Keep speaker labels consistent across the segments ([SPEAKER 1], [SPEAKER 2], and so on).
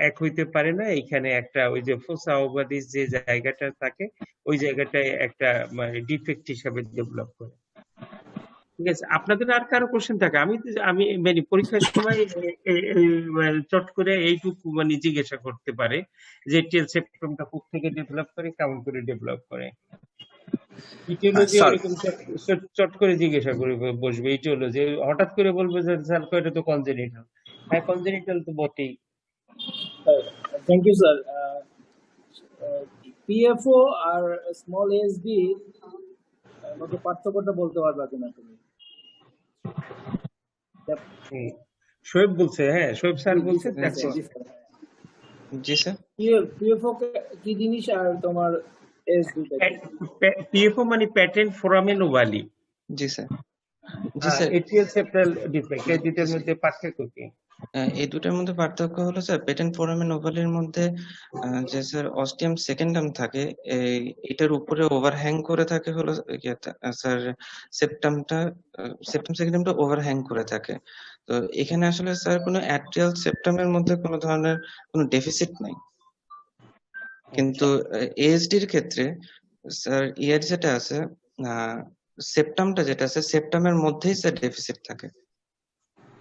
[SPEAKER 1] এক হইতে পারে না। এখানে একটা ওই যে ফোসা ওভারিস যে জায়গাটা থাকে ওই জায়গাটায় একটা মানে ডিফেক্ট হিসাবে ডেভেলপ করে। ঠিক আছে, আপনাদের আর কারো কোশ্চেন থাকে? আমি মানে পরীক্ষার সময় চট করে এইটুকু মানে জিজ্ঞাসা করতে পারে যে টেল সেপ্টামটা কোত্থেকে ডেভেলপ করে, কেমন করে ডেভেলপ করে। ইটিওলজি
[SPEAKER 2] স্যার
[SPEAKER 1] এরকম চট করে জিজ্ঞাসা করে বসবে। ইটিওলজি হঠাৎ করে বলবে যে স্যার এটা তো কনজেনিটাল। হ্যাঁ, কনজেনিটাল তো বটেই।
[SPEAKER 3] Thank you sir. পিএফও আর স্মল এসডি এর মধ্যে পার্থক্যটা বলতে পারবা কিনা তুমি?
[SPEAKER 1] শোয়েব বলছে, হ্যাঁ শোয়েব স্যার বলছে।
[SPEAKER 4] জি স্যার।
[SPEAKER 3] পিএফও কি জিনিস আর তোমার এসডি
[SPEAKER 1] পিএফও মানে প্যাটেন্ট ফোরামেন ওভালি।
[SPEAKER 4] জি স্যার। জি স্যার।
[SPEAKER 1] এটিএল সেপ্টাল ডিফেক্ট, এই দুটোর মধ্যে পার্থক্য কি?
[SPEAKER 4] এই দুটোর মধ্যে পার্থক্য হলো স্যার পেটেন্ট ফোরামেন ওভালির মধ্যে যে স্যার অস্টিয়াম সেকেন্ডাম থাকে, এটার উপরে ওভারহ্যাং করে থাকে হলো স্যার সেপ্টামটা, সেপ্টাম সেকেন্ডামটা ওভারহ্যাং করে থাকে। তো এখানে আসলে স্যার কোনো অ্যাট্রিয়াল সেপ্টামের মধ্যে কোনো ধরনের কোনো ডেফিসিট নাই। কিন্তু এএসডির ক্ষেত্রে স্যার ইয়ার যেটা আছে, সেপ্টামটা যেটা আছে সেপ্টামের মধ্যেই স্যার ডেফিসিট থাকে।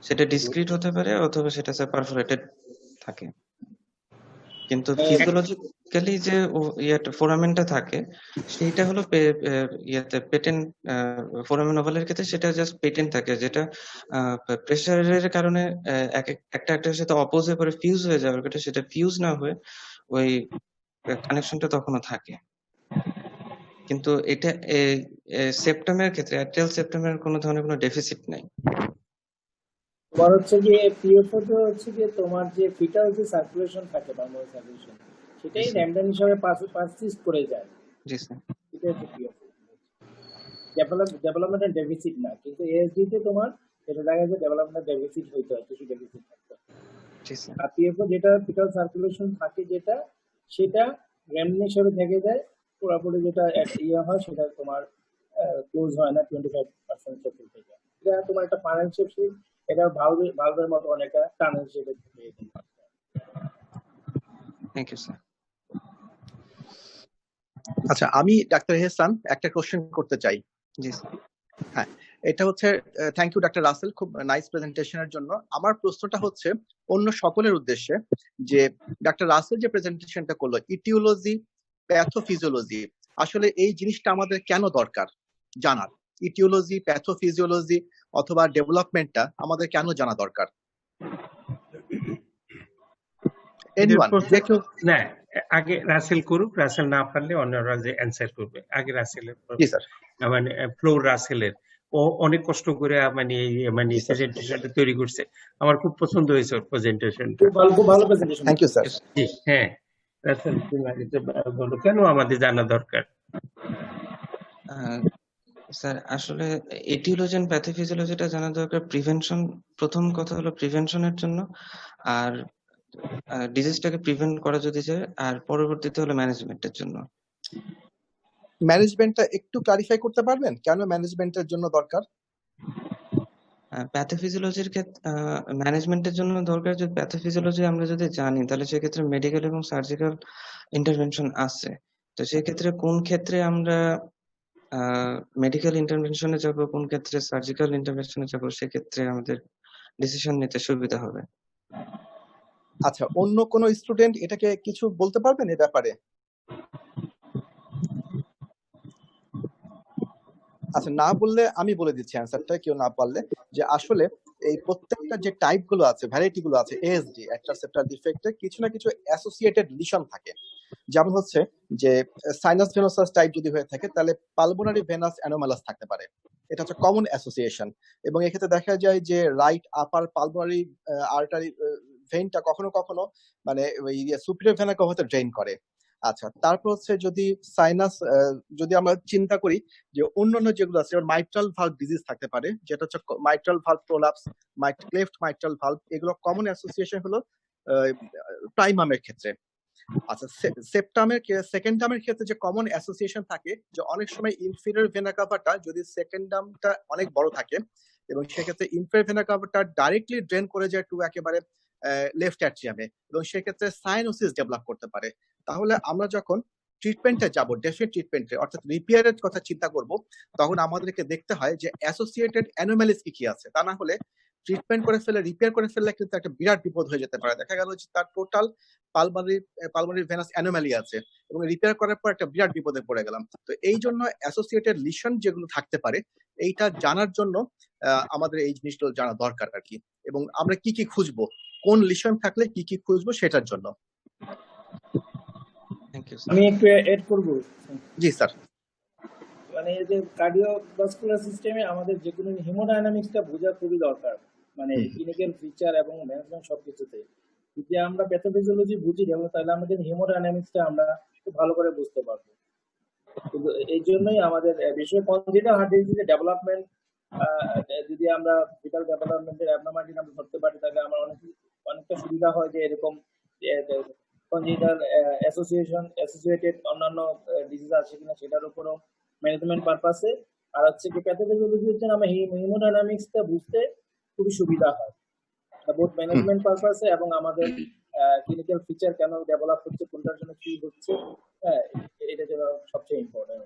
[SPEAKER 4] সেটা ডিসক্রিট হতে পারে অথবা সেটা স্যার পারফোরেটেড থাকে। কিন্তু ফিজিওলজিক্যালি যে ফোরামেনটা থাকে সেইটা হলো ইয়াতে পেটেন্ট ফোরামেন ওভালের ক্ষেত্রে সেটা জাস্ট পেটেন্ট থাকে, যেটা প্রেসারের কারণে একটা একটার সাথে অপোজ করে ফিউজ হয়ে যাওয়ার ক্ষেত্রে সেটা ফিউজ না হয়ে ওই কানেকশনটা তখনও থাকে। কিন্তু এটা সেপ্টামের ক্ষেত্রে অ্যাট্রিয়াল সেপ্টামের কোনো ধরনের কোনো ডেফিসিট নাই।
[SPEAKER 3] তোমার হচ্ছে যে পিএফও তে হচ্ছে যে তোমার যে ফিটাল যে সার্কুলেশন থাকে নরমাল সার্কুলেশন সেটাই র্যান্ডম হিসাবে পারসিস্ট করে যায়।
[SPEAKER 4] জি স্যার।
[SPEAKER 3] এটা হচ্ছে পিএফও ডেভেলপমেন্টের ডেফিসিট না, কিন্তু এএসডি তে তোমার এটা দেখা যায় ডেভেলপমেন্টের ডেফিসিট হইতে হয়, কিছু ডেফিসিট থাকতে।
[SPEAKER 4] জি স্যার।
[SPEAKER 3] আর পিএফও যেটা ফিটাল সার্কুলেশন থাকে যেটা সেটা র্যান্ডম হিসাবে থেকে যায়, পুরোপুরি যেটা ইয়ে হয় সেটা তোমার ক্লোজ হয় না, 25% সেটেল থেকে যায়। এটা তোমার একটা ফাইন্যান্সিয়াল শিপ, এটা ভালভের মতো অনেকটা টানেল শেপের থেকে।
[SPEAKER 4] Thank you sir.
[SPEAKER 2] আচ্ছা, আমি ডাক্তার এহসান একটা কোশ্চেন করতে চাই।
[SPEAKER 4] জি স্যার।
[SPEAKER 2] হ্যাঁ, এটা হচ্ছে থ্যাংক ইউ ডাক্তার রাসেল, খুব নাইস প্রেজেন্টেশনের জন্য। আমার প্রশ্নটা হচ্ছে অন্য সকলের উদ্দেশ্যে, যে ডাক্তার রাসেল যে প্রেজেন্টেশনটা করলো ইটিওলজি প্যাথোফিজিওলজি, আসলে এই জিনিসটা আমাদের কেন দরকার জানার? ইটিওলজি প্যাথোফিজিওলজি অথবা ডেভেলপমেন্টটা আমাদের কেন জানা দরকার?
[SPEAKER 1] না, আগে রাসেল করুক, রাসেল না পারলে অন্যরা যে অ্যান্সার করবে। আগে রাসেলের মানে ফ্লোর রাসেলের, ও অনেক কষ্ট করে মানে প্রেজেন্টেশনটা তৈরি করছে। আমার খুব পছন্দ হয়েছে ওর প্রেজেন্টেশনটা।
[SPEAKER 3] খুব ভালো প্রেজেন্টেশন।
[SPEAKER 2] Thank you sir.
[SPEAKER 1] জি হ্যাঁ, রাসেল তুমি আগে বলো কেন আমাদের জানা দরকার।
[SPEAKER 4] স্যার আসলে এটিওলজি এন্ড প্যাথোফিজিওলজিটা জানা দরকার প্রিভেনশন, প্রথম কথা হলো প্রিভেনশনের জন্য, আর ডিজিজটাকে প্রিভেন্ট করা যদি যায়, আর পরবর্তীতে হলো ম্যানেজমেন্টের জন্য।
[SPEAKER 2] ম্যানেজমেন্টটা একটু ক্লারিফাই করতে পারবেন কেন ম্যানেজমেন্টের জন্য দরকার?
[SPEAKER 4] প্যাথোফিজিওলজির ক্ষেত্রে ম্যানেজমেন্টের জন্য দরকার, যদি প্যাথোফিজিওলজি আমরা যদি জানি তাহলে সেক্ষেত্রে মেডিকেল এবং সার্জিক্যাল ইন্টারভেনশন আছে। তো সেক্ষেত্রে কোন ক্ষেত্রে আমরা মেডিকেল ইন্টারভেনশনে যাব, কোন ক্ষেত্রে সার্জিক্যাল ইন্টারভেনশনে যাব, সেক্ষেত্রে আমাদের ডিসিশন নিতে সুবিধা হবে।
[SPEAKER 2] আচ্ছা, অন্য কোন স্টুডেন্ট এটাকে কিছু বলতে পারবেন এই ব্যাপারে? আচ্ছা, না বললে আমি বলে দিচ্ছি অ্যান্সারটা, কেউ না পারলে, যে আসলে এই প্রত্যেকটা যে টাইপ গুলো আছে, ভ্যারাইটি গুলো আছে এএসডি অ্যাট্রাল সেপ্টাল ডিফেক্টে কিছু না কিছু অ্যাসোসিয়েটেড লিশন থাকে। যেমন হচ্ছে যে সাইনাস ভেনোসাস টাইপ যদি হয়ে থাকে তাহলে পালমোনারি ভেনাস অ্যানোমালাস থাকতে পারে, এটা হচ্ছে কমন অ্যাসোসিয়েশন। এবং এক্ষেত্রে দেখা যায় যে রাইট আপার পালমোনারি আর্টারি ভেইনটা কখনো কখনো মানে ওই সুপিরিয়র ভেনাকে হয়তো ড্রেইন করে। আচ্ছা, তারপর হচ্ছে যদি সাইনাস, যদি আমরা চিন্তা করি যে অন্যান্য যেগুলো আছে, মাইট্রাল ভালভ ডিজিজ থাকতে পারে, যেটা হচ্ছে mitral valve prolapse, cleft mitral valve, এগুলো কমন অ্যাসোসিয়েশন হলো প্রাইমামের ক্ষেত্রে। আচ্ছা, সেপ্টামের সেকেন্ডামের ক্ষেত্রে যে কমন অ্যাসোসিয়েশন থাকে, যে অনেক সময় ইনফিরিয়র ভেনা কাভাটা যদি সেকেন্ডামটা অনেক বড় থাকে এবং সেক্ষেত্রে ইনফিরিয়র ভেনা কাভাটা ডাইরেক্টলি ড্রেন করে যায় টু একেবারে লেফট অ্যাট্রিয়ামে, এবং সেক্ষেত্রে সাইনোসিস ডেভেলপ করতে পারে। তাহলে আমরা যখন ট্রিটমেন্টে যাব, ডেফিনেট ট্রিটমেন্টে অর্থাৎ রিপেয়ারের কথা চিন্তা করব, তখন আমাদেরকে দেখতে হয় যে অ্যাসোসিয়েটেড অ্যানোমালিস কি কি আছে। তা না হলে ট্রিটমেন্ট করে ফেলে, রিপেয়ার করে ফেললে কিন্তু একটা বিরাট বিপদ হয়ে যেতে পারে। দেখা গেল যে তার টোটাল পালমারি ভেনাস অ্যানোমালি আছে, এবং রিপেয়ার করার পর একটা বিরাট বিপদে পড়ে গেলাম। তো এই জন্য অ্যাসোসিয়েটেড লিশন যেগুলো থাকতে পারে, এইটা জানার জন্য আমাদের এই জিনিসগুলো জানা দরকার আর কি। এবং আমরা কি কি খুঁজবো, কোন লিশন থাকলে কি কি খুঁজবো সেটার জন্য।
[SPEAKER 4] থ্যাংক ইউ
[SPEAKER 3] আমি একটু এড করব।
[SPEAKER 2] জি স্যার।
[SPEAKER 3] মানে এই যে কার্ডিওভাস্কুলার সিস্টেমে আমাদের যে কোনো হেমোডাইনামিক্সটা বোঝা খুবই দরকার, মানে ক্লিনিক্যাল ফিচার এবং ম্যানেজমেন্ট সবকিছুতে। যদি আমরা প্যাথোফিজিওলজি বুঝি যেমন, তাহলে আমাদের হেমোডাইনামিক্সটা আমরা খুব ভালো করে বুঝতে পারবো। কিন্তু এই জন্যই আমাদের বিশেষ করে কনজেনিটাল হার্ট ডিজিজের ডেভেলপমেন্ট, যদি আমরা ভিটাল ডেভেলপমেন্টের অ্যাবনর্মালিটি আমরা ধরতে পারি, তাহলে আমার অনেকটা সুবিধা হয় যে এরকম কনজেনিটাল অ্যাসোসিয়েটেড অন্যান্য ডিজিজ আছে কিনা সেটার উপরও ম্যানেজমেন্ট পারপাসে। আর হচ্ছে কি প্যাথোফিজিওলজি হচ্ছে আমরা হেমোডাইনামিক্সটা বুঝতে খুবই সুবিধা হয়, বোথ ম্যানেজমেন্ট পারপাসে এবং আমাদের ক্লিনিক্যাল ফিচার কেন ডেভেলপ হচ্ছে, কোনটার জন্য কি হচ্ছে, এটা যেন সবচেয়ে important.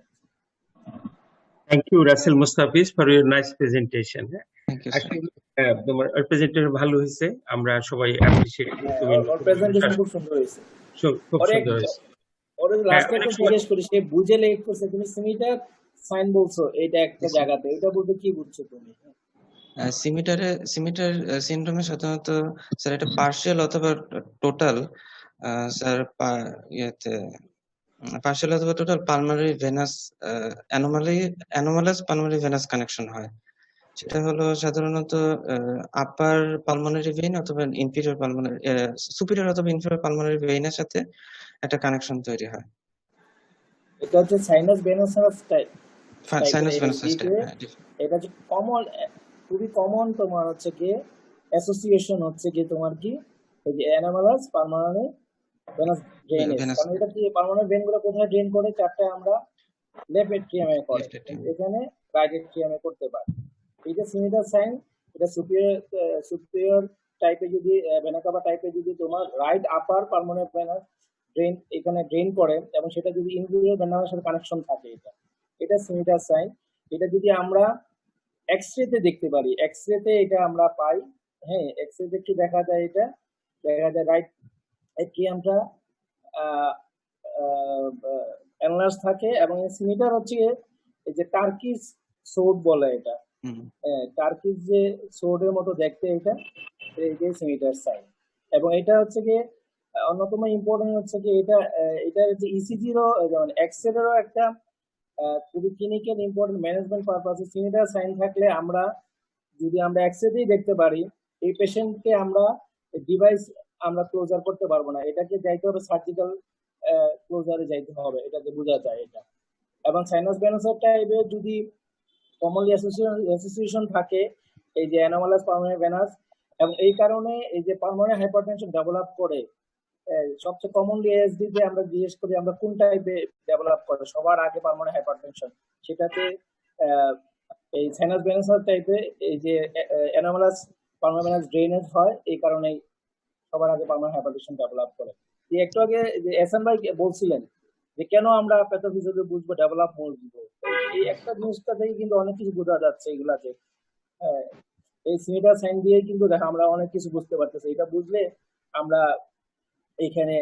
[SPEAKER 1] Thank you, Russell Mustafiz, for your nice presentation.
[SPEAKER 4] Thank you sir.
[SPEAKER 1] Actually, তোমার প্রেজেন্টেশন ভালো হয়েছে, আমরা সবাই অ্যাপ্রিশিয়েট করি। তুমি
[SPEAKER 3] ওর প্রেজেন্টেশন খুব সুন্দর হয়েছে।
[SPEAKER 1] খুব
[SPEAKER 3] ওর
[SPEAKER 1] সুন্দর হয়েছে।
[SPEAKER 3] ওর লাস্ট
[SPEAKER 1] অনেক
[SPEAKER 3] একটা
[SPEAKER 1] সময়
[SPEAKER 3] জিজ্ঞেস করি, সে বুঝে লেট করছে, তুমি সিমিটার সাইন বলছো এটা একটা জায়গাতে, এটা বলতে কি বুঝছো তুমি?
[SPEAKER 4] সিমিটার সিনড্রোমে সাধারণত স্যার এটা পার্শিয়াল অথবা টোটাল, স্যার ইয়েতে পার্শিয়াল অথবা total পালমারি venous anomalous পালমারি venous connection হয়। সেটা হলো সাধারণত আপার পালমোনারি ভেইন অথবা ইনফিরিয়র পালমোনারি সুপিরিয়র অথবা ইনফিরিয়র পালমোনারি ভেইনের সাথে একটা কানেকশন তৈরি হয়।
[SPEAKER 3] এটা হচ্ছে সাইনাস ভেনাসাস টাইপ।
[SPEAKER 4] সাইনাস ভেনাস
[SPEAKER 3] এটা হচ্ছে কমন, খুবই কমন তোমার হচ্ছে কি অ্যাসোসিয়েশন হচ্ছে কি তোমার কি ওই যে অ্যানোমালাস পালমোনারি ভেনাস ড্রেনেজ। কারণ এটা কি পালমোনারি ভেন গুলো কোথায় ড্রেন করে? চারটে আমরা লেফট এট্রিয়ামে করে, এখানে রাইট এট্রিয়ামে করতে পারি। এটা সিমিটার সাইন, এটা সুপিরিয়র টাইপে যদি ভেনা কাভা টাইপে যদি তোমার right upper pulmonary venous drain এখানে ড্রেন করে এবং সেটা যদি ইনফিরিয়র ভেনাসের সাথে কানেকশন থাকে, এটা সিমিটার সাইন। এটা যদি আমরা এক্সরেতে দেখতে পারি, এক্সরেতে এটা আমরা পাই। হ্যাঁ, এক্সরে কি দেখা যায়? এটা দেখা যায় রাইট এট্রিয়ামটা এনলার্জ থাকে এবং সিমিটার হচ্ছে এই যে টার্কিশ সোর্ড বলে, এটা টার্কিশ যে সোর্ডের মতো দেখতে, এটা এই যে সিমিটার সাইন। এবং এটা হচ্ছে কি অন্যতম ইম্পর্টেন্ট হচ্ছে কি এটা যে ইসিজিরও যেমন এক্সরেরও একটা খুবই ক্লিনিক্যাল ইম্পর্টেন্ট ম্যানেজমেন্ট পারপাসে সিমিটার সাইন থাকলে আমরা যদি আমরা এক্সরেতেই দেখতে পারি, এই পেশেন্টকে আমরা ডিভাইস আমরা ক্লোজার করতে পারবো না, এটাকে যাইতে হবে সার্জিক্যাল ক্লোজারে যাইতে হবে, এটাকে বোঝা যায় এটা। এবং সাইনাস ভেনাসাস টাইপের যদি কমনলি অ্যাসোসিয়েশন থাকে এই যে অ্যানোমালাস পালমোনারি ভেনাস, এবং এই কারণে এই যে পালমোনারি হাইপারটেনশন ডেভেলপ করে, সবচেয়ে কমনলি এএসডি তে আমরা জিজ্ঞেস করি আমরা কোন টাইপে ডেভেলপ করে, সবার আগে পালমোনারি হাইপারটেনশন, সেটাতে এই সাইনাস ভেনাসাস টাইপে এই যে অ্যানোমালাস পালমোনারি ভেনাস ড্রেনেজ হয়, এই কারণেই সবার আগে পালমোনারি হাইপারটেনশন ডেভেলপ করে। একটু আগে যে এসএন ভাই বলছিলেন যে কেন আমরা প্যাথোফিজিওলজি বুঝবো, ডেভেলপ বুঝবো, এই একটা জিনিসটা থেকে কিন্তু অনেক কিছু বোঝা যাচ্ছে এগুলাতে। এই সিমিটার সাইন দিয়ে কিন্তু দেখা আমরা অনেক কিছু বুঝতে পারতেছি। এটা বুঝলে আমরা এখানে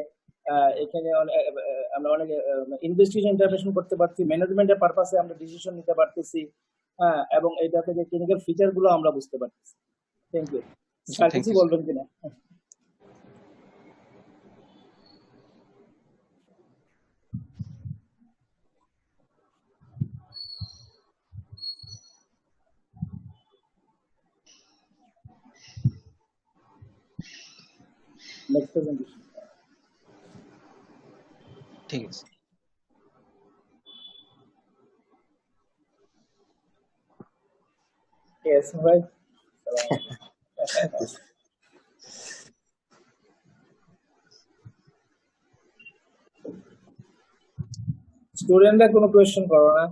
[SPEAKER 3] আমরা অনেক ইনভেস্টিগেশন ইন্টারভেনশন করতে পারছি, ম্যানেজমেন্টের পারপাসে আমরা ডিসিশন নিতে পারতেছি, হ্যাঁ, এবং এটা থেকে ক্লিনিক্যাল ফিচার গুলো আমরা বুঝতে পারতেছি। Thank you. স্যার কিছু বলবেন কিনা? Next presentation.
[SPEAKER 4] ঠিক আছে।
[SPEAKER 3] Yes, ভাই। স্টুডেন্টরা কোনো কোয়েশ্চেন করো না।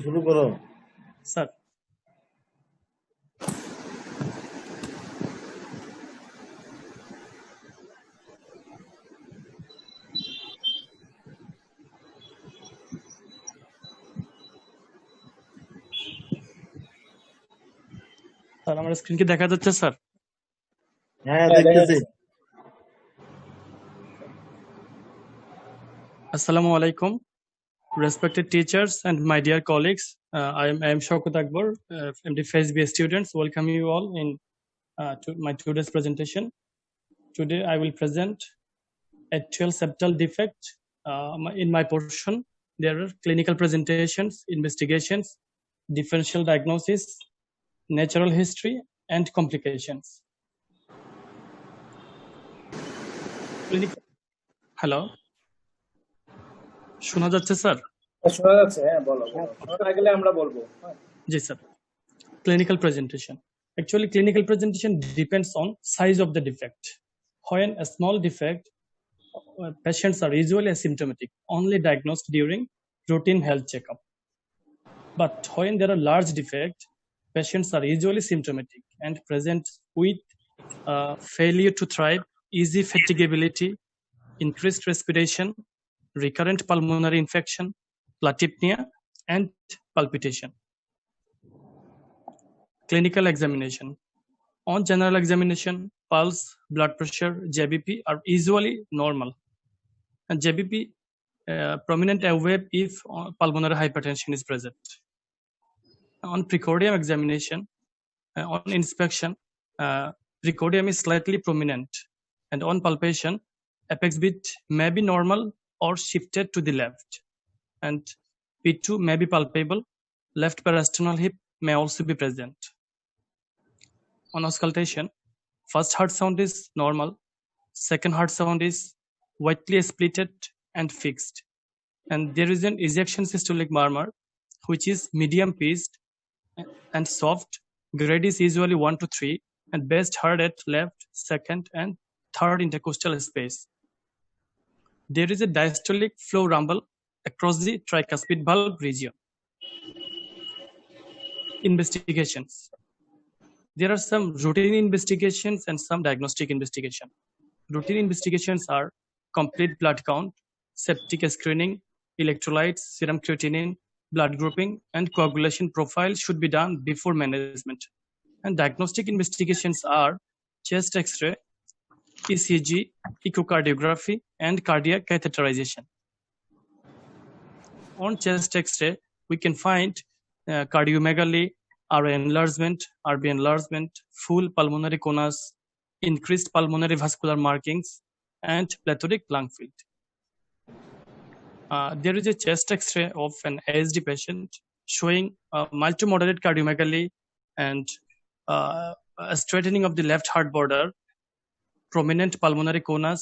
[SPEAKER 5] শুরু করো।
[SPEAKER 3] স্যার স্যার আমার স্ক্রিন কি দেখা যাচ্ছে স্যার?
[SPEAKER 5] হ্যাঁ দেখতেছি।
[SPEAKER 3] Assalamu alaikum, respected teachers and my dear colleagues. I am Shaukat Akbar, MD FSB students. Welcome you all in to my today's presentation. Today I will present atrial septal defect. In my portion, there are clinical presentations, investigations, differential diagnosis, natural history, and complications. Hello. শোনা যাচ্ছে sir?
[SPEAKER 6] শোনা যাচ্ছে, হ্যাঁ বলো শোনা না গেলে আমরা বলবো।
[SPEAKER 3] জি sir. Clinical presentation. Actually, clinical presentation depends on size of the defect. When a small defect, patients are usually asymptomatic, only diagnosed during routine health checkup. But when there are large defects, patients are usually symptomatic and present with failure to thrive, easy fatigability, increased respiration, recurrent pulmonary infection, platypnea, and palpitation. Clinical examination. On general examination, pulse, blood pressure, JBP are usually normal. And JBP prominent wave if pulmonary hypertension is present. On precordium examination, on inspection, precordium is slightly prominent, and on palpation, apex beat may be normal or shifted to the left, and P2 may be palpable. Left parasternal hip may also be present. On auscultation, first heart sound is normal, second heart sound is widely splitted and fixed, and there is an ejection systolic murmur which is medium pitched and soft. Grade is usually 1 to 3 and best heard at left, second, and third intercostal space. There is a diastolic flow rumble across the tricuspid valve region. Investigations. There are some routine investigations and some diagnostic investigation. Routine investigations are complete blood count, septic screening, electrolytes, serum creatinine, blood grouping, and coagulation profile should be done before management. And diagnostic investigations are chest X-ray, ECG, echocardiography, and cardiac catheterization. On chest X-ray, we can find cardiomegaly, RA enlargement, RB enlargement, full pulmonary conus, increased pulmonary vascular markings, and plethoric lung field. There is a chest X-ray of an ASD patient showing mild to moderate cardiomegaly and a straightening of the left heart border, prominent pulmonary conus,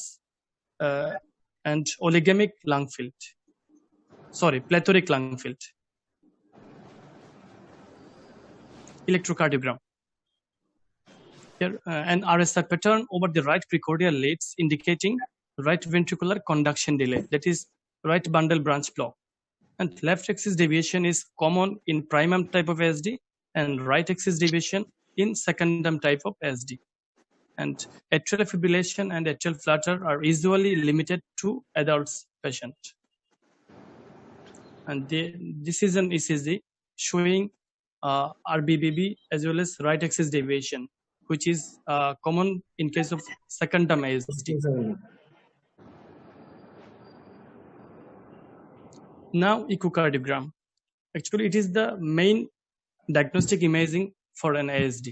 [SPEAKER 3] and oligemic lung field. Sorry, plethoric lung field. Electrocardiogram. Here, an RSI pattern over the right precordial leads indicating right ventricular conduction delay, that is right bundle branch block. And left axis deviation is common in primum type of ASD and right axis deviation in secondum type of ASD. And atrial fibrillation and atrial flutter are usually limited to adults patient. And this is an ECG showing RBBB as well as right axis deviation, which is common in case of secondum ASD. Now echocardiogram. Actually, it is the main diagnostic imaging for an ASD.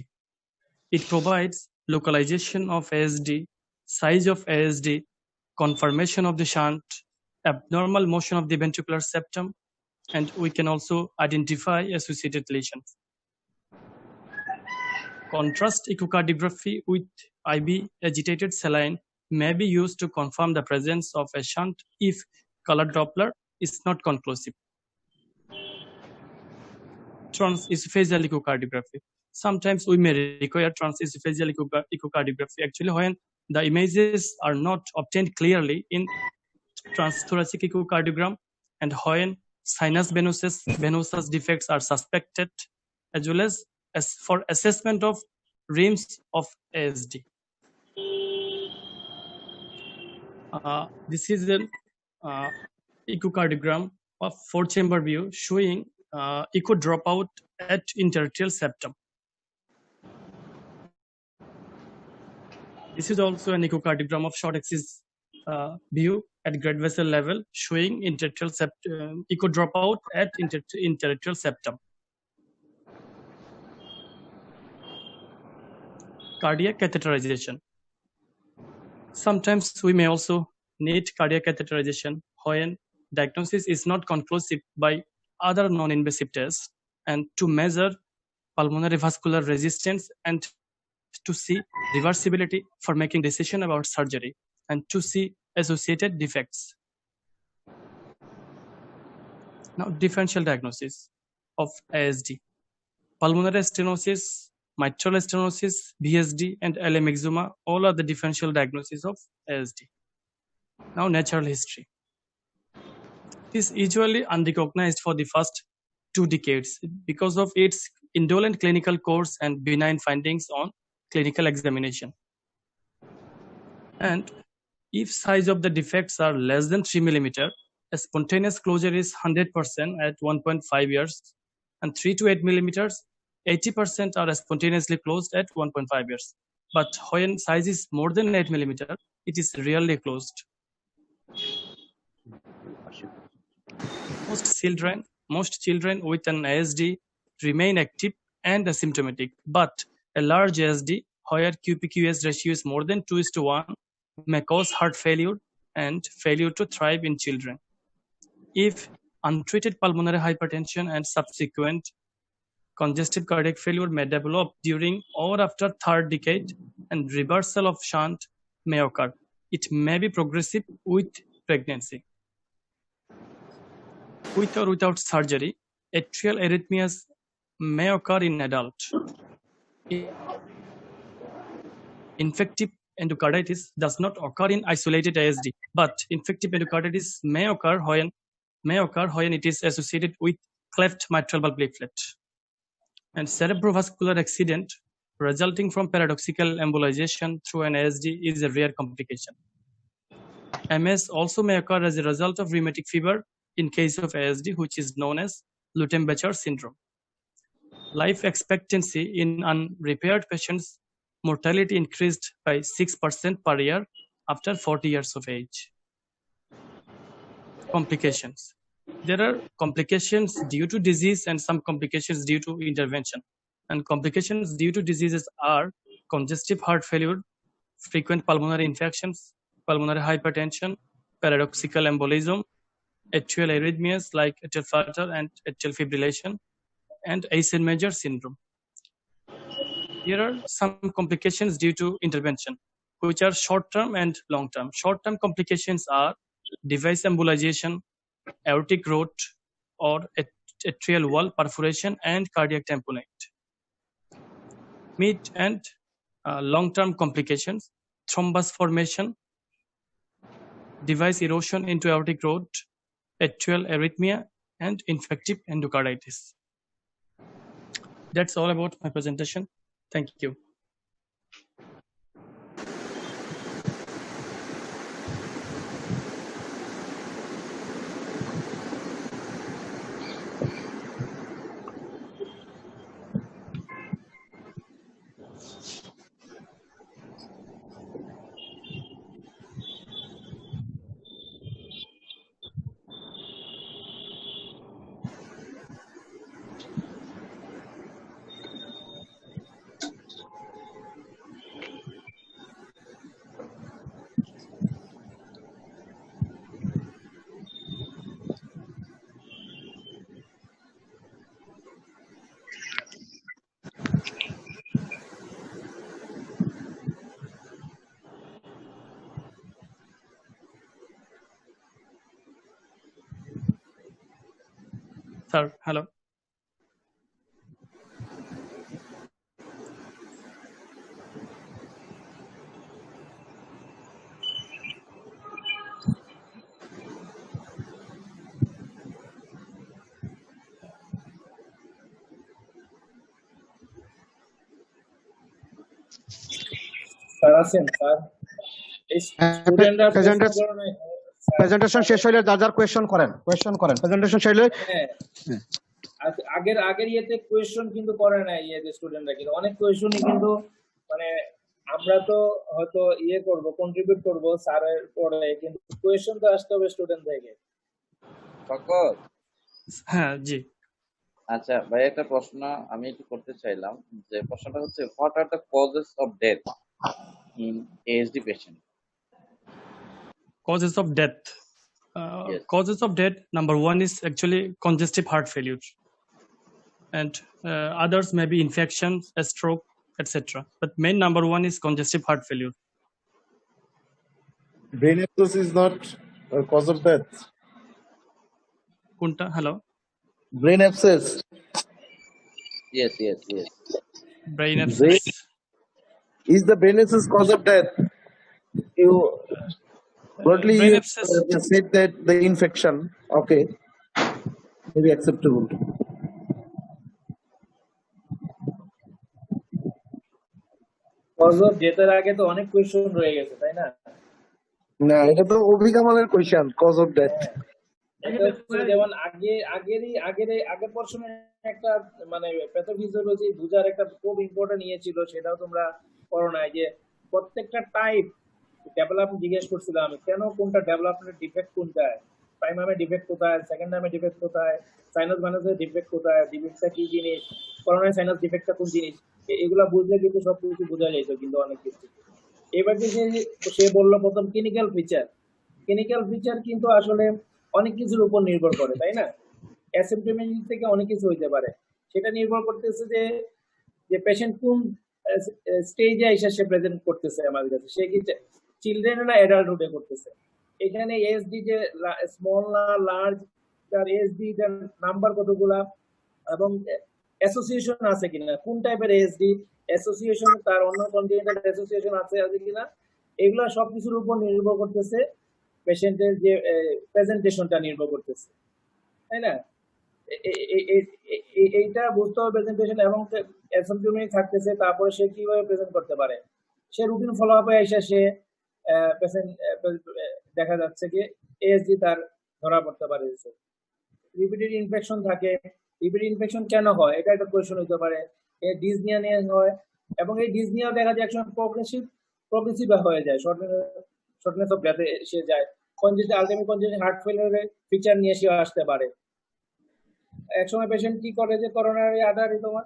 [SPEAKER 3] It provides localization of ASD, size of ASD, confirmation of the shunt, abnormal motion of the ventricular septum, and we can also identify associated lesions. Contrast echocardiography with IV agitated saline may be used to confirm the presence of a shunt if color Doppler is not conclusive. Transesophageal echocardiography. Sometimes we may require transesophageal echocardiography. Actually, when the images are not obtained clearly in transthoracic echocardiogram and when
[SPEAKER 7] sinus venosus defects are suspected, as well as for assessment of rims of ASD. This is an echocardiogram of 4-chamber view showing echo dropout at interarterial septum. This is also an echocardiogram of short axis view at great vessel level showing interarterial septum, echo dropout at interarterial septum. Cardiac catheterization. Sometimes we may also need cardiac catheterization when diagnosis is not conclusive by other non-invasive tests and to measure pulmonary vascular resistance and to see reversibility for making decision about surgery and to see associated defects. Now, differential diagnosis of ASD. Pulmonary stenosis, mitral stenosis, VSD, and LM exuma, all are the differential diagnosis of ASD. Now, natural history. It is usually unrecognized for the first 2 decades because of its indolent clinical course and benign findings on clinical examination. And if size of the defects are less than 3 millimeter, a spontaneous closure is 100% at 1.5 years, and 3 to 8 millimeters, 80% are spontaneously closed at 1.5 years. But when size is more than 8 millimeter, it is rarely closed. Most children with an ASD remain active and asymptomatic, but a large ASD where QPQS ratio is more than 2:1 may cause heart failure and failure to thrive in children. If untreated pulmonary hypertension and subsequent congestive cardiac failure may develop during or after 3rd decade and reversal of shunt may occur. It may be progressive with pregnancy. With or without surgery, atrial arrhythmias may occur in adult. Infective endocarditis does not occur in isolated ASD, but infective endocarditis may occur when it is associated with cleft mitral valve leaflet. And cerebrovascular accident resulting from paradoxical embolization through an ASD is a rare complication. MS also may occur as a result of rheumatic fever in case of ASD, which is known as Lutembacher syndrome. Life expectancy in unrepaired patients, mortality increased by 6% per year after 40 years of age. Complications. There are complications due to disease and some complications due to intervention. And complications due to diseases are congestive heart failure, frequent pulmonary infections, pulmonary hypertension, paradoxical embolism, atrial arrhythmias like atrial flutter and atrial fibrillation, and Eisenmenger syndrome. Here are some complications due to intervention, which are short-term and long-term. Short-term complications are device embolization, aortic root or atrial wall perforation, and cardiac tamponade. Mid and long-term complications, thrombus formation, device erosion into aortic root, atrial arrhythmia, and infective endocarditis. That's all about my presentation. Thank you. Sir, hello.
[SPEAKER 3] আছেন sir? এই স্টুডেন্টরা প্রশ্ন করে নাই sir.
[SPEAKER 2] Presentation শেষ হইলে যার question করেন প্রেজেন্টেশন শেষ হইলে
[SPEAKER 3] হ্যাঁ, আগের ইয়েতে কোয়েশ্চন কিন্তু করে নাই ইয়েতে স্টুডেন্টরা, কিন্তু অনেক কোয়েশ্চনই কিন্তু মানে আমরা তো হয়তো করব, কন্ট্রিবিউট করব স্যারের পরে, কিন্তু কোয়েশ্চন তো আসতে হবে স্টুডেন্ট থেকে।
[SPEAKER 8] শকত,
[SPEAKER 7] হ্যাঁ জি।
[SPEAKER 8] আচ্ছা ভাই, একটা প্রশ্ন আমি একটু করতে চাইলাম, যে প্রশ্নটা হচ্ছে what are the causes of death in ASD patient?
[SPEAKER 7] Causes of death.
[SPEAKER 8] Yes.
[SPEAKER 7] Causes of death, number one is actually congestive heart failure, and others may be infections, a stroke, etc. But main number one is congestive heart failure.
[SPEAKER 5] Brain abscess is not a cause of death.
[SPEAKER 7] Kunta, hello.
[SPEAKER 5] Brain abscess.
[SPEAKER 8] Yes.
[SPEAKER 7] Brain abscess.
[SPEAKER 5] Is the brain abscess cause of death? You broadly
[SPEAKER 7] Brain
[SPEAKER 5] you
[SPEAKER 7] abscess.
[SPEAKER 5] said that the infection, okay, maybe acceptable.
[SPEAKER 3] Cause of ডেথের আগে তো অনেক question রয়ে গেছে, তাই না?
[SPEAKER 5] না, এটা তো অভিকামালের কোয়েশ্চেন, কজ অফ ডেথ।
[SPEAKER 3] যেমন আগের পর্ষণে একটা মানে প্যাথোফিজিওলজি বুঝার একটা খুব ইম্পর্টেন্ট ছিল, সেটাও তোমরা করো না। যে প্রত্যেকটা টাইপ ডেভেলপমেন্ট জিজ্ঞেস করছিলাম আমি, কেন কোনটা ডেভেলপমেন্টের ডিফেক্ট কোনটায়, প্রাইমারি ডিফেক্ট কোথায়, সেকেন্ড টাইমে ডিফেক্ট কোথায়, সাইনাস ভাইনাসের ডিফেক্ট কোথায়, ডিফেক্টটা কি জিনিস, করোনারি সাইনাস ডিফেক্টটা কোন জিনিস, এগুলা বুঝলে কিন্তু সবকিছু বোঝা যেত, কিন্তু অনেক কিছু। এবার যে সে বললো প্রথম ক্লিনিক্যাল ফিচার কিন্তু আসলে অনেক কিছুর উপর নির্ভর করে, তাই না? অ্যাসিম্পটোমেটিক থেকে অনেক কিছু হইতে পারে, সেটা নির্ভর করতেছে যে পেশেন্ট কোন স্টেজে এসে সে প্রেজেন্ট করতেছে আমাদের কাছে, সে কি চিলড্রেন না অ্যাডাল্টহুডে করতেছে। এখানে এএসডি যে স্মল না লার্জ, তার এএসডি তার নাম্বার কতগুলা, এবং অ্যাসোসিয়েশন আছে কিনা, কোন টাইপের এএসডি অ্যাসোসিয়েশন, তার অন্য কনজেনিটাল অ্যাসোসিয়েশন আছে কিনা, এগুলা সবকিছুর উপর নির্ভর করতেছে, পেশেন্টের যে প্রেজেন্টেশনটা নির্ভর করতেছে, তাই না? এইটা বুঝতে হবে প্রেজেন্টেশন, এবং অ্যাসিম্পটোমেটিক থাকতেছে, তারপরে সে কিভাবে প্রেজেন্ট করতে পারে, সে রুটিন ফলো আপে এসে সে পেশেন্ট দেখা যাচ্ছে কি এএসডি তার ধরা পড়তে পারে। রিপিটেড ইনফেকশন থাকে, রিপিটেড ইনফেকশন কেন হয় এটা একটা কোয়েশ্চন হতে পারে। ডিসনিয়া নিয়ে হয়, এবং এই ডিসনিয়া দেখা যায় একসময় প্রগ্রেসিভ হয়ে যায়, শর্টনেস অফ ব্রেথে এসে যায়, আলটিমেট কনজেনিটাল হার্ট ফেলিউরের ফিচার নিয়ে এসে আসতে পারে। একসময় পেশেন্ট কি করে যে করোনারি আর্টারি তোমার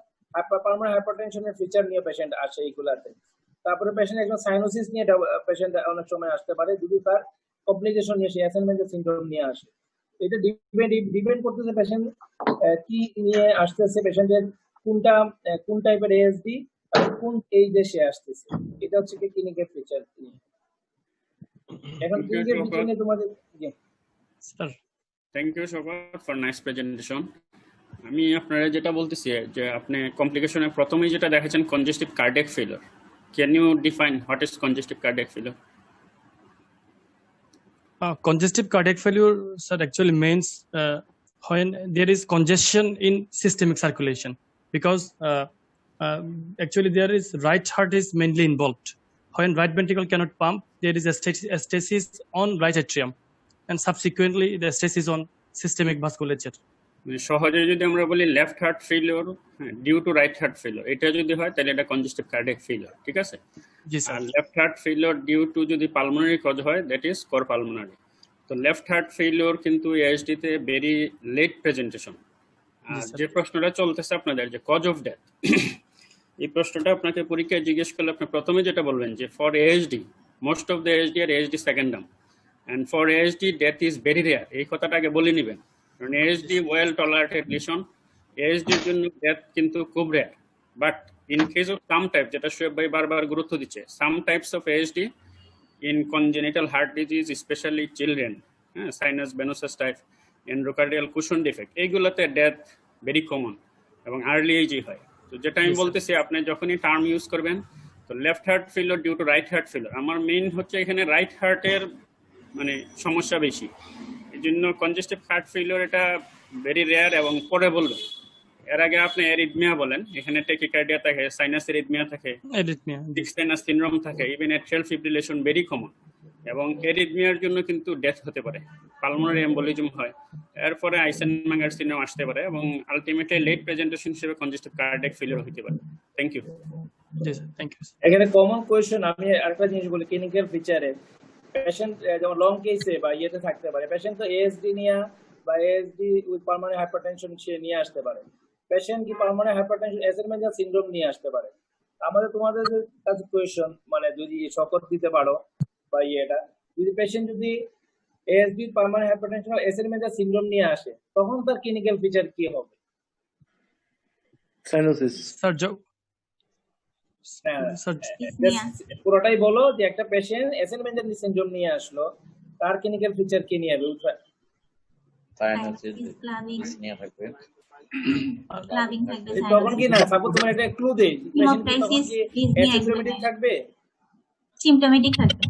[SPEAKER 3] পালমোনারি হাইপারটেনশনের ফিচার নিয়ে পেশেন্ট আসে এইগুলাতে। তারপরে পেশেন্ট একজন সাইনোসিস নিয়ে পেশেন্ট অনেক সময় আসতে পারে, যদি তার কমপ্লিকেশন নিয়ে আসে, অ্যাসাইনমেন্টের সিনড্রোম নিয়ে আসে। এটা ডিপেন্ড করতেছে পেশেন্ট কি নিয়ে আসতেছে, পেশেন্টের কোন টাইপের এএসডি আর কোন এইজে সে আসতেছে, এটা হচ্ছে কি ক্লিনিক্যাল ফিচার। এখন ক্লিনিক্যাল ফিচার নিয়ে তোমাদের
[SPEAKER 7] স্যার,
[SPEAKER 9] থ্যাংক ইউ শকত ফর নাইস প্রেজেন্টেশন। আমি আপনারা যেটা বলতেছি যে আপনি কমপ্লিকেশনের প্রথমেই যেটা দেখাচ্ছেন congestive cardiac failure, can you define what is congestive cardiac failure?
[SPEAKER 7] congestive cardiac failure, sir, actually means when there is congestion in systemic circulation, because actually there is right heart is mainly involved. When right ventricle cannot pump, there is a stasis on right atrium, and subsequently the stasis on systemic vasculature.
[SPEAKER 9] সহজে যদি আমরা বলি left heart failure due to right heart failure, এটা যদি হয় তাহলে এটা congestive cardiac failure, ঠিক আছে?
[SPEAKER 7] জি স্যার।
[SPEAKER 9] আর left heart failure due to যদি পালমোনারি কজ হয়, দ্যাট ইজ কর পালমোনারি। তো লেফট হার্ট ফেলিওর কিন্তু এএসডি তে ভেরি লেট প্রেজেন্টেশন। আর যে প্রশ্নটা চলতেছে আপনাদের যে কজ অফ ডেথ, এই প্রশ্নটা আপনাকে পরীক্ষায় জিজ্ঞেস করলে আপনি প্রথমে যেটা বলবেন যে for ASD most of the ASD আর ASD secundum, and for ASD death is very rare, এই কথাটা আগে বলে নেবেন। কারণ এএসডি ওয়েল টলারেটেড লিশন, এএসডির জন্য ডেথ কিন্তু খুব rare. But in case of some type, যেটা শোয়েব ভাই বারবার গুরুত্ব দিচ্ছে, some types of ASD in congenital heart disease, especially children, sinus venosus type, endocardial cushion defect, এইগুলোতে ডেথ ভেরি কমন এবং আর্লি এজই হয়। তো যেটা আমি বলতেছি, আপনি যখনই টার্ম ইউজ করবেন, তো left heart failure due to right heart failure, আমার মেইন হচ্ছে এখানে রাইট হার্টের মানে সমস্যা বেশি, এই জন্য কনজেস্টিভ হার্ট ফেলিওর এটা ভেরি রেয়ার এবং পরে বলবেন। এর আগে আপনি এরিথমিয়া বলেন, এখানে টেকিকার্ডিয়া থাকে, সাইনাস এরিথমিয়া থাকে,
[SPEAKER 7] এরিথমিয়া
[SPEAKER 9] সিক্স সাইনাস সিনড্রোম থাকে, even atrial fibrillation very common, এবং এরিথমিয়ার জন্য কিন্তু ডেথ হতে পারে, পালমোনারি এম্বোলিজম হয়, এরপরে আইসেনমেঙ্গার সিনড্রোম আসতে পারে, এবং আলটিমেটলি লেট প্রেজেন্টেশন হিসেবে কনজেস্টিভ কার্ডিয়াক ফেলিওর হতে পারে। Thank you.
[SPEAKER 7] জি স্যার, থ্যাংক ইউ।
[SPEAKER 3] এখানে কমন কোয়েশ্চেন আমি আরেকটা জিনিস বলি, ক্লিনিক্যাল ফিচারে পেশেন্ট যেমন লং কেসে বা ইয়েতে থাকতে পারে, পেশেন্ট তো এএসডি নিয়ে বা এএসডি উইথ পালমোনারি হাইপারটেনশন সে নিয়ে আসতে পারে, পেশেন্ট কি পালমোনারি হাইপারটেনশন এসেনমেন্টাল সিনড্রোম নিয়ে আসতে পারে। আমাদের তোমাদের কাছে কোয়েশ্চন, মানে যদি শপথ দিতে পারো বা ইয়েটা, যদি পেশেন্ট যদি এএসডি পালমোনারি হাইপারটেনশন এসেনমেন্টাল সিনড্রোম নিয়ে আসে, তখন তার ক্লিনিক্যাল ফিচার কি হবে?
[SPEAKER 5] সাইনোসিস।
[SPEAKER 7] স্যার
[SPEAKER 3] পুরোটাই বলো যে একটা পেশেন্ট এসেনমেন্টাল সিনড্রোম নিয়ে আসলো, তার ক্লিনিক্যাল ফিচার কি নিয়ে আসবে?
[SPEAKER 8] সাইনোসিস নিয়ে থাকবে,
[SPEAKER 10] ক্লাবিং থাকবে,
[SPEAKER 3] তখন কি না সাপোজ তোমার একটা ক্লু দেই, পেশেন্ট তখন কি অ্যাসিম্পটোমেটিক থাকবে?
[SPEAKER 10] সিম্পটোমেটিক থাকবে,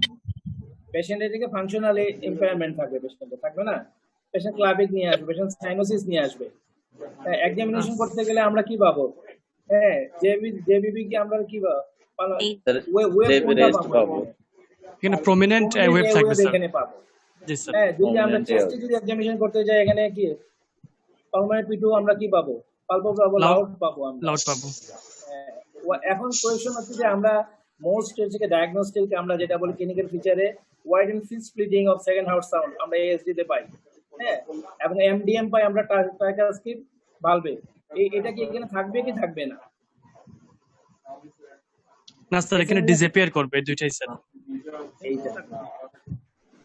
[SPEAKER 3] পেশেন্টের দিকে ফাংশনালি ইমপেয়ারমেন্ট থাকবে, পেশেন্টের থাকবে না। পেশেন্ট ক্লাবিং নিয়ে আসবে, পেশেন্ট সাইনোসিস নিয়ে আসবে। এক্সামিনেশন করতে গেলে আমরা কি পাবো? হ্যাঁ, জেবিবি কি আমরা কি পাবো?
[SPEAKER 7] এখানে প্রমিনেন্ট ওয়েব থাকবে স্যার।
[SPEAKER 3] এখানে পাবো।
[SPEAKER 7] জি স্যার।
[SPEAKER 3] হ্যাঁ, যদি আমরা চেস্টে যদি এক্সামিনেশন করতে যাই, এখানে কি পালমোনারি পিটু আমরা কি পাবো? পালপো পাবো, লাউড পাবো, আমরা
[SPEAKER 7] লাউড পাবো।
[SPEAKER 3] এখন কোয়েশ্চন হচ্ছে যে আমরা মোস্ট থেকে ডায়াগনস্টিক আমরা যেটা বলি ক্লিনিক্যাল ফিচারে wide and free splitting of second heart sound আমরা এএসডি তে পাই, হ্যাঁ, এবং এমডিএম পাই আমরা ট্রাইকাস্কিপ ভালভে। এটা কি এখানে থাকবে কি থাকবে না?
[SPEAKER 7] না স্যার, এখানে ডিসঅ্যাপিয়ার করবে দুইটাই স্যার।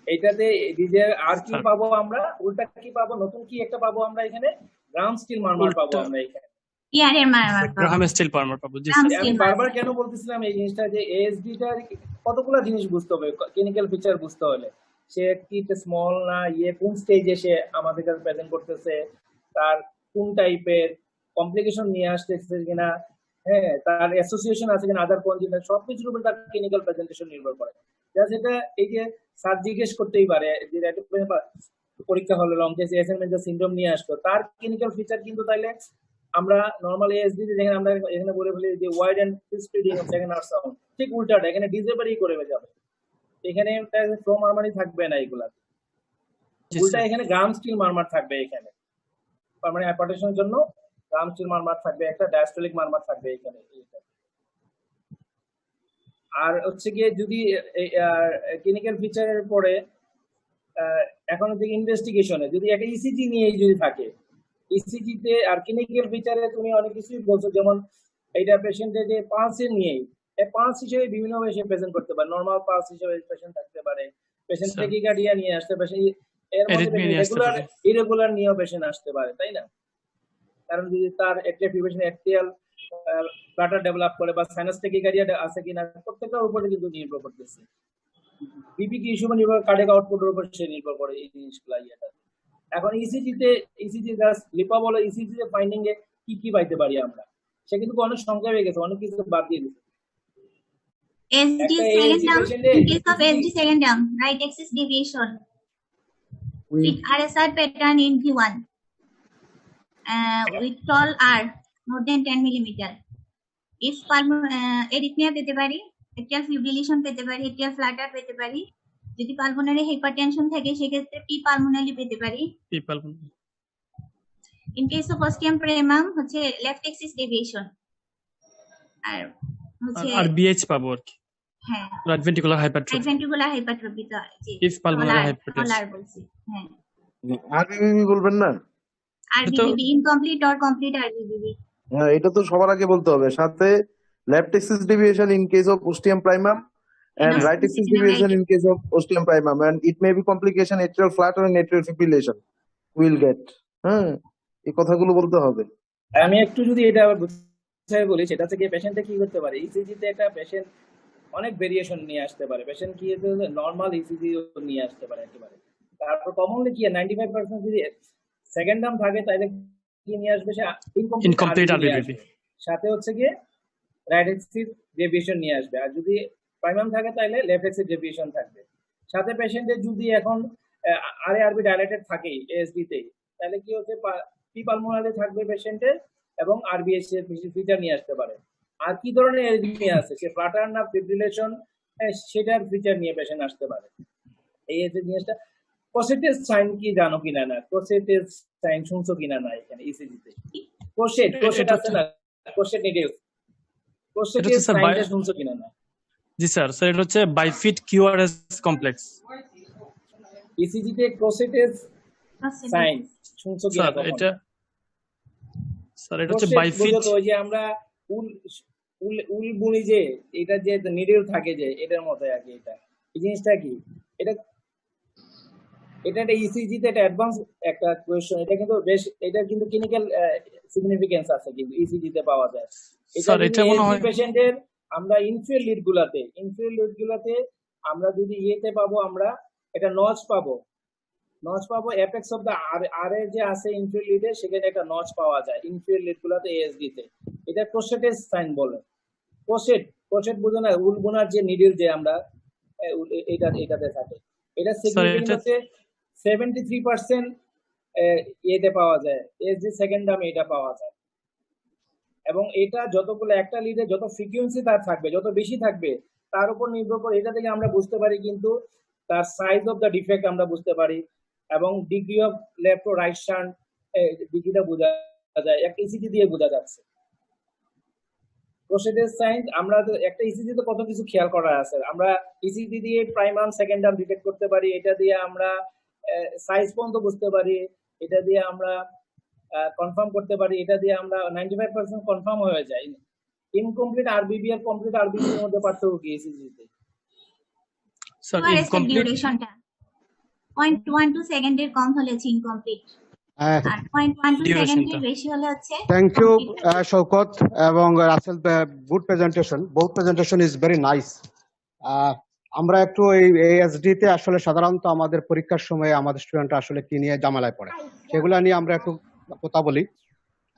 [SPEAKER 3] এইটাতে ডিজে আর কি পাবো আমরা? উল্টা কি পাবো? নতুন কি একটা পাবো আমরা এখানে? গ্রাম স্টিল মারমার পাবো আমরা এখানে।
[SPEAKER 10] ইয়ারের মারমার পাবো,
[SPEAKER 7] গ্রাহাম স্টিল পারমার পাবো। জি স্যার।
[SPEAKER 3] আমি বারবার কেন বলতেছিলাম এই জিনিসটা, যে এএসডি টা কতগুলো জিনিস বুঝতে হবে ক্লিনিক্যাল ফিচার বুঝতে হলে। সে কি স্মল না কোন স্টেজে সে আমাদের কাছে প্রেজেন্ট করতেছে, তার কোন টাইপের কমপ্লিকেশন নিয়ে আসতেছে কিনা, হ্যাঁ, তার অ্যাসোসিয়েশন আছে কিনা আদার কনজিউমার, সবকিছুর উপর তার ক্লিনিক্যাল প্রেজেন্টেশন নির্ভর করে। যেটা এই যে স্যার জিজ্ঞেস করতেই পারে যে পরীক্ষা হলো লং কেস এসেনমেন্টাল সিনড্রোম নিয়ে আসলো, তার ক্লিনিক্যাল ফিচার কিন্তু তাইলে আমরা নরমাল এএসডি যেখানে আমরা এখানে বলে ফেলি যে wide and splitting of second heart sound, ঠিক উল্টাটা এখানে ডিসেবলই করে যাবে, এখানে ফ্লো মারমারি থাকবে না, এগুলা উল্টা এখানে গ্রাম স্টিল মারমার থাকবে, এখানে পার্মানেন্ট হাইপারটেনশনের জন্য গ্রাম স্টিল মারমার থাকবে, একটা ডায়াস্টোলিক মারমার থাকবে এখানে। আর হচ্ছে গিয়ে যদি ক্লিনিক্যাল ফিচারের পরে এখন হচ্ছে ইনভেস্টিগেশনে যদি একটা ইসিজি নিয়ে যদি থাকে, ইসিজি তে আর ক্লিনিক্যাল ফিচারে তুমি অনেক কিছুই বলছো, যেমন এইটা পেশেন্টের যে পালসের নিয়েই পালস হিসেবে বিভিন্ন ভাবে সে প্রেজেন্ট করতে পারে, নরমাল পালস হিসেবে পেশেন্ট থাকতে পারে, পেশেন্ট টেকিকার্ডিয়া নিয়ে আসতে পারে, এর মধ্যে রেগুলার ইরেগুলার নিয়েও পেশেন্ট আসতে পারে, তাই না? কারণ যদি তার atrial fibrillation atrial Flutter develop করে বা সাইনাস টেকিকার্ডিয়া আছে কিনা, প্রত্যেকটার উপরে কিন্তু নির্ভর করতেছে। বিপি কি ইস্যু নির্ভর কার্ডিয়াক আউটপুটের উপর সে নির্ভর করে এই জিনিসগুলো। এখন ইসিজি জাস্ট লিপা বলে ইসিজি তে ফাইন্ডিং এ কি পাইতে পারি আমরা, সে কিন্তু অনেক সংখ্যা হয়ে গেছে, অনেক কিছু বাদ দিয়ে দিয়েছে।
[SPEAKER 10] SD second term, in case of SD second term, right axis deviation with RSR pattern in V1 with tall R more than 10 millimeter. If arrhythmia পেতে পারি, atrial fibrillation পেতে পারি, atrial flutter পেতে পারি, যদি পালমোনারি হাইপারটেনশন থাকে সেক্ষেত্রে P pulmonary পেতে পারি। ইন কেস অফ অস্টিয়াম প্রেমাম হচ্ছে লেফট অ্যাক্সিস ডেভিয়েশন, আর হচ্ছে
[SPEAKER 7] আর বিএইচ পাবো আর কি।
[SPEAKER 10] হ্যাঁ,
[SPEAKER 7] right ventricular hypertrophy.
[SPEAKER 10] Right ventricular hypertrophy তো জি,
[SPEAKER 7] ইফ পালমোনারি হাইপারটেনশন
[SPEAKER 10] অলার বলছি। হ্যাঁ,
[SPEAKER 5] আরবিবি বলবেন না?
[SPEAKER 10] RBB incomplete or complete RBB.
[SPEAKER 5] হ্যাঁ, এটা তো সবার আগে বলতে হবে, সাথে left axis deviation in case of ostium primum and right axis deviation in case of ostium primum, and it may be complication atrial flutter and atrial fibrillation will get। হ্যাঁ, এই কথাগুলো বলতে হবে।
[SPEAKER 3] আমি একটু যদি এটা বুঝাই বলি, সেটা থেকে পেশেন্টে কি করতে পারে, ইসিজি তে একটা পেশেন্ট অনেক ভেরিয়েশন নিয়ে আসতে পারে, পেশেন্ট কি নরমাল ইসিজি নিয়ে আসতে পারে একেবারে। তারপর কমনলি কি 95% যদি সেকেন্ড টার্ম থাকে তাহলে কি নিয়ে আসবে, সে ইনকমপ্লিট আরবিবি, সাথে হচ্ছে কি রাইট এক্সিস ডেভিয়েশন নিয়ে আসবে, আর যদি প্রাইমাম থাকে তাহলে লেফট এক্সিস ডেভিয়েশন থাকবে। সাথে পেশেন্টের যদি এখন আরবি ডাইলেটেড থাকে এএসডি তে, তাহলে কি হচ্ছে পি পালমোনারি থাকবে পেশেন্টের, এবং আরবিএস এর ফিচার নিয়ে আসতে পারে। আর কি ধরনের এরিথমিয়া আছে, সে ফ্লাটার না ফিব্রিলেশন, সেটার ফিচার নিয়ে পেশেন্ট আসতে পারে। এই যে জিনিসটা কোসেটের সাইন কি জানো কিনা না, কোসেটের সাইন শুনছো কিনা না এখানে ইসিজিতে? কোসেট আছে না, কোসেট নিডেল, কোসেটের সাইনটা শুনছো কিনা না?
[SPEAKER 7] জি স্যার, স্যার এটা হচ্ছে বাইফিট কিউআরএস কমপ্লেক্স।
[SPEAKER 3] ইসিজিতে কোসেটের সাইন শুনছো কিনা?
[SPEAKER 7] স্যার এটা হচ্ছে বাইফিট,
[SPEAKER 3] ওই যে আমরা উল বুনি যে এটা যে নিডেল থাকে যে এটার মতো আর কি। এটা এই জিনিসটা কি, এটা একটা ইসিজিতে একটা অ্যাডভান্স একটা কোয়েশ্চন। এটা কিন্তু বেশ, এটা কিন্তু ক্লিনিক্যাল সিগনিফিকেন্স আছে কিন্তু ইসিজিতে পাওয়া যায়। এটা মনে হয় পেশেন্টের আমরা ইনফিউল লিড গুলাতে আমরা যদি ইয়েতে পাবো, আমরা এটা নচ পাবো অ্যাপেক্স অফ দা আর এর যে আছে ইনফিউল লিডে, সেখানে একটা নচ পাওয়া যায় ইনফিউল লিড গুলাতে এএসডি তে। এটা কোসেটের সাইন বলে। কোসেট বুঝো না, উল বোনার যে নিডল যে আমরা এটাতে থাকে, এটা সিগনিফিকেন্স 73% ইয়েতে পাওয়া যায়, এসডি সেকেন্ড দামে এটা পাওয়া যায়। এবং এটা যতগুলো একটা লিডে যত ফ্রিকোয়েন্সি তার থাকবে, যত বেশি থাকবে, তার উপর নির্ভর করে এটা থেকে আমরা বুঝতে পারি কিন্তু তার সাইজ অফ দ্য ডিফেক্ট আমরা বুঝতে পারি, এবং ডিগ্রি অফ লেফট ও রাইট শান্ট ডিগ্রিটা বোঝা যায়, একটা ইসিজি দিয়ে বোঝা যাচ্ছে। কোসেটের সাইন আমরা একটা ইসিজি তে কত কিছু খেয়াল করা আছে। আমরা ইসিজি দিয়ে prime arm second arm detect করতে পারি, এটা দিয়ে আমরা সাইজ পর্যন্ত বুঝতে পারি, এটা দিয়ে আমরা কনফার্ম করতে পারি, এটা দিয়ে আমরা 95% কনফার্ম হয়ে যায়। ইনকমপ্লিট আরবিবি আর কমপ্লিট আরবিবি এর মধ্যে পার্থক্য কি ইসিজি তে?
[SPEAKER 7] স্যার ইনকমপ্লিট
[SPEAKER 10] ডিউরেশনটা 0.12 সেকেন্ডের কম হলে হচ্ছে ইনকমপ্লিট, আর 0.12 সেকেন্ডের বেশি হলে হচ্ছে।
[SPEAKER 11] থ্যাংক ইউ শৌকত এবং Russell, good presentation, both presentation is very nice. আমরা একটু এই এএসডি তে আসলে সাধারণত আমাদের পরীক্ষার সময় আমাদের স্টুডেন্টরা আসলে কি নিয়ে ঝামেলায় পড়ে, সেগুলো নিয়ে আমরা একটু কথা বলি।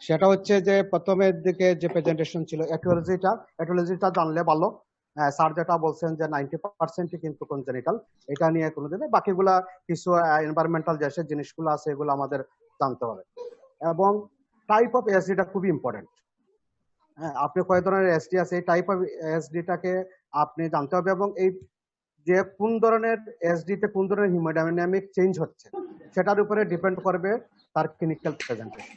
[SPEAKER 11] সেটা হচ্ছে যে প্রথমের দিকে যে প্রেজেন্টেশন ছিল, এটিওলজিটা জানলে ভালো। স্যার যেটা বলছেন যে 90% কিন্তু কনজেনিটাল, এটা নিয়ে কোনো দিনে বাকিগুলা কিছু এনভায়রনমেন্টাল যে জিনিসগুলো আছে এগুলো আমাদের জানতে হবে। এবং টাইপ অফ এসডিটা খুবই ইম্পর্টেন্ট। হ্যাঁ, আপনি কয় ধরনের এসডি আছে, এই টাইপ অফ এসডিটাকে আপনি জানতে হবে, এবং এই যে কোন ধরনের এসডি তে কোন ধরনের হিমোডাইনামিক চেঞ্জ হচ্ছে সেটার উপরে ডিপেন্ড করবে তার ক্লিনিক্যাল প্রেজেন্টেশন।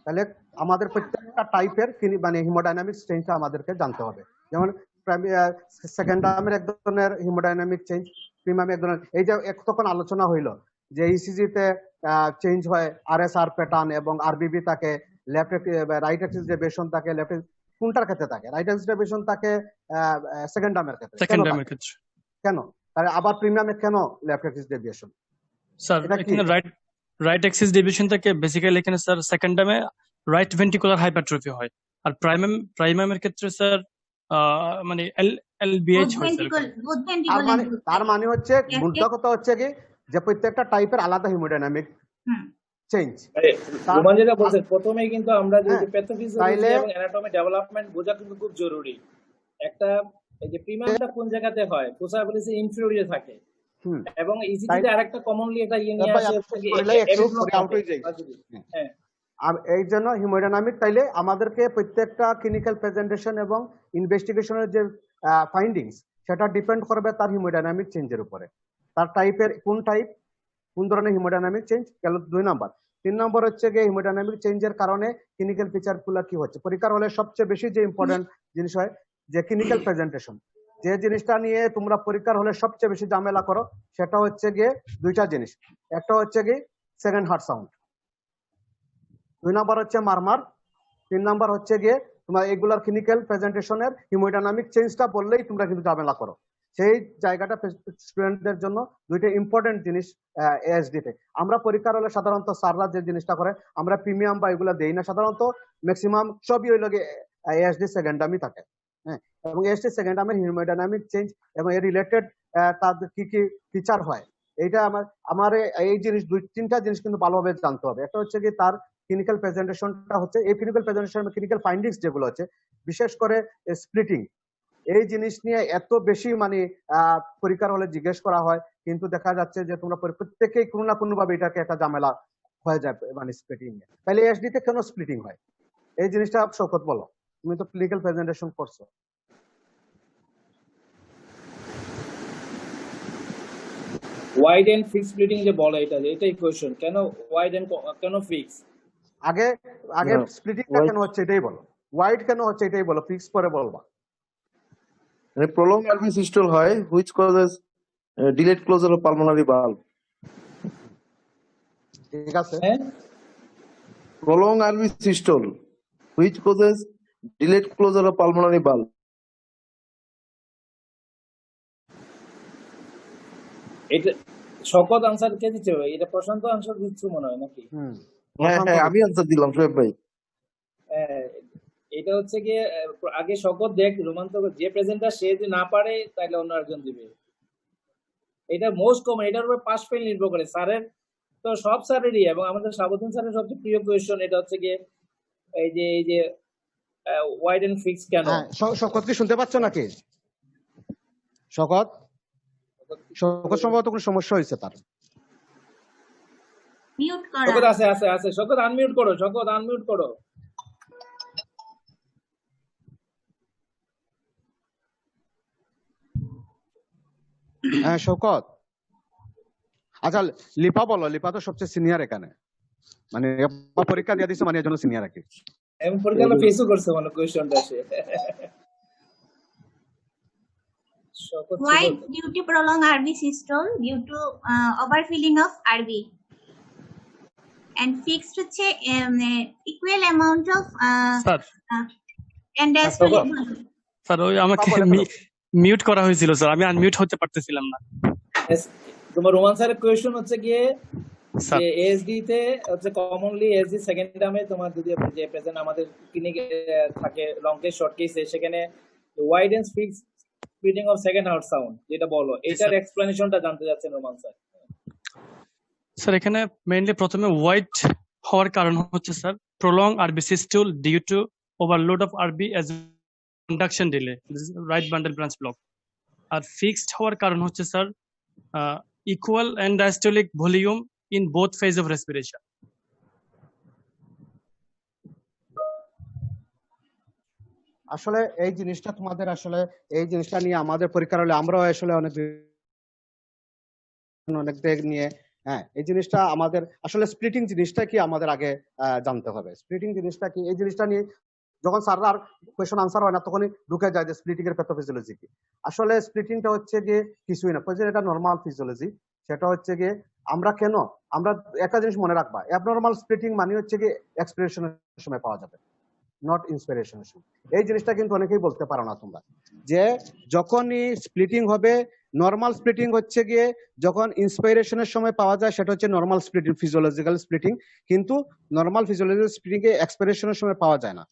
[SPEAKER 11] তাহলে আমাদের প্রত্যেকটা টাইপের মানে হিমোডাইনামিক চেঞ্জটা আমাদেরকে জানতে হবে। যেমন সেকেন্ড টার্মের এক ধরনের হিমোডাইনামিক চেঞ্জ, প্রিমিয়াম এক ধরনের। এই যে তখন আলোচনা হইলো যে ইসিজি তে চেঞ্জ হয় আরএসআর প্যাটার্ন এবং আরবিবি থাকে, লেফট রাইট এক্সিস ডেভিয়েশন থাকে, লেফট কোনটার ক্ষেত্রে থাকে? রাইট এক্সিস ডেভিয়েশন থাকে সেকেন্ড টার্মের ক্ষেত্রে। কেন? তাহলে আবার প্রিমিয়ামে কেন লেফট এক্সিস ডেভিয়েশন?
[SPEAKER 7] স্যার এখানে রাইট এক্সিস ডেভিয়েশন থেকে বেসিক্যালি এখানে স্যার সেকেন্ড টার্মে রাইট ভেন্ট্রিকুলার হাইপারট্রফি হয়, আর প্রাইমামের ক্ষেত্রে স্যার মানে এলবিএইচ হয় স্যার।
[SPEAKER 11] তার মানে হচ্ছে মূলটা কথা হচ্ছে কি যে প্রত্যেকটা টাইপের আলাদা হিমোডাইনামিক চেঞ্জ।
[SPEAKER 3] রোমান যেটা বলছেন প্রথমেই কিন্তু আমরা যে প্যাথোফিজিওলজি এবং অ্যানাটমি ডেভেলপমেন্ট বোঝা কিন্তু খুব জরুরি। একটা এই যে প্রিমিয়ামটা কোন জায়গাতে হয়, পোসাবিলিটি ইনফিউরিয়ে থাকে, এবং ইজিতে আরেকটা কমনলি এটা ইয়ে নিয়ে আসে হ্যাঁ।
[SPEAKER 11] আর এই জন্য হিমোডাইনামিক তাইলে আমাদেরকে প্রত্যেকটা ক্লিনিক্যাল প্রেজেন্টেশন এবং ইনভেস্টিগেশনের যে ফাইন্ডিংস সেটা ডিপেন্ড করবে তার হিমোডাইনামিক চেঞ্জের উপরে, তার টাইপের কোন টাইপ, কোন ধরনের হিমোডাইনামিক চেঞ্জ গেল 2 নাম্বার। 3 নম্বর হচ্ছে যে হিমোডাইনামিক চেঞ্জের কারণে ক্লিনিক্যাল ফিচারগুলো কি হচ্ছে। পরীক্ষার হলে সবচেয়ে বেশি যে ইম্পর্টেন্ট জিনিস হয় যে ক্লিনিক্যাল প্রেজেন্টেশন, যে জিনিসটা নিয়ে তোমরা পরীক্ষার হলে সবচেয়ে বেশি ঝামেলা করো সেটা হচ্ছে গিয়ে 2টা জিনিস। একটা হচ্ছে কি সেকেন্ড হার্ট সাউন্ড, 2 নাম্বার হচ্ছে মারমার, 3 নাম্বার হচ্ছে গিয়ে তোমার এগুলার ক্লিনিক্যাল প্রেজেন্টেশনের হিমোডাইনামিক চেঞ্জটা বললেই তোমরা কিন্তু ঝামেলা করো। সেই জায়গাটা স্টুডেন্টদের জন্য 2টা ইম্পর্টেন্ট জিনিস এএসডি তে। আমরা পরীক্ষার হলে সাধারণত স্যাররা যে জিনিসটা করে আমরা প্রিমিয়াম বা এগুলা দেই না, সাধারণত ম্যাক্সিমাম সবই ওই লগে এএসডি সেকেন্ড টার্মই থাকে। হ্যাঁ, এবং এএসডি সেকেন্ড টার্মের হিমোডাইনামিক চেঞ্জ এবং এর রিলেটেড তাদের কি কি ফিচার হয়, এইটা আমার এই জিনিস 2-3টা জিনিস কিন্তু ভালোভাবে জানতে হবে। একটা হচ্ছে কি তার ক্লিনিক্যাল প্রেজেন্টেশনটা হচ্ছে, এই ক্লিনিক্যাল প্রেজেন্টেশন ক্লিনিক্যাল ফাইন্ডিংস যেগুলো হচ্ছে বিশেষ করে স্প্লিটিং, এই জিনিস নিয়ে এত বেশি মানে পরীক্ষার হলে জিজ্ঞেস করা হয়, কিন্তু দেখা যাচ্ছে যে তোমরা প্রত্যেকেই কোনো না কোনো ভাবে এটাকে একটা ঝামেলা হয়ে যায় মানে স্প্লিটিং নিয়ে। তাহলে এসডি তে কেন স্প্লিটিং হয় এই জিনিসটা শৌকত বলো, তুমি তো ক্লিনিক্যাল প্রেজেন্টেশন করছো।
[SPEAKER 3] ওয়াইড এন্ড ফিক্স স্প্লিটিং যে বলে এটাই কোশ্চেন, কেন ওয়াইড এন্ড কেন ফিক্স?
[SPEAKER 11] আগে স্প্লিটিংটা কেন হচ্ছে এটাই বলো, ওয়াইড কেন হচ্ছে এটাই বলো, ফিক্স পরে বলবা।
[SPEAKER 5] prolonged RV systole হয় which causes delayed closure of pulmonary valve.
[SPEAKER 11] ঠিক আছে,
[SPEAKER 5] Prolonged RV systole which causes delayed closure of pulmonary valve.
[SPEAKER 3] এটা শকত আনসার কে দিচ্ছে ভাই? এটা প্রশান্ত আনসার দিচ্ছে মনে হয় নাকি?
[SPEAKER 5] হ্যাঁ আমি আনসার দিলাম শোয়েব ভাই।
[SPEAKER 3] এটা হচ্ছে গিয়ে আগে শকত দেখ রোমাঞ্চক, যে প্রেজেন্টার সে যদি না পারে তাহলে অন্য একজন দিবে। এটা মোস্ট কমন, এটার উপর পাস ফেল নির্ভর করে। স্যারের তো সব স্যারেরই এবং আমাদের সাবধান স্যারের সবচেয়ে প্রিয় কোয়েশ্চন এটা হচ্ছে গিয়ে এই যে ওয়াইড এন্ড ফিক্স কেন।
[SPEAKER 11] শকত কি শুনতে পাচ্ছ নাকি? শকত সম্ভবত কোনো সমস্যা হয়েছে তার।
[SPEAKER 10] মিউট করা
[SPEAKER 3] শকত আছে শকত আনমিউট করো, শকত আনমিউট করো।
[SPEAKER 11] হ্যাঁ শকত, আচ্ছা লিপা বলো, লিপা তো সবচেয়ে সিনিয়র এখানে, মানে পরীক্ষা দিয়ে দিছে মানে এর জন্য সিনিয়র আর কি।
[SPEAKER 3] এমন পরীক্ষা ফেসও করছে মানে কোয়েশ্চনটা সে।
[SPEAKER 10] Why due to prolonged RV systole due to overfilling of RV, and fixed হচ্ছে equal amount of and
[SPEAKER 7] sir ওই আমাকে মিউট করা হয়েছিল স্যার, আমি আনমিউট হতে পারতেছিলাম না।
[SPEAKER 3] তোমার রোমান স্যারের কোয়েশ্চন হচ্ছে গিয়ে যে এএসডি তে হচ্ছে কমনলি এএসডি সেকেন্ড টার্মে তোমার যদি যে প্রেজেন্ট আমাদের ক্লিনিকে থাকে লং কেস শর্ট কেসে, সেখানে wide and fix splitting of second heart sound যেটা বলো, এটার এক্সপ্লেনেশনটা জানতে যাচ্ছেন রোমান স্যার।
[SPEAKER 7] স্যার এখানে মেইনলি প্রথমে ওয়াইড হওয়ার কারণ হচ্ছে sir prolonged RV systole due to overload of RV as conduction delay, this is right bundle branch block. R fixed হওয়ার কারণ হচ্ছে sir equal and diastolic volume in both phase of respiration.
[SPEAKER 11] আসলে এই জিনিসটা তোমাদের আসলে এই জিনিসটা নিয়ে আমাদের পরীক্ষার হলে আমরাও আসলে অনেক দিক নিয়ে এই জিনিসটা আমাদের আসলে স্প্লিটিং জিনিসটা কি আমাদের আগে জানতে হবে। স্প্লিটিং জিনিসটা কি, এই জিনিসটা নিয়ে যখন স্যাররা আর কোয়েশ্চন আনসার হয় না তখনই ঢুকে যায় যে স্প্লিটিং এর প্যাথোফিজিওলজি কি। আসলে স্প্লিটিংটা হচ্ছে গিয়ে কিছুই না, এটা নর্মাল ফিজিওলজি। সেটা হচ্ছে গিয়ে আমরা একটা জিনিস মনে রাখবা, অ্যাবনর্মাল স্প্লিটিং মানে হচ্ছে গিয়ে এক্সপিরেশনের সময় পাওয়া যাবে, নট ইন্সপিরেশনের সময়। এই জিনিসটা কিন্তু অনেকেই বলতে পারো না তোমরা, যে যখনই স্প্লিটিং হবে নর্মাল স্প্লিটিং হচ্ছে গিয়ে যখন ইন্সপিরেশনের সময় পাওয়া যায় সেটা হচ্ছে নর্মাল স্প্লিটিং, ফিজিওলজিক্যাল স্প্লিটিং। কিন্তু নর্মাল ফিজিওলজিক্যাল স্প্লিটিং এ এক্সপিরেশনের সময় পাওয়া যায় না,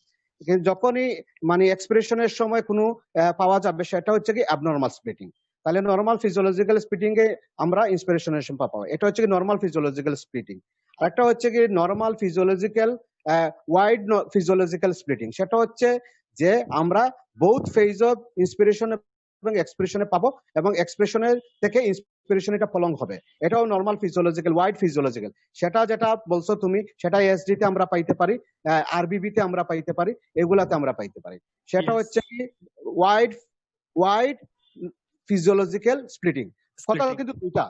[SPEAKER 11] কিন্তু যখনই মানে এক্সপিরেশনের সময় কোনো পাওয়া যাবে সেটা হচ্ছে কি অ্যাবনর্মাল স্প্লিটিং। তাহলে নর্মাল ফিজিওলজিক্যাল স্প্লিটিং এ আমরা ইন্সপিরেশনের সময় পাবো, এটা হচ্ছে কি নর্মাল ফিজিওলজিক্যাল স্প্লিটিং। আরেকটা হচ্ছে কি normal physiological wide physiological splitting, সেটা হচ্ছে যে আমরা বোথ ফেজ অফ ইন্সপিরেশন এবং এক্সপ্রেশনে পাবো এবং এক্সপ্রেশনের থেকে ইন্সপিরেশন এটা প্রলং হবে, এটাও নর্মাল ফিজিওলজিক্যাল ওয়াইড ফিজিওলজিক্যাল। সেটা যেটা বলছো তুমি সেটা এসডি তে আমরা পাইতে পারি, আরবিবি তে আমরা পাইতে পারি, এগুলাতে আমরা পাইতে পারি। সেটা হচ্ছে কি ওয়াইড ফিজিওলজিক্যাল স্প্লিটিং। কথা কিন্তু দুটা,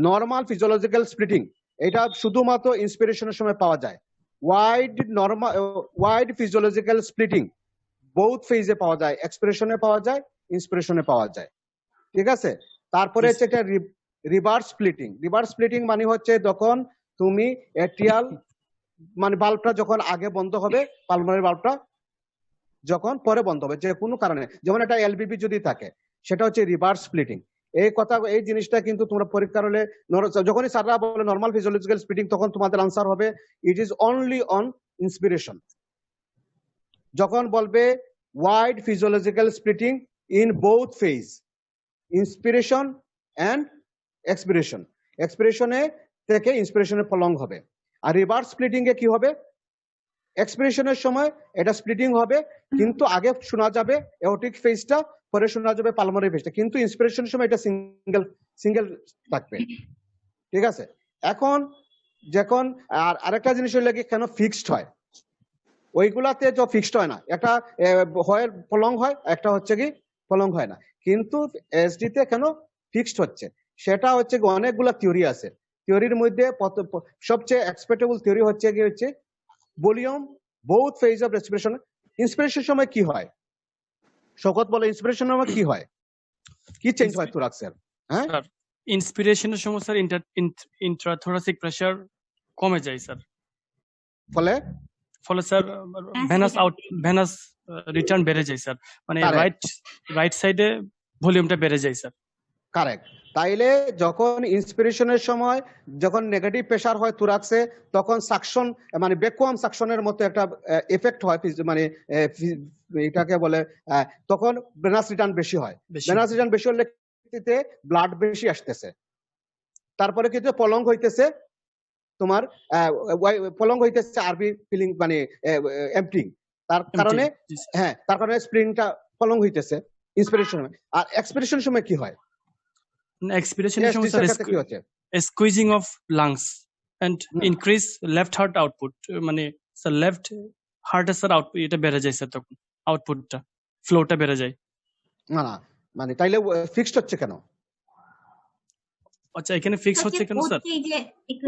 [SPEAKER 11] নর্মাল ফিজিওলজিক্যাল স্প্লিটিং এটা শুধুমাত্র ইন্সপিরেশনের সময় পাওয়া যায়, ওয়াইড ফিজিওলজিক্যাল স্প্লিটিং বোথ ফেজে পাওয়া যায়, এক্সপ্রেশনে পাওয়া যায়, ইন্সপিরেশনে পাওয়া যায়। ঠিক আছে, তারপরে হচ্ছে একটা রিভার্স স্প্লিটিং। রিভার্স স্প্লিটিং মানে হচ্ছে যখন তুমি এট্রিয়াল মানে বাল্বটা যখন আগে বন্ধ হবে, পালমোনারি বাল্বটা যখন পরে বন্ধ হবে যে কোনো কারণে, যেমন একটা এলবিবি যদি থাকে সেটা হচ্ছে রিভার্স স্প্লিটিং। এই জিনিসটা কিন্তু তোমরা পরীক্ষার হলে যখনই স্যাররা বলে নর্মাল ফিজিওলজিক্যাল স্প্লিটিং তখন তোমাদের আনসার হবে it is only on inspiration. যখন বলবে wide physiological splitting in both phase, inspiration and expiration, এক্সপিরেশনে থেকে ইন্সপিরেশনে প্রলং হবে। আর রিভার্স স্প্লিটিং এ কি হবে, এক্সপিরেশনের সময় এটা স্প্লিটিং হবে কিন্তু আগে শোনা যাবে এওটিক ফেজটা, পরে শোনা যাবে পালমোনারি ফেজটা, কিন্তু ইন্সপিরেশনের সময় এটা সিঙ্গেল থাকবে। ঠিক আছে, এখন যখন আরেকটা জিনিস হলো কি কেন ফিক্সড হয়, ওইগুলাতে যে ফিক্সড হয় না, একটা হয় প্রলং হয়, একটা হচ্ছে কি প্রলং হয় না। কিন্তু এসডি তে কেন ফিক্সড হচ্ছে, সেটা হচ্ছে কি অনেকগুলা থিওরি আছে। থিওরির মধ্যে সবচেয়ে এক্সপেক্টেবল থিওরি হচ্ছে কি হচ্ছে volume both phase of respiration. Inspiration সময় কি হয় শকত বলে, ইন্সপিরেশন সময় কি হয়, কি চেঞ্জ হয় থোরাক্সের? হ্যাঁ
[SPEAKER 7] স্যার ইন্সপিরেশনের সময় স্যার ইন্ট্রাথোরাসিক প্রেসার কমে যায় স্যার,
[SPEAKER 11] ফলে
[SPEAKER 7] স্যার ভেনাস রিটার্ন বেড়ে যায় স্যার, মানে রাইট সাইডে ভলিউমটা বেড়ে যায় স্যার।
[SPEAKER 11] কারেক্ট। তাইলে যখন ইন্সপিরেশনের সময় যখন নেগেটিভ প্রেসার হয় থোরাক্সে, তখন সাকশন মানে ভ্যাকুয়াম সাকশনের মতো একটা এফেক্ট হয়, মানে এটাকে বলে, তখন ভেনাস রিটার্ন বেশি হয়। ভেনাস রিটার্ন বেশি হলে ব্লাড বেশি আসতেছে, তারপরে কিন্তু পলং হইতেছে তোমার, পলং হইতেছে আরবি ফিলিং মানে এমপ্টিং, তার কারণে তার কারণে স্প্রিংটা পলং হইতেছে ইন্সপিরেশন। আর এক্সপিরেশন সময় কি হয়?
[SPEAKER 7] এক্সপিরেশনের সময় sir squeezing of lungs and increase left heart output, মানে স্যার লেফট হার্টে স্যার আউটপুট এটা বেড়ে যায় স্যার, তখন আউটপুটটা ফ্লোটা বেড়ে যায়।
[SPEAKER 11] না মানে তাইলে ফিক্সড হচ্ছে কেন?
[SPEAKER 7] আচ্ছা এখানে ফিক্স হচ্ছে কেন স্যার?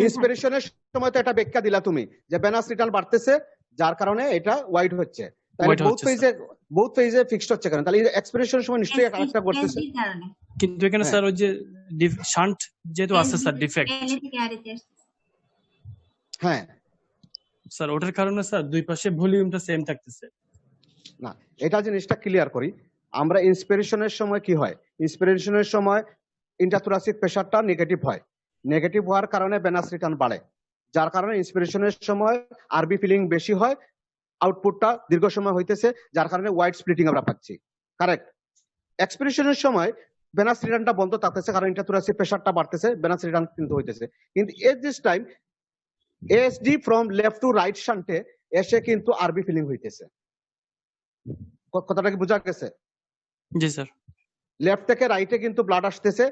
[SPEAKER 11] ইন্সপিরেশনের সময় তো এটা ব্যাখ্যা দিলা তুমি যে ভেনাস রিটার্ন বাড়তেছে, যার কারণে এটা ওয়াইড হচ্ছে। তাহলে বোথ ফেজে ফিক্সড হচ্ছে কেন? তাহলে এক্সপিরেশনের সময় নিশ্চয়ই আরেকটা করতেছে।
[SPEAKER 7] কিন্তু এখানে স্যার ওই যে শান্ট যেহেতু আছে স্যার ডিফেক্ট,
[SPEAKER 11] হ্যাঁ
[SPEAKER 7] স্যার ওটার কারণে স্যার দুই পাশে ভলিউমটা সেম থাকতেছে
[SPEAKER 11] না। এটা জিনিসটা ক্লিয়ার করি, আমরা ইন্সপিরেশনের সময় কি হয়, ইন্সপিরেশনের সময় ইন্ট্রাথোরাসিক প্রেসারটা নেগেটিভ হয়, নেগেটিভ হওয়ার কারণে ভেনাস রিটার্ন বাড়ে, যার কারণে ইন্সপিরেশনের সময় আরবি ফিলিং বেশি হয়, আউটপুটটা দীর্ঘ সময় হইতেছে, যার কারণে ওয়াইড স্প্লিটিং আমরা পাচ্ছি। কারেক্ট। এক্সপিরেশনের সময় ভেনাস রিটার্নটা বন্ধ থাকতেছে, কারণ ইন্ট্রাথোরাসিক প্রেসারটা বাড়তেছে, ভেনাস রিটার্ন কিন্তু হইতেছে। কিন্তু at this time ASD from left to right শান্টে এসে কিন্তু আরবি ফিলিং হইতেছে। কথাটা কি বোঝা গেছে?
[SPEAKER 7] জি স্যার।
[SPEAKER 11] লেফট থেকে রাইটে কিন্তু ব্লাড আসতেছে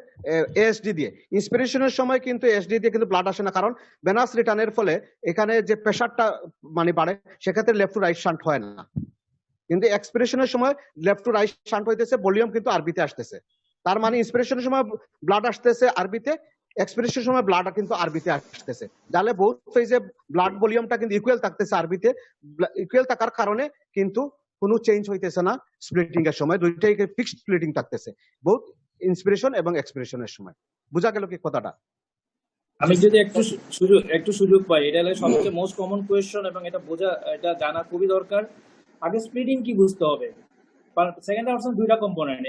[SPEAKER 11] এএসডি দিয়ে। ইন্সপিরেশনের সময় কিন্তু এএসডি দিয়ে কিন্তু ব্লাড আসে না, কারণ ভেনাস রিটার্নের ফলে এখানে যে প্রেসারটা মানে বাড়ে, সেক্ষেত্রে লেফট টু রাইট শান্ট হয় না। কিন্তু এক্সপিরেশনের সময় লেফট টু রাইট শান্ট হইতেছে, ভলিউম কিন্তু আরবিতে আসতেছে। তার মানে ইন্সপিরেশনের সময় ব্লাড আসতেছে আরবিতে, এক্সপিরেশনের সময় ব্লাড কিন্তু আরবিতে আসতেছে। তাহলে বোথ ফেজে ব্লাড ভলিউমটা কিন্তু ইকুয়াল থাকতেছে আরবিতে, ইকুয়াল থাকার কারণে কিন্তু কোনো চেঞ্জ হইতেছে না স্প্লিটিং এর সময়, দুইটাই ফিক্সড স্প্লিটিং থাকতেছে বোথ ইন্সপিরেশন এবং এক্সপিরেশনের সময়। বুঝা গেল কি কথাটা?
[SPEAKER 3] আমি যদি একটু সুযোগ পাই, এটা হলো সবচেয়ে মোস্ট কমন কোয়েশ্চন এবং এটা জানা খুবই দরকার। আগে স্প্লিটিং কি বুঝতে হবে। সেকেন্ড অপশন দুইটা কম্পোনেন্ট,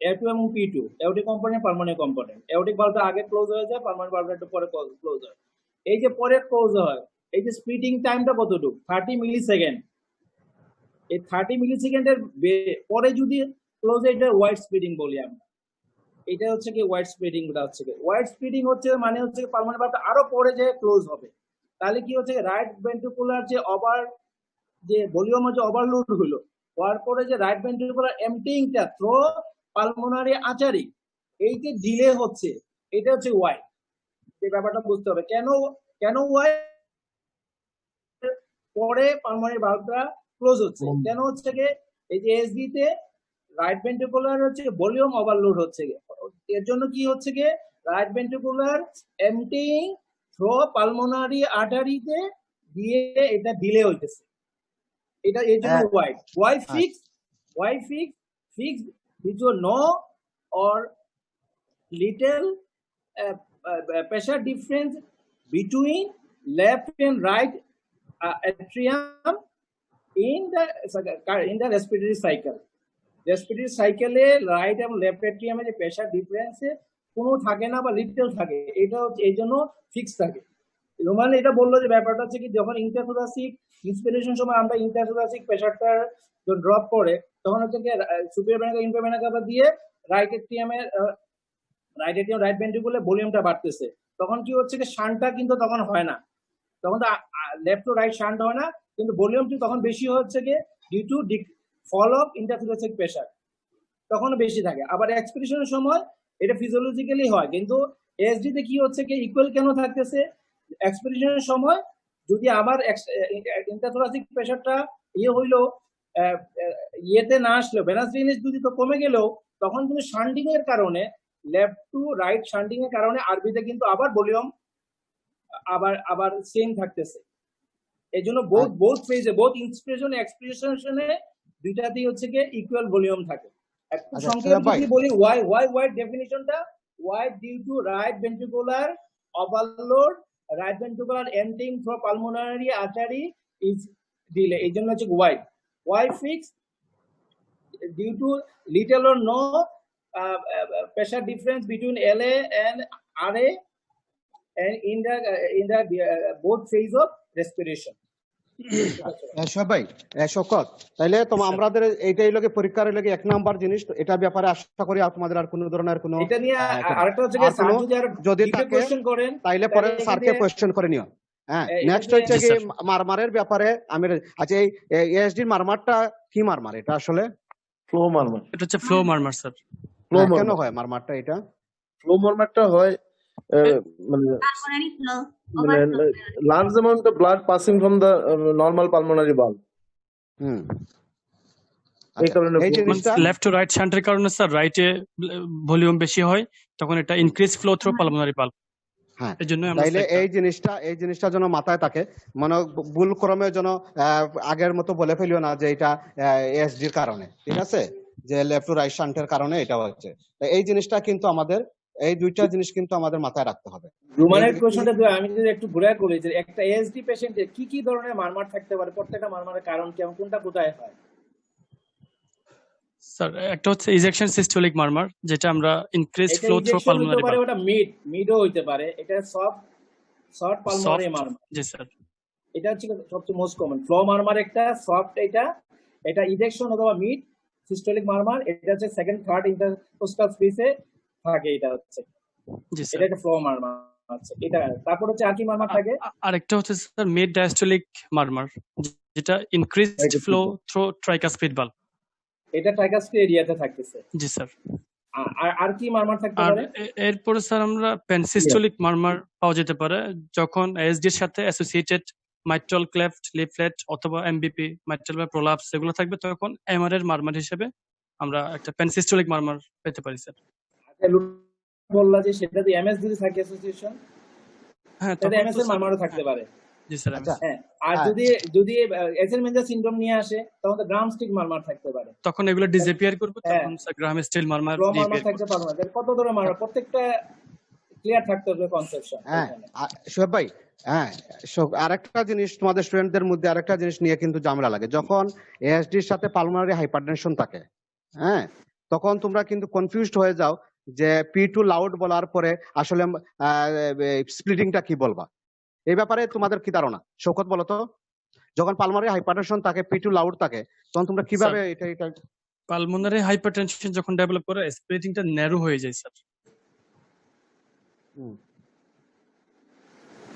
[SPEAKER 3] A2 এবং P2, aortic component, permanent component. Aortic ভালভটা আগে ক্লোজ হয়ে যায়, পার্মানেন্ট ভালভটা একটু পরে ক্লোজ হয়। এই যে পরে ক্লোজ হয়, এই যে স্প্লিটিং টাইমটা কতটুকু? 30 মিলিসেকেন্ড। এই 30 মিলিসেকেন্ডের পরে যদি ক্লোজ হয়, এটা ওয়াইড স্প্লিটিং বলি আমরা। এটা হচ্ছে কি ওয়াইড স্প্লিটিং। হচ্ছে কি ওয়াইড স্প্লিটিং হচ্ছে মানে হচ্ছে পার্মানেন্ট ভালভটা আরো পরে যে ক্লোজ হবে। তাহলে কি হচ্ছে, রাইট ভেন্ট্রিকুলার যে ভলিউম হচ্ছে ওভারলোড হলো, হওয়ার পরে যে রাইট ভেন্ট্রিকুলার এমপ্টিংটা থ্রো পালমোনারি আর্টারি, এইতে ডিলে হচ্ছে, এটা হচ্ছে ওয়াই। এই ব্যাপারটা বুঝতে হবে কেন ওয়াই পরে পালমোনারি ভালভটা ক্লোজ হচ্ছে। কেন হচ্ছে কি এই যে এসডি তে রাইট ভেন্ট্রিকুলার হচ্ছে ভলিউম ওভারলোড হচ্ছে, এর জন্য কি হচ্ছে কি right ventricular emptying through pulmonary আর্টারিতে দিয়ে এটা ডিলে হইতেছে। এটা এর জন্য wide fix which will no or little pressure difference between left and right atrium in the respiratory cycle. Respiratory cycle A right এবং লেফট অ্যাট্রিয়ামে যে প্রেসার ডিফারেন্স কোনো থাকে না বা লিটল থাকে, এটা হচ্ছে এই জন্য ফিক্স থাকে। রোমান এটা বললো যে ব্যাপারটা হচ্ছে কি যখন ইন্টারথোরাসিক ইন্সপিরেশন সময় আমরা ইন্টারথোরাসিক প্রেসারটা যখন ড্রপ করে, তখন হচ্ছে কি superior vena CAVA inferior vena CAVA দিয়ে রাইট অ্যাট্রিয়াম রাইট ভেন্ট্রিকুলে ভলিউমটা বাড়তেছে। তখন কি হচ্ছে কি শান্টটা কিন্তু তখন হয় না, তখন তো লেফট টু রাইট শান্ট হয় না, কিন্তু ভলিউমটি তখন বেশি হচ্ছে কি due to fall of intrathoracic pressure, তখন বেশি থাকে। আবার এক্সপিরেশনের সময় এটা ফিজিওলজিক্যালি হয়, কিন্তু এসডি তে কি হচ্ছে কি ইকুয়াল কেন থাকতেছে? এক্সপিরেশনের সময় যদি আমার ইন্টারথোরাসিক প্রেসারটা ইয়ে হইলো ইয়েতে না আসলেও ভেনাস ভেনিস যদি তো কমে গেলেও তখন কিন্তু শান্ডিং এর কারণে লেফট টু রাইট শান্ডিং এর কারণে আরবিতে কিন্তু আবার ভলিউম আবার সেম থাকতেছে। এই জন্য বোথ ফেজে বোথ ইন্সপিরেশন এক্সপ্রেশনে দুইটাতেই হচ্ছে কি ইকুয়াল ভলিউম থাকে। একটু সংক্ষেপে যদি বলি ওয়াই ডেফিনিশনটা wide due to right ventricular overload right ventricular ending through pulmonary artery is delay, এই জন্য হচ্ছে wide fixed due to little or no pressure difference between LA and RA and in the both phase of respiration.
[SPEAKER 11] ভাই শকত, তাইলে তোমার আমাদের এইটাই লাগে পরীক্ষার লাগে 1 নাম্বার জিনিস, তো এটা ব্যাপারে আশা করি তোমাদের আর কোনো ধরনের কোনো
[SPEAKER 3] এটা নিয়ে আরেকটা হচ্ছে যে স্যার যদি কোশ্চেন করেন
[SPEAKER 11] তাইলে পরে স্যারকে কোশ্চেন করে নিও। হ্যাঁ, নেক্সট হচ্ছে কি মারমারের ব্যাপারে আমি আচ্ছা এই এএসডি মারমারটা কি মারমার? এটা আসলে
[SPEAKER 5] ফ্লো মারমার।
[SPEAKER 7] এটা হচ্ছে ফ্লো মারমার স্যার।
[SPEAKER 11] কেন হয় মারমারটা? এটা
[SPEAKER 5] ফ্লো মারমারটা হয় মানে large amount of blood passing from the normal pulmonary valve. এই কারণে
[SPEAKER 7] লেফট টু রাইট শান্টের কারণে স্যার রাইটে ভলিউম বেশি হয়, তখন এটা increase flow through pulmonary valve.
[SPEAKER 11] হ্যাঁ, তাইলে এই জিনিসটা যেন মাথায় থাকে, মানে ভুল ক্রমে যেন আগের মতো বলে ফেলিও না যে এটা এএসডির কারণে, ঠিক আছে, যে লেফট টু রাইট শান্টের কারণে এটা হচ্ছে। এই জিনিসটা কিন্তু আমাদের এই দুইটা জিনিস কিন্তু আমাদের মাথায় রাখতে হবে।
[SPEAKER 3] রুমানের কোশ্চেনটা আমি যদি একটু ঘুরে করি যে একটা এএসডি পেশেন্টের কি কি ধরনের মারমার থাকতে পারে, প্রত্যেকটা মারমারের কারণ কি এবং কোনটা কোথায় হয়?
[SPEAKER 7] স্যার একটা হচ্ছে ইজেকশন সিস্টোলিক মারমার, যেটা আমরা increased flow through pulmonary valve.
[SPEAKER 3] ওটা মিডও হইতে পারে, এটা সফট পালমোনারি মারমার।
[SPEAKER 7] জি স্যার,
[SPEAKER 3] এটা হচ্ছে সবচেয়ে মোস্ট কমন ফ্লো মারমার। একটা সফট, এটা ইজেকশন অথবা মিড সিস্টোলিক মারমার। এটা হচ্ছে সেকেন্ড থার্ড ইন্টারকোস্টাল স্পেসে থাকে, এটা হচ্ছে এটা একটা ফ্লো মারমার আছে। এটা তারপর হচ্ছে আর কি মারমার থাকে?
[SPEAKER 7] আরেকটা হচ্ছে স্যার মিড ডায়াস্টোলিক মারমার, যেটা increased flow through tricuspid valve. এটা
[SPEAKER 3] ট্রাইকাসপিড এরিয়াতে থাকতেছে।
[SPEAKER 7] জি স্যার।
[SPEAKER 3] আর কি মারমার থাকতে পারে?
[SPEAKER 7] এরপরে স্যার আমরা পেনসিস্টোলিক মারমার পাওয়া যেতে পারে যখন এএসডি এর সাথে অ্যাসোসিয়েটেড মাইট্রাল ক্লেফট, লিফলেট অথবা এমবিপি মাইট্রাল বা প্রোলাপস এগুলো থাকবে, তখন এমআর এর মারমার হিসেবে আমরা একটা পেনসিস্টোলিক মারমার পেতে পারি স্যার।
[SPEAKER 3] বললা যে সেটা যদি এমএস যদি থাকে অ্যাসোসিয়েশন, হ্যাঁ তাহলে এমএস এর মারমারও থাকতে পারে।
[SPEAKER 7] জি স্যার।
[SPEAKER 3] হ্যাঁ, আর যদি এসেলমেন্জা সিনড্রোম নিয়ে আসে তখন তো গ্রাম স্টিক মারমার থাকতে পারে,
[SPEAKER 7] তখন এগুলো ডিসঅ্যাপিয়ার করবে, তখন স্যার গ্রাম স্টিল মারমার
[SPEAKER 3] থাকতে পারবে না। কত ধরে মারমার প্রত্যেকটা ক্লিয়ার থাকতে হবে কনসেপশন।
[SPEAKER 11] হ্যাঁ সোহেব ভাই, হ্যাঁ আরেকটা জিনিস তোমাদের স্টুডেন্টদের মধ্যে আরেকটা জিনিস নিয়ে কিন্তু ঝামেলা লাগে, যখন এএসডির সাথে পালমোনারি হাইপারটেনশন থাকে, হ্যাঁ তখন তোমরা কিন্তু কনফিউজড হয়ে যাও যে P2 লাউড বলার পরে আসলে স্প্লিটিংটা কি বলবা। এই ব্যাপারে তোমাদের কি ধারণা? শৌকত বলো তো, যখন পালমোনারি হাইপারটেনশন থাকে P2 লাউড থাকে তখন তোমরা কিভাবে এটা
[SPEAKER 7] পালমোনারি হাইপারটেনশন যখন ডেভেলপ করে স্প্লিটিংটা ন্যারো হয়ে যায় স্যার।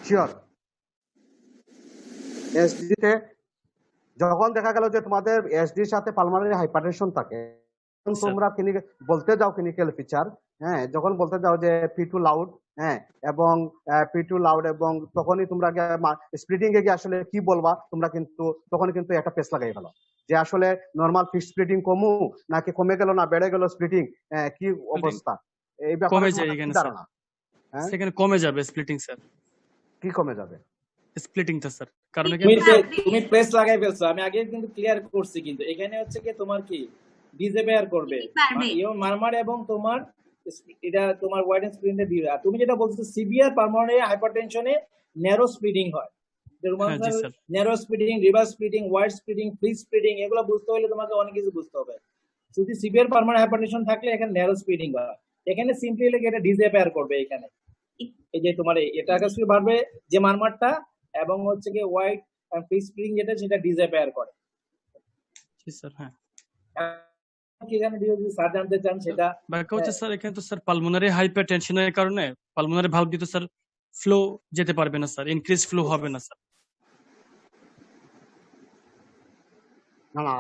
[SPEAKER 11] শিওর এসডিতে যখন দেখা গেল যে তোমাদের এসডির সাথে পালমোনারি হাইপারটেনশন থাকে, তোমরা বলতে যাও ক্লিনিক্যাল ফিচার, হ্যাঁ যখন বলতে যাও যে P2 লাউড, হ্যাঁ এবং P2 লাউড, এবং তখনই তোমরা স্প্লিটিং এ গিয়ে আসলে কি বলবা তোমরা, কিন্তু তখন কিন্তু একটা পেস লাগাই ফেলো যে আসলে নরমাল ফিক্স স্প্লিটিং কমু নাকি কমে গেল না বেড়ে গেল স্প্লিটিং, কি অবস্থা, এই ব্যাপারে
[SPEAKER 7] কমে যায় এখানে স্যার। হ্যাঁ সেখানে কমে যাবে স্প্লিটিং স্যার।
[SPEAKER 11] কি কমে যাবে
[SPEAKER 7] স্প্লিটিংটা স্যার? কারণ
[SPEAKER 3] তুমি প্রেস লাগাই ফেলছো, আমি আগে কিন্তু ক্লিয়ার করছি, কিন্তু এখানে হচ্ছে কি তোমার কি ডিসঅ্যাপিয়ার করবে মারমার এবং তোমার এটা তোমার ওয়াইড স্প্লিটিং দিয়ে। আর তুমি যেটা বলছো সিভিয়ার পালমোনারি হাইপারটেনশনে ন্যারো স্প্লিটিং হয়, narrow splitting, reverse splitting, wide splitting, free splitting, এগুলো বুঝতে হলে তোমাকে অনেক কিছু বুঝতে হবে। যদি সিভিয়ার পালমোনারি হাইপারটেনশন থাকলে এখানে ন্যারো স্প্লিটিং হয়, এখানে সিম্পলি লেগে এটা ডিসঅ্যাপিয়ার করবে। এখানে এই যে তোমার এটা কাছে বাড়বে যে মারমারটা, এবং হচ্ছে কি ওয়াইড এন্ড ফ্রি স্প্লিটিং যেটা সেটা ডিসঅ্যাপিয়ার করে।
[SPEAKER 7] জি স্যার। হ্যাঁ
[SPEAKER 3] এখানে যদি স্যার জানতে চান সেটা
[SPEAKER 7] ব্যাখ্যা হচ্ছে স্যার, এখানে তো স্যার পালমোনারি হাইপারটেনশনের কারণে পালমোনারি ভালভ দিয়ে তো স্যার ফ্লো যেতে পারবে না স্যার, ইনক্রিজ ফ্লো হবে না স্যার।
[SPEAKER 11] না না,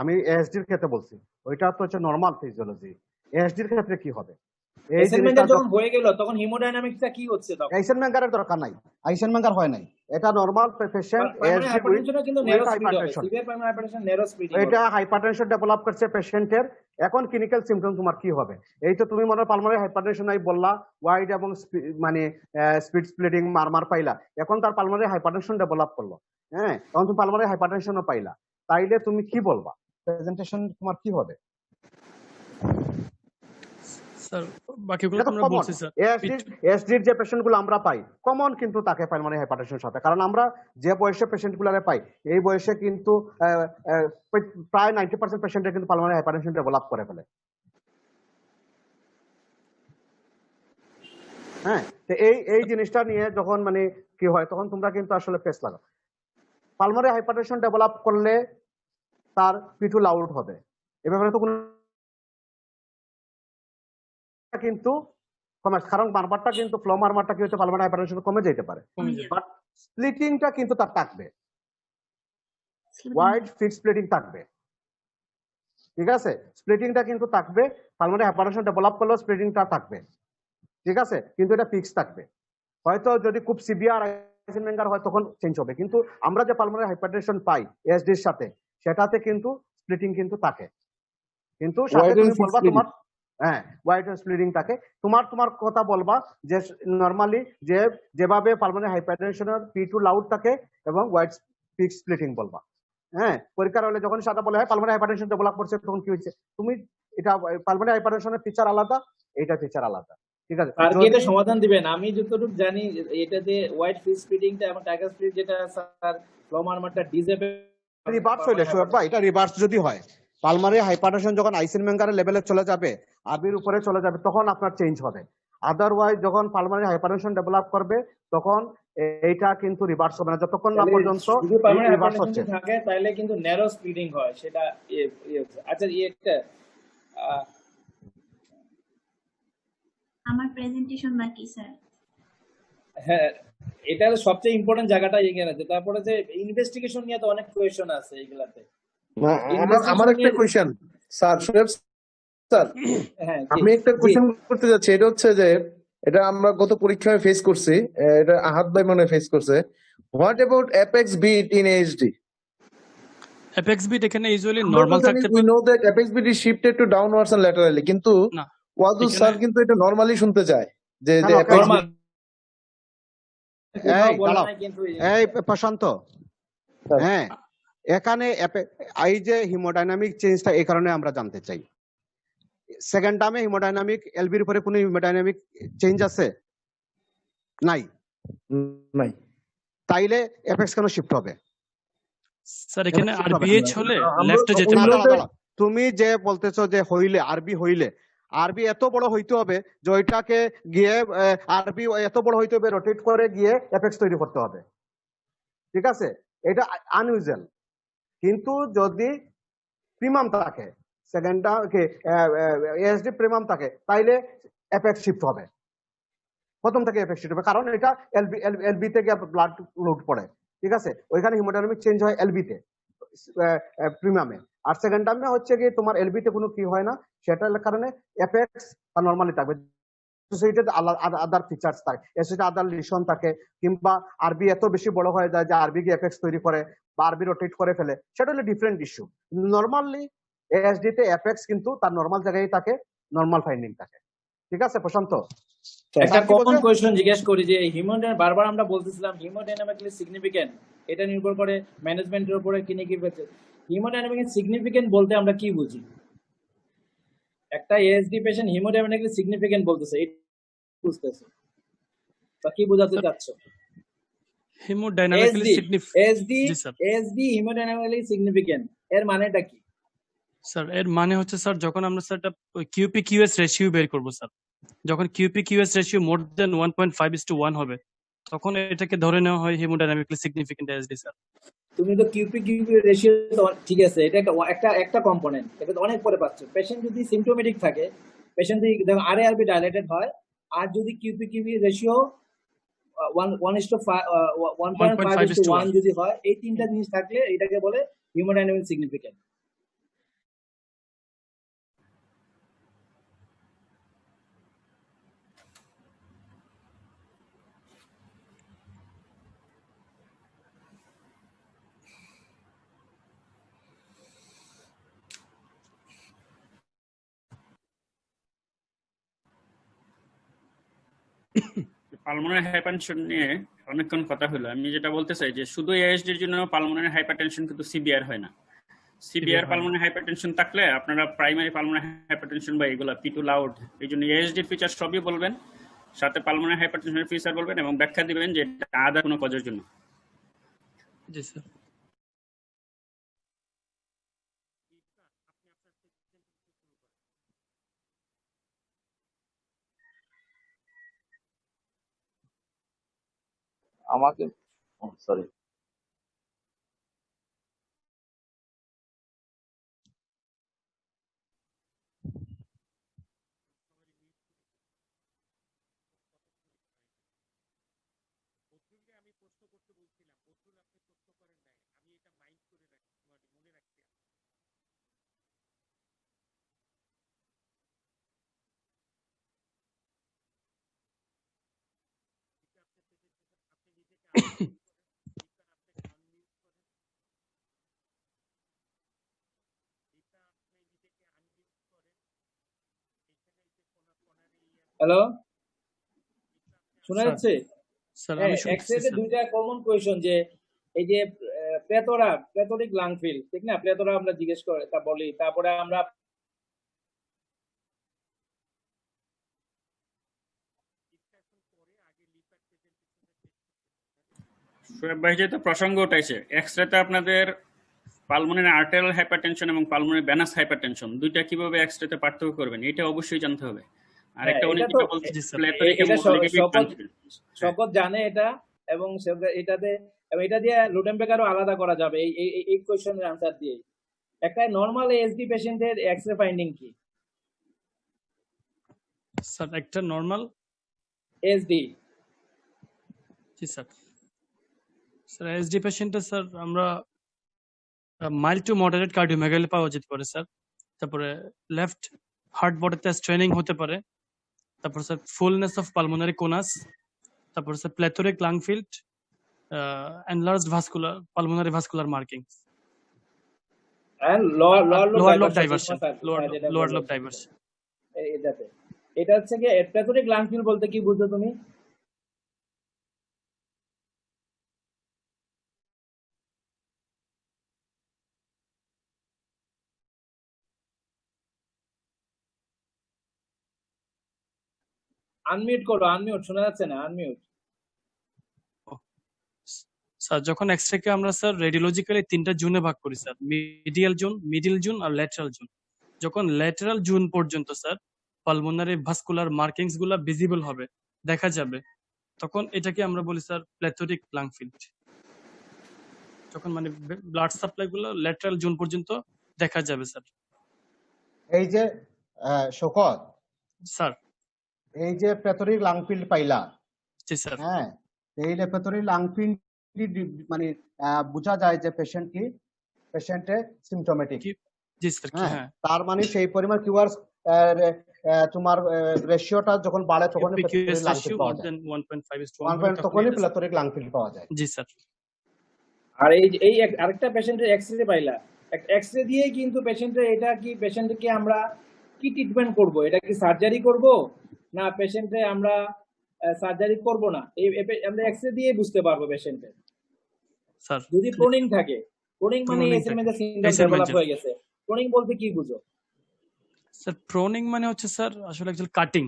[SPEAKER 11] আমি এএসডির ক্ষেত্রে বলছি, ওইটা তো হচ্ছে নরমাল ফিজিওলজি। এএসডির ক্ষেত্রে কি হবে?
[SPEAKER 3] এই জিনিসটা যখন হয়ে গেল তখন হিমোডাইনামিক্সটা কি হচ্ছে? তখন
[SPEAKER 11] আইসেনমেঙ্গারের দরকার নাই, আইসেনমেঙ্গার হয় নাই, এটা নরমাল পেশেন্ট
[SPEAKER 3] প্রাইমারি
[SPEAKER 11] এসডি
[SPEAKER 3] হাইপারটেনশনে কিন্তু ন্যারো
[SPEAKER 11] উইথ
[SPEAKER 3] স্পিড হবে,
[SPEAKER 11] hypertension,
[SPEAKER 3] severe primary hypertension narrow speeding হবে।
[SPEAKER 11] এটা হাইপারটেনশন ডেভেলপ করছে পেশেন্টের। এখন ক্লিনিক্যাল সিমটম তোমার কি হবে? এই তো তুমি মনে হয় পালমারি হাইপারটেনশন নাই বললা, ওয়াইড এবং মানে স্পিড স্প্লিটিং মারমার পাইলা, এখন তার পালমারি হাইপারটেনশন ডেভেলপ করলো। হ্যাঁ, এখন তুমি পালমারি হাইপারটেনশনও পাইলা, তাইলে তুমি কি বলবা? প্রেজেন্টেশন তোমার কি হবে?
[SPEAKER 7] স্যার বাকিগুলো
[SPEAKER 11] এটা
[SPEAKER 7] তো
[SPEAKER 11] তো
[SPEAKER 7] আমরা
[SPEAKER 11] কমন।
[SPEAKER 7] বলছি স্যার।
[SPEAKER 11] এসডির যে পেশেন্ট গুলো আমরা পাই কমন কিন্তু তাকে পালমারি হাইপারটেনশনের সাথে, কারণ আমরা যে বয়সে পেশেন্ট গুলারে পাই এই বয়সে কিন্তু প্রায় 90% পেশেন্টের কিন্তু পালমারি হাইপারটেনশন ডেভেলপ করে ফেলে। হ্যাঁ, তো এই জিনিসটা নিয়ে যখন মানে কি হয় তখন তোমরা কিন্তু আসলে পেস লাগো। পালমারি হাইপারটেনশন ডেভেলপ করলে তার পিটু লাউড হবে, এ ব্যাপারে তো কোনো কিন্তু কমে, কারণ মারমারটা কিন্তু ফ্লো মারমারটা কি হচ্ছে পালমারি হাইপারটেনশন কমে যেতে পারে, বাট স্প্লিটিংটা কিন্তু তার থাকবে, ওয়াইড ফিক্স স্প্লিটিং থাকবে। ঠিক আছে, স্প্লিটিংটা কিন্তু থাকবে, পালমারি হাইপারটেনশন ডেভেলপ করলেও স্প্লিটিংটা থাকবে। ঠিক আছে, কিন্তু এটা ফিক্স থাকবে। হয়তো যদি খুব সিভিয়ার আইসেনমেঙ্গার হয় তখন চেঞ্জ হবে, কিন্তু আমরা যে পালমারি হাইপারটেনশন পাই এসডির সাথে সেটাতে কিন্তু স্প্লিটিং কিন্তু থাকে, কিন্তু সাথে তুমি বলবা তোমার হ্যাঁ ওয়াইড স্প্লিটিং থাকে। তোমার কথা বলবা যে নরমালি যেভাবে পালমারি হাইপারটেনশনের পি2 লাউড থাকে এবং ওয়াইড ফিক্স স্প্লিটিং বলবা। হ্যাঁ, পরীক্ষার হলে যখন সাদা বলে হয় পালমারি হাইপারটেনশন ডেভেলপ করছে তখন কি হয়েছে, তুমি এটা পালমারি হাইপারটেনশনের ফিচার আলাদা, এটা ফিচার আলাদা। ঠিক আছে,
[SPEAKER 3] আর কি এটা সমাধান দিবেন? আমি যতটুকু জানি এটাতে ওয়াইড ফিক্স স্পিডিংটা এবং টাইগার স্পিড যেটা স্যার ফ্লো মারমারটা ডিজেবল
[SPEAKER 11] রিভার্স হইলে বা এটা রিভার্স যদি হয়, পালমারি হাইপারটেনশন যখন আইসেনমেঙ্গারের লেভেলে চলে যাবে, আরবির উপরে চলে যাবে, তখন আপনার চেঞ্জ হবে। আদারওয়াইজ যখন পালমারি হাইপারটেনশন ডেভেলপ করবে তখন এইটা কিন্তু রিভার্স হবে না, যতক্ষণ না পর্যন্ত
[SPEAKER 3] যদি পালমারি
[SPEAKER 11] রিভার্স
[SPEAKER 3] হাইপারটেনশন
[SPEAKER 11] হচ্ছে।
[SPEAKER 3] থাকে তাহলে কিন্তু ন্যারো স্পিডিং হয়, সেটা আচ্ছা একটা
[SPEAKER 10] আমার প্রেজেন্টেশন বাকি স্যার।
[SPEAKER 3] হ্যাঁ, এটা সবচেয়ে ইম্পর্টেন্ট জায়গাটা এখানে আছে। তারপরে যে ইনভেস্টিগেশন নিয়ে তো অনেক কোয়েশ্চন আছে এইগুলাতে।
[SPEAKER 5] আমার একটা কোয়েশ্চেন স্যার, স্যার আমি একটা কোয়েশ্চেন করতে যাচ্ছি, এটা হচ্ছে যে এটা আমরা গত পরীক্ষায় ফেস করছি, এটা আহাদ ভাই মনে ফেস করছে। What about apex beat in ASD?
[SPEAKER 7] Apex beat এখানে ইউজুয়ালি নরমাল থাকতে
[SPEAKER 5] পারে। We know that apex beat is shifted to downwards and laterally, কিন্তু ওয়াদুদ স্যার কিন্তু এটা নরমালি শুনতে চায় যে অ্যাপেক্স বিট।
[SPEAKER 11] এই প্রশান্ত, হ্যাঁ এখানে এই যে হিমোডাইনামিক চেঞ্জটা এই কারণে আমরা জানতে চাই। সেকেন্ড টার্মে হিমোডাইনামিক এলবির উপরে কোনো হিমোডাইনামিক চেঞ্জ আছে? নাই। তাইলে অ্যাপেক্স কেন শিফট হবে?
[SPEAKER 7] স্যার এখানে আরবিএইচ হলে লেফটে যেতে পারে।
[SPEAKER 11] তুমি যে বলতেছো যে হইলে আরবি হইলে, আরবি এত বড় হইতে হবে যে ওইটাকে গিয়ে আরবি এত বড় হইতে হবে রোটেট করে গিয়ে অ্যাপেক্স তৈরি করতে হবে। ঠিক আছে, এটা আনইউজুয়াল। কিন্তু যদি প্রিমাম থাকে, সেকেন্ডটা এসডি প্রিমাম থাকে, তাইলে অ্যাপেক্স শিফট হবে, প্রথম থেকে অ্যাপেক্স শিফট হবে, কারণ এটা এলবি থেকে ব্লাড লোড পড়ে। ঠিক আছে, ওইখানে হিমোডাইনামিক চেঞ্জ হয় এলবিতে প্রিমিয়ামে, আর সেকেন্ড টার্মে হচ্ছে কি তোমার এলবিতে কোনো কি হয় না, সেটার কারণে অ্যাপেক্স নরমালি থাকবে। আদার ফিচার্স থাকে, এসিতে আদার লিশন থাকে, কিংবা আরবি এত বেশি বড় হয়ে যায় যে আরবি কি অ্যাপেক্স তৈরি করে বা আরবি রোটেট করে ফেলে, সেটা হলো ডিফারেন্ট ইস্যু। নরমালি এএসডি তে অ্যাপেক্স কিন্তু তার নরমাল জায়গায় থাকে, নরমাল ফাইন্ডিং থাকে। ঠিক আছে প্রশান্ত,
[SPEAKER 3] একটা কমন কোয়েশ্চন জিজ্ঞেস করি যে হিমোডাইনামিক, বারবার আমরা বলতেছিলাম হিমোডাইনামিক্যালি সিগনিফিকেন্ট, এটা নির্ভর করে ম্যানেজমেন্টের উপরে ক্লিনিক্যাল বেসিস। হিমোডাইনামিক্যালি সিগনিফিকেন্ট বলতে আমরা কি বুঝি? একটা এএসডি পেশেন্ট হিমোডাইনামিক্যালি সিগনিফিকেন্ট বলতেছে, এটা বুঝতেছে বা কি বোঝাতে চাচ্ছ?
[SPEAKER 7] হিমোডাইনামিক্যালি
[SPEAKER 3] এএসডি হিমোডাইনামিক্যালি সিগনিফিকেন্ট এর মানেটা কি?
[SPEAKER 7] স্যার এর মানে হচ্ছে স্যার যখন আমরা স্যার কিউপি কিউএস রেশিও বের করব স্যার, যখন কিউপি কিউএস রেশিও মোর দেন 1.5:1 হবে তখন এটাকে ধরে নেওয়া হয় হিমোডাইনামিক্যালি সিগনিফিকেন্ট এএসডি স্যার।
[SPEAKER 3] তুমি তো কিউপি রেশিও ঠিক আছে, এটা একটা কম্পোনেন্ট, এটা তো অনেক পরে পাচ্ছ। পেশেন্ট যদি সিম্পটোমেটিক থাকে, পেশেন্ট যদি দেখো আরবি ডাইলেটেড হয়, আর যদি কিউপি রেশিও 1.5:1 যদি হয়, এই তিনটা জিনিস থাকলে এটাকে বলে হিমোডাইনামিক সিগনিফিকেন্ট।
[SPEAKER 9] পালমোনারি হাইপারটেনশন নিয়ে অনেকক্ষণ কথা হলো। আমি যেটা বলতে চাই যে শুধু এএসডির জন্য পালমোনারি হাইপারটেনশন কিন্তু সিভিআর হয় না। সিভিআর পালমোনারি হাইপারটেনশন থাকলে আপনারা প্রাইমারি পালমোনারি হাইপারটেনশন বা এগুলা P2 লাউড, এই জন্য এএসডির ফিচার সবই বলবেন, সাথে পালমোনারি হাইপারটেনশনের ফিচার বলবেন এবং ব্যাখ্যা দিবেন যে এটা আদার কোনো কজের জন্য।
[SPEAKER 7] জি স্যার।
[SPEAKER 8] আমাকে সরি,
[SPEAKER 6] হ্যালো, শোনা যাচ্ছে?
[SPEAKER 7] স্যার
[SPEAKER 6] হ্যাঁ,
[SPEAKER 7] আমি শুনতেছি
[SPEAKER 6] এক্স-রে
[SPEAKER 7] স্যার।
[SPEAKER 6] দুইটা কমন কোয়েশ্চন, যে এই যে প্লেথোরিক লাং ফিল, ঠিক না? প্লেথোরা আমরা জিজ্ঞেস করে তা বলি, তারপরে আমরা
[SPEAKER 9] শোয়েব ভাই যেহেতু প্রসঙ্গ উঠাইছে, এক্সরেতে আপনাদের পালমোনারি আর্টেরিয়াল হাইপারটেনশন এবং পালমোনারি ভেনাস হাইপারটেনশন দুইটা কিভাবে এক্সরেতে পার্থক্য করবেন এটা অবশ্যই জানতে হবে। আর একটা উনি
[SPEAKER 6] এটা তো
[SPEAKER 9] যেটা বলছেন প্লেথরিক এবং
[SPEAKER 6] এটা
[SPEAKER 9] লিগেমিক
[SPEAKER 6] শপথ জানে এটা, এবং এটাতে এটা দিয়ে লুটেনবেকারও আলাদা করা যাবে এই কোয়েশ্চেনের আনসার দিয়ে। একটা নরমাল এএসডি পেশেন্টের এক্সরে ফাইন্ডিং কি
[SPEAKER 7] স্যার? একটা নরমাল
[SPEAKER 6] এএসডি,
[SPEAKER 7] জি স্যার। স্যার এসডি পেশেন্টে স্যার আমরা মাইল্ড টু মডারেট কার্ডিওমেগালি পাওয়া যেতে পারে স্যার। তারপরে লেফট হার্ট বডিতে স্ট্রেনিং হতে পারে। তারপর sir fullness of pulmonary conus, তারপর sir plethoric lung field, enlarged vascular pulmonary vascular marking,
[SPEAKER 6] and lower
[SPEAKER 7] lobe diversion, lower lobe diversion.
[SPEAKER 6] এটা হচ্ছে কি প্লেথোরিক লাং ফিল বলতে কি বুঝছো তুমি? আনমিউট করো, আনমিউট, শোনা যাচ্ছে না, আনমিউট।
[SPEAKER 7] স্যার যখন এক্সরে কে আমরা স্যার রেডিওলজিক্যালি তিনটা জোনে ভাগ করি sir, medial zone, middle zone আর ল্যাটারাল জোন। যখন ল্যাটারাল জোন পর্যন্ত স্যার পালমোনারি ভাস্কুলার মার্কিংস গুলা ভিজিবল হবে, দেখা যাবে, তখন এটাকে আমরা বলি স্যার প্লেথোরিক লাং ফিল্ড। যখন মানে ব্লাড সাপ্লাই গুলো ল্যাটারাল জোন পর্যন্ত দেখা যাবে স্যার।
[SPEAKER 11] এই যে শোকত
[SPEAKER 7] স্যার,
[SPEAKER 11] এই যে প্লেথোরিক লাং ফিল্ড পাইলা,
[SPEAKER 7] জি স্যার।
[SPEAKER 11] হ্যাঁ, এই প্লেথোরিক লাং ফিল্ড মানে বোঝা যায় যে পেশেন্টে সিমটোমেটিক।
[SPEAKER 7] জি স্যার।
[SPEAKER 11] হ্যাঁ, তার মানে সেই পরিমাণ কিউআর তোমার রেশিওটা যখন বাড়ে তখন প্লেথোরিক লাং ফিল্ড পাওয়া যায়। 1.5 তখনই প্লেথোরিক লাং ফিল্ড পাওয়া যায়।
[SPEAKER 7] জি স্যার।
[SPEAKER 6] আর এই আরেকটা পেশেন্টের এক্সরে পাইলা, এক্সরে দিয়ে কিন্তু পেশেন্টের এটা কি পেশেন্টকে আমরা কি ট্রিটমেন্ট করব? এটা কি সার্জারি করব না পেশেন্টে আমরা সার্জারি করব না? এই আমরা এক্সরে দিয়ে বুঝতে পারবো পেশেন্টের।
[SPEAKER 7] স্যার
[SPEAKER 6] যদি প্রোনিং থাকে, প্রোনিং মানে এসএর মধ্যে সিনড্রোম ডেভেলপ হয়ে গেছে, প্রোনিং বলতে কি বুঝো?
[SPEAKER 7] স্যার প্রোনিং মানে হচ্ছে স্যার আসলে অ্যাকচুয়ালি কাটিং।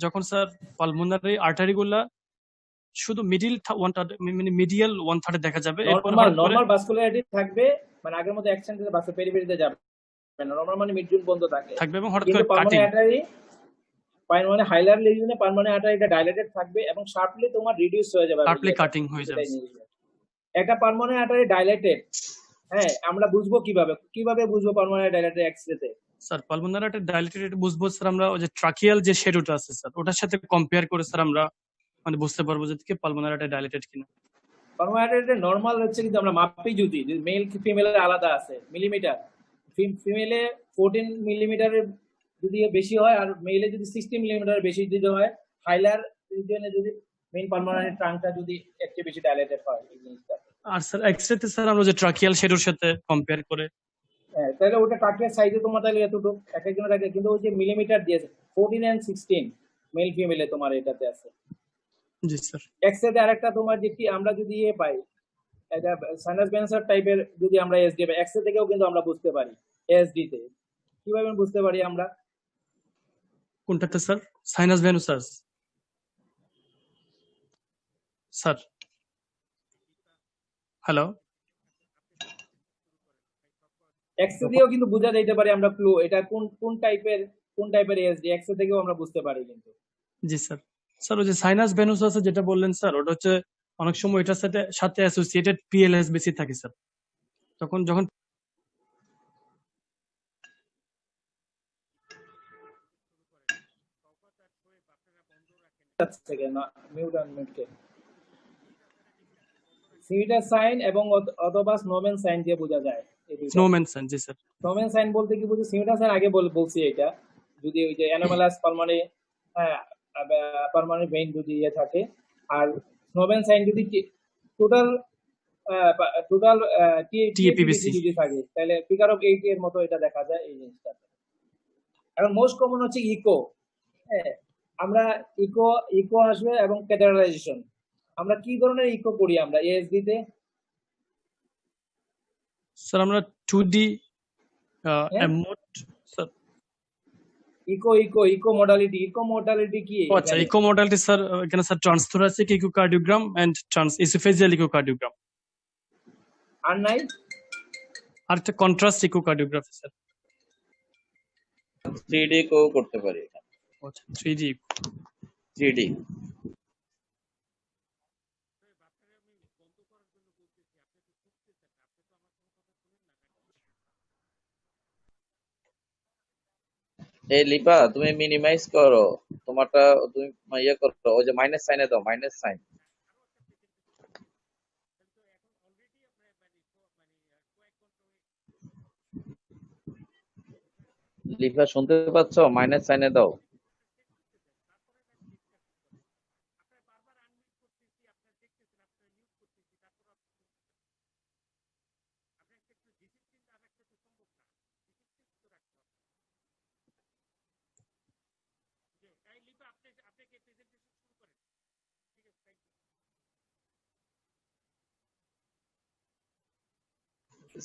[SPEAKER 7] যখন স্যার পালমোনারি আর্টারি গুলা শুধু মিডিয়াল 1/3 দেখা যাবে, এরপর
[SPEAKER 6] নরমাল ভাস্কুলারিটি থাকবে, মানে আগের মতো এক্সটেন্ডেড ভাস্কুলার পেরিফেরিতে যাবে, নরমাল মানে মিডজোন বন্ধ থাকবে
[SPEAKER 7] এবং হঠাৎ
[SPEAKER 6] করে
[SPEAKER 7] কাটিং,
[SPEAKER 6] পালমোনারি হাইলার লিজনে পালমোনারি আর্টারিটা ডাইলেটেড থাকবে এবং শার্পলি তোমার রিডিউস হয়ে যাবে,
[SPEAKER 7] শার্পলি কাটিং হয়ে যাবে।
[SPEAKER 6] একটা পালমোনারি আর্টারি ডাইলেটেড, হ্যাঁ, আমরা বুঝবো কিভাবে বুঝবো পালমোনারি ডাইলেটেড এক্সরেতে?
[SPEAKER 7] স্যার পালমোনারি আর্টারি ডাইলেটেড বুঝবো স্যার আমরা ওই যে ট্রাকিয়াল যে শেডোটা আছে স্যার, ওটার সাথে কম্পেয়ার করে স্যার আমরা মানে বুঝতে পারবো যে কি পালমোনারি আর্টারি ডাইলেটেড কিনা।
[SPEAKER 6] পালমোনারি আর্টারি নরমাল হচ্ছে কিন্তু আমরা মাপি যদি মেল ফিমেলের আলাদা আছে মিলিমিটার, ফিমেলে 14 মিলিমিটারের যদি বেশি হয় আর মেলে যদি 60 মিলিমিটারের বেশি যদি হয়, হাইলার রিজিয়নে যদি মেইন পালমোনারি ট্রাঙ্কটা যদি একটু বেশি ডাইলেটেড হয় এই জিনিসটা।
[SPEAKER 7] আর স্যার এক্সরেতে স্যার আমরা যে ট্রাকিয়াল শেডোর সাথে কম্পেয়ার করে,
[SPEAKER 6] হ্যাঁ, তাহলে ওটা ট্রাকিয়াল সাইজে তোমার তাহলে এতটুকু এক একজনের থাকে, কিন্তু ওই যে মিলিমিটার দিয়েছে 14 and 16 মেল ফিমেলে তোমার এটাতে আছে।
[SPEAKER 7] জি স্যার।
[SPEAKER 6] এক্স এতে আরেকটা তোমার যে কি আমরা যদি পাই এটা সাইনাস ভেন্সার টাইপের যদি আমরা এসডি পাই এক্স থেকেও কিন্তু আমরা বুঝতে পারি এসডি তে কিভাবে বুঝতে পারি আমরা
[SPEAKER 7] কোনটাতে sir? Sinus venosus sir. Hello,
[SPEAKER 6] X দিয়েও কিন্তু বোঝা যাইতে পারে আমরা ক্লু এটা কোন টাইপের এসডি এক্স থেকেও আমরা বুঝতে পারি কিন্তু।
[SPEAKER 7] জি স্যার। স্যার ওই যে সাইনাস ভেনুসাস যেটা বললেন স্যার, ওটা হচ্ছে অনেক সময় এটার সাথে অ্যাসোসিয়েটেড পিএলএস বেশি থাকে স্যার। যখন
[SPEAKER 6] সিমিটার সাইন এবং অথবা স্নোম্যান সাইন দিয়ে বোঝা যায়।
[SPEAKER 7] স্নোম্যান সাইন, জি স্যার।
[SPEAKER 6] স্নোম্যান সাইন বলতে কি বুঝি? সিমিটার সাইন আগে বলছি এটা যদি ওই যে অ্যানোমালাস পার্মানেন্ট ভেইন যদি থাকে, আর স্নোম্যান সাইন যদি টোটাল টিএপিবিসি যদি থাকে তাহলে ফিগার অফ 8 এর মতো এটা দেখা যায় এই জিনিসটা। এখন মোস্ট কমন হচ্ছে ইকো। হ্যাঁ, আমরা ইকো আসবে এবং ক্যাটারালাইজেশন। আমরা কি ধরনের ইকো করি আমরা এএসডি তে?
[SPEAKER 7] স্যার আমরা 2D mode sir.
[SPEAKER 6] Eco modality কি?
[SPEAKER 7] আচ্ছা, ইকো মডালিটি স্যার এখানে স্যার ট্রান্সথোরাসিক ইকোকার্ডিওগ্রাম এন্ড ট্রান্সইসোফেজিয়াল ইকোকার্ডিওগ্রাম।
[SPEAKER 6] আর নাই
[SPEAKER 7] আরেকটা কন্ট্রাস্ট ইকোকার্ডিওগ্রাফি স্যার।
[SPEAKER 8] 3D কো করতে পারি।
[SPEAKER 7] আচ্ছা, 3D।
[SPEAKER 8] এই লিপা তুমি মিনিমাইজ করো তোমারটা, তুমি ইয়ে করো ওই যে মাইনাস সাইনে দাও, মাইনাস সাইন। লিপা শুনতে পাচ্ছ? মাইনাস সাইনে দাও।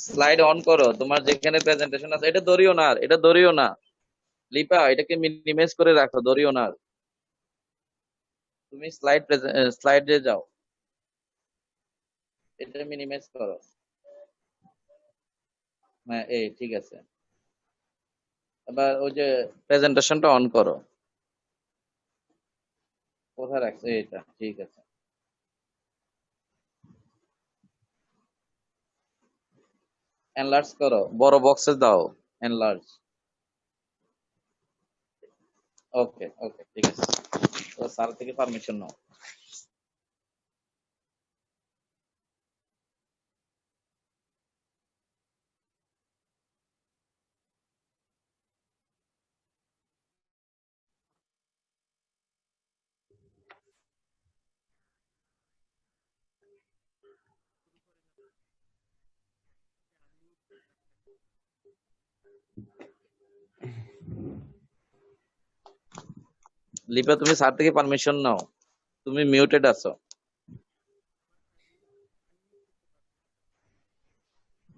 [SPEAKER 8] স্লাইড অন করো, তোমার যেখানে প্রেজেন্টেশন আছে। এটা ধরিও না লিপা, এটাকে মিনিমাইজ করে রাখো, ধরিও না। তুমি স্লাইডে যাও, এটা মিনিমাইজ করো। হ্যাঁ, এই ঠিক আছে। এবার ওই যে প্রেজেন্টেশনটা অন করো। কোথায় রাখছো? এটা ঠিক আছে। এনলার্জ করো, বড় বক্সে দাও এনলার্জ। ওকে ঠিক আছে। তো স্যার থেকে পারমিশন নাও। লিপা তুমি স্যার থেকে পারমিশন নাও, তুমি মিউটেড আছো।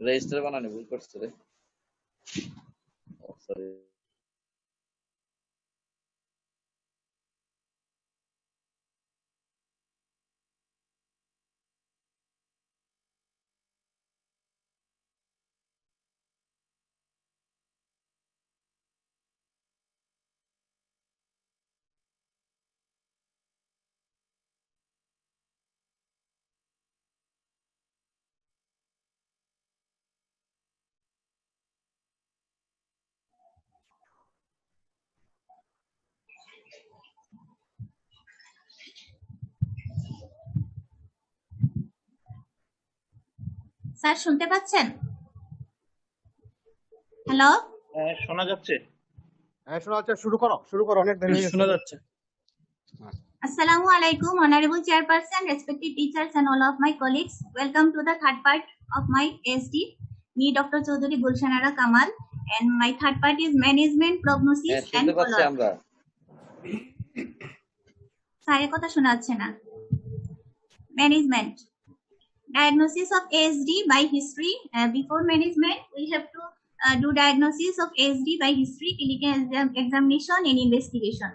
[SPEAKER 8] রেজিস্টার বানানো ভুল করছো রে। সরি।
[SPEAKER 10] স্যার শুনতে পাচ্ছেন? হ্যালো,
[SPEAKER 12] হ্যাঁ শোনা যাচ্ছে।
[SPEAKER 11] হ্যাঁ শোনা যাচ্ছে, শুরু করো অনেক দেরি হয়ে গেছে।
[SPEAKER 7] শোনা যাচ্ছে।
[SPEAKER 10] Assalamu alaikum, honorable chairperson, respected teachers and all of my colleagues. Welcome to the third part of my ASD. Me, Dr. Chaudhary Gulshanara Kamal, and my third part is management, prognosis and
[SPEAKER 8] শুনতে পাচ্ছি
[SPEAKER 10] follow-up.
[SPEAKER 8] আমরা।
[SPEAKER 10] স্যারের কথা শোনা যাচ্ছে না। Management. Diagnosis of ASD by history. Before management, we have to do diagnosis of ASD by history, clinical examination and investigation.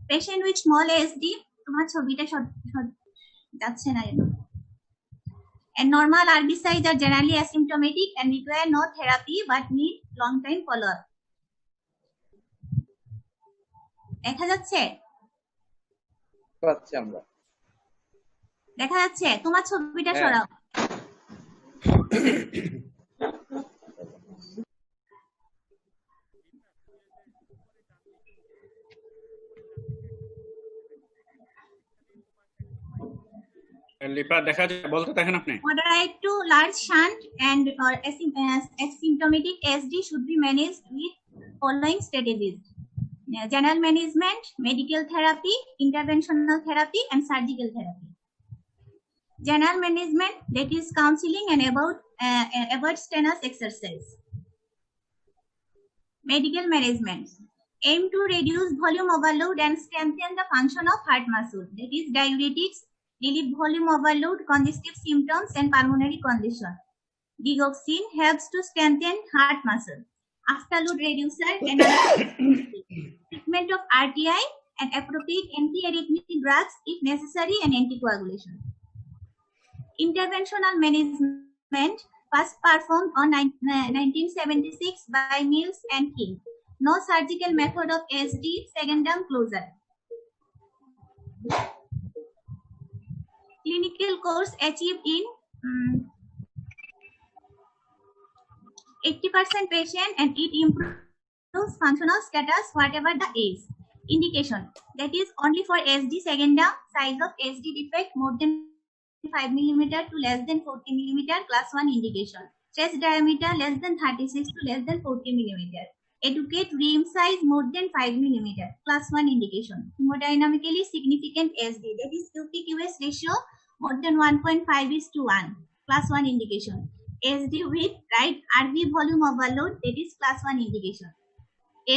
[SPEAKER 10] Patient with small ASD, তোমার ছবিটা যাচ্ছে না কেন? And normal RBCs are generally asymptomatic and require no therapy but need long time follow-up. দেখা যাচ্ছে?
[SPEAKER 8] পাচ্ছি আমরা।
[SPEAKER 10] দেখা যাচ্ছে? তোমার ছবিটা
[SPEAKER 8] হ্যাঁ।
[SPEAKER 10] সরাও।
[SPEAKER 9] লিপা দেখা যায়, বলতে দেখেন আপনি।
[SPEAKER 10] Moderate to large shunt and or asymptomatic ASD should be managed with following strategies: general management, medical therapy, interventional therapy, and surgical therapy. General management, that is counseling and avoid strenuous exercise. Medical management, aim to reduce volume overload and strengthen the function of heart muscle, that is diuretics, relieve volume overload, congestive symptoms, and pulmonary condition. Digoxin helps to strengthen heart muscle. Afterload reducer and treatment of RTI and appropriate anti-arrhythmic drugs if necessary and anticoagulation. Interventional management, first performed on 1976 by Mills and King. No surgical method of ASD, second term closure. Clinical course achieved in 80% patient and it improves functional status whatever the age. Indication, that is only for SD second term, size of SD defect more than 5 mm to less than 40 mm, class 1 indication. Chest diameter less than 36 to less than 40 mm. Educate rim size more than 5 mm, class 1 indication. Hemodynamically significant SD, that is QP-QS ratio more than 1.5:1, class 1 indication. SD with right RV volume overload, that is class 1 indication.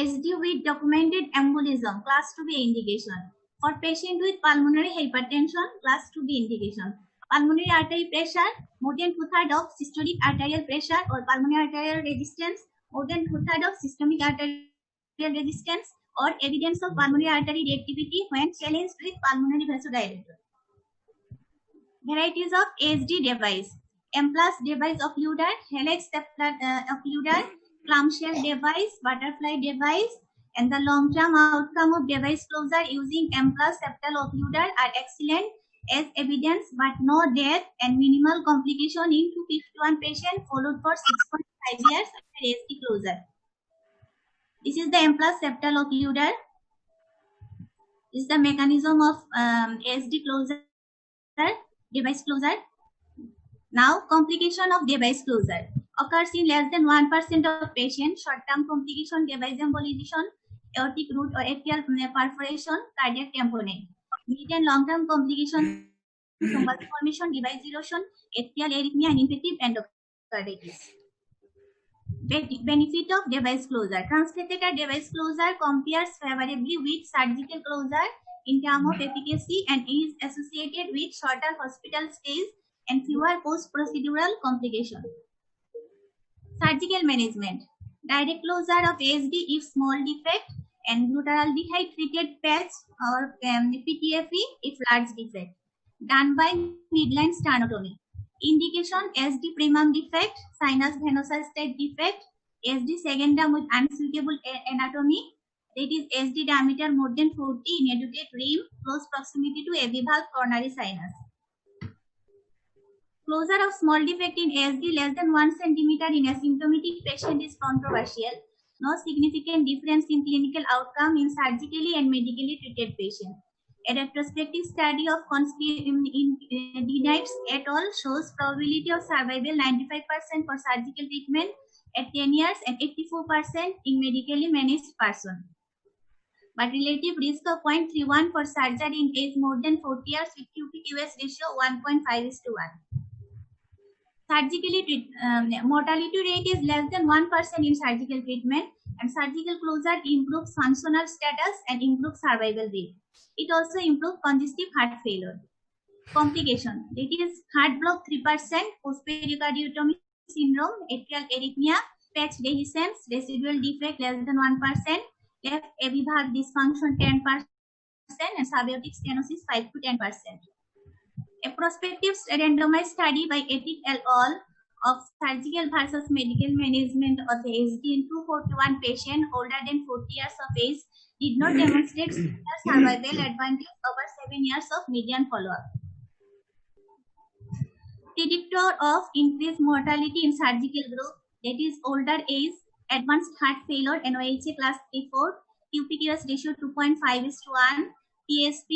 [SPEAKER 10] SD with documented embolism, class 2B indication. For patient with pulmonary hypertension, class 2B indication. Pulmonary artery pressure more than 2/3 of systolic arterial pressure or pulmonary arterial resistance more than 2/3 of systemic arterial resistance, or evidence of pulmonary artery reactivity when challenged with pulmonary vasodilator. Varieties of ASD device: M+ device occluder, helix occluder, clamshell device, butterfly device, and the long-term outcome of device closure using M+ septal occluder are excellent as evidence, but no death and minimal complication in 251 patients followed for 6.5 years after ASD closure. This is the M+ septal occluder. This is the mechanism of ASD closure, device closure. Now, complication of device closure occurs in less than 1% of patients. Short-term complication, device embolization, aortic root or atrial perforation, cardiac tamponade. Mid and long-term complications, thrombus formation, device erosion, atrial arrhythmia, and infective endocarditis. Benefit of device closure. Transcatheter device closure compares favorably with surgical closure in terms of efficacy and is associated with shorter hospital stays and fewer post-procedural complications. Surgical management. Direct closure of ASD if small defect and glutaraldehyde treated patch or PTFE if large defect. Done by midline sternotomy. Indication: SD primum defect, sinus venosus type defect, SD second term with unsuitable anatomy, that is SD diameter more than 40, inadequate rim, close proximity to AV valve, coronary sinus. Closure of small defect in ASD less than 1 cm in asymptomatic patient is controversial. No significant difference in clinical outcome in surgically and medically treated patients. A retrospective study of Denites et al. Shows probability of survival 95% for surgical treatment at 10 years and 84% in medically managed person, but relative risk of 0.31 for surgery in age more than 40 years with QP-QS ratio 1.5:1. Surgically mortality rate is less than 1% in surgical treatment, and surgical closure improves functional status and improves survival rate. It also improves congestive heart failure. Complication. It is heart block 3%, post-pericardiotomy syndrome, atrial arrhythmia, patch dehiscence, residual defect less than 1%, left AV valve dysfunction 10%, and subaortic stenosis 5 to 10%. A prospective randomized study by Epic et al. Of surgical versus medical management of the ASD in 241 patients older than 40 years of age did not demonstrate similar survival advantage over 7 years of median follow-up. Predictor of increased mortality in surgical group, that is older age, advanced heart failure, NYHA class 3-4, QPQS ratio 2.5:1, PSP,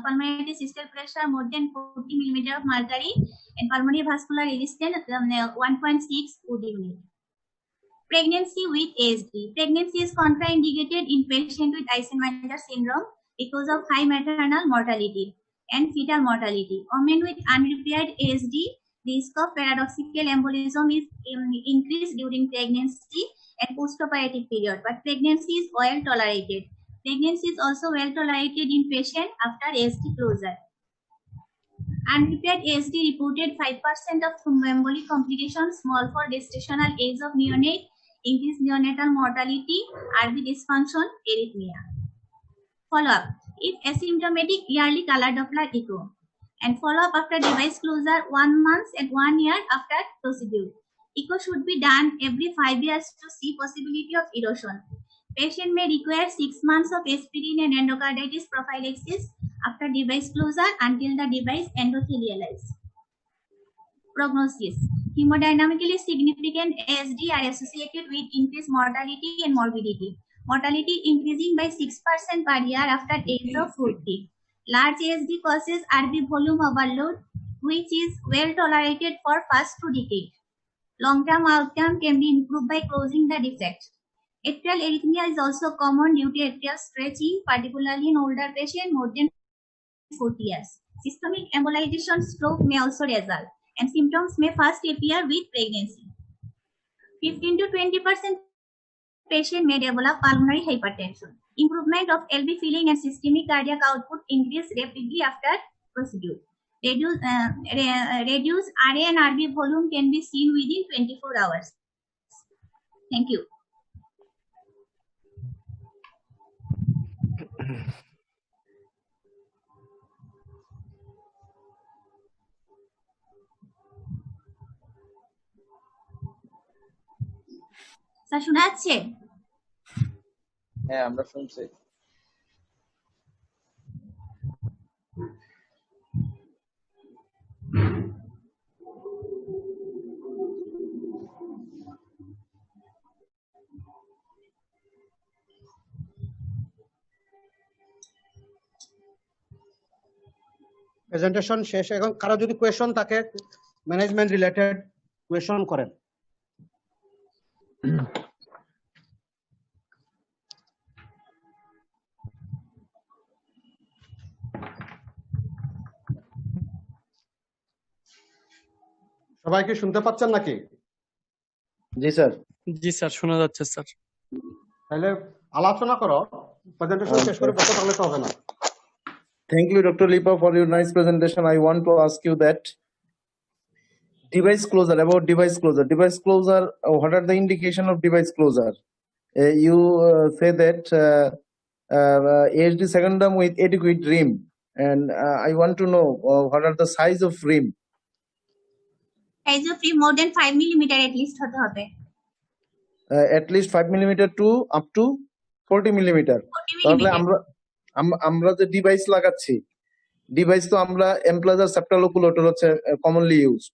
[SPEAKER 10] pulmonary systolic pressure more than 40 mm of mercury, and pulmonary vascular resistance 1.6 UDM. Pregnancy with ASD. Pregnancy is contraindicated in patients with Eisenmenger syndrome because of high maternal mortality and fetal mortality. Women with unrepaired ASD, risk of paradoxical embolism is increased during pregnancy and postoperative period, but pregnancy is well tolerated. Pregnancy is also well tolerated in patients after ASD closure. Unrepaired ASD reported 5% of thromboembolic complications, small for gestational age of neonate, increased neonatal mortality, RV dysfunction, arrhythmia. Follow-up. If asymptomatic, yearly color Doppler echo. And follow-up after device closure 1 month and 1 year after procedure. Echo should be done every 5 years to see possibility of erosion. Patient may require 6 months of aspirin and endocarditis prophylaxis after device closure until the device endothelialized. Prognosis. Hemodynamically significant ASD are associated with increased mortality and morbidity. Mortality increasing by 6% per year after age of 40. Large ASD causes RV volume overload, which is well tolerated for first 2 decades. Long-term outcome can be improved by closing the defect. Atrial arrhythmia is also common due to atrial stretching, particularly in older patients more than 40 years. Systemic embolization stroke may also result, and symptoms may first appear with pregnancy. 15 to 20% patient may develop pulmonary hypertension. Improvement of LV filling and systemic cardiac output increase rapidly after procedure. Reduced RA and RV volume can be seen within 24 hours. Thank you. Sir শোনা যাচ্ছে?
[SPEAKER 8] হ্যাঁ, আমরা শুনছি।
[SPEAKER 11] Presentation শেষ। এখন কারো যদি question থাকে ম্যানেজমেন্ট রিলেটেড কোয়েশ্চন করেন। সবাই কি শুনতে পাচ্ছেন নাকি?
[SPEAKER 5] জি স্যার।
[SPEAKER 7] জি স্যার, শোনা যাচ্ছে স্যার।
[SPEAKER 11] তাহলে আলোচনা করো, প্রেজেন্টেশন শেষ করে বসে তাহলে তো হবে না।
[SPEAKER 5] Thank you, Dr. Lipa, for your nice presentation. I want to ask you that device closure, about device closure. Device closure, what are the indication of device closure? You say that ASD secondum with adequate rim, and I want to know what are the size of rim?
[SPEAKER 10] Size of rim more than 5 mm at least হতে হবে।
[SPEAKER 5] At least 5 mm to up to 40 mm. তাহলে আমরা যে device লাগাচ্ছি, device তো আমরা এমপ্লাজার septal ওকুলেটর হচ্ছে commonly used.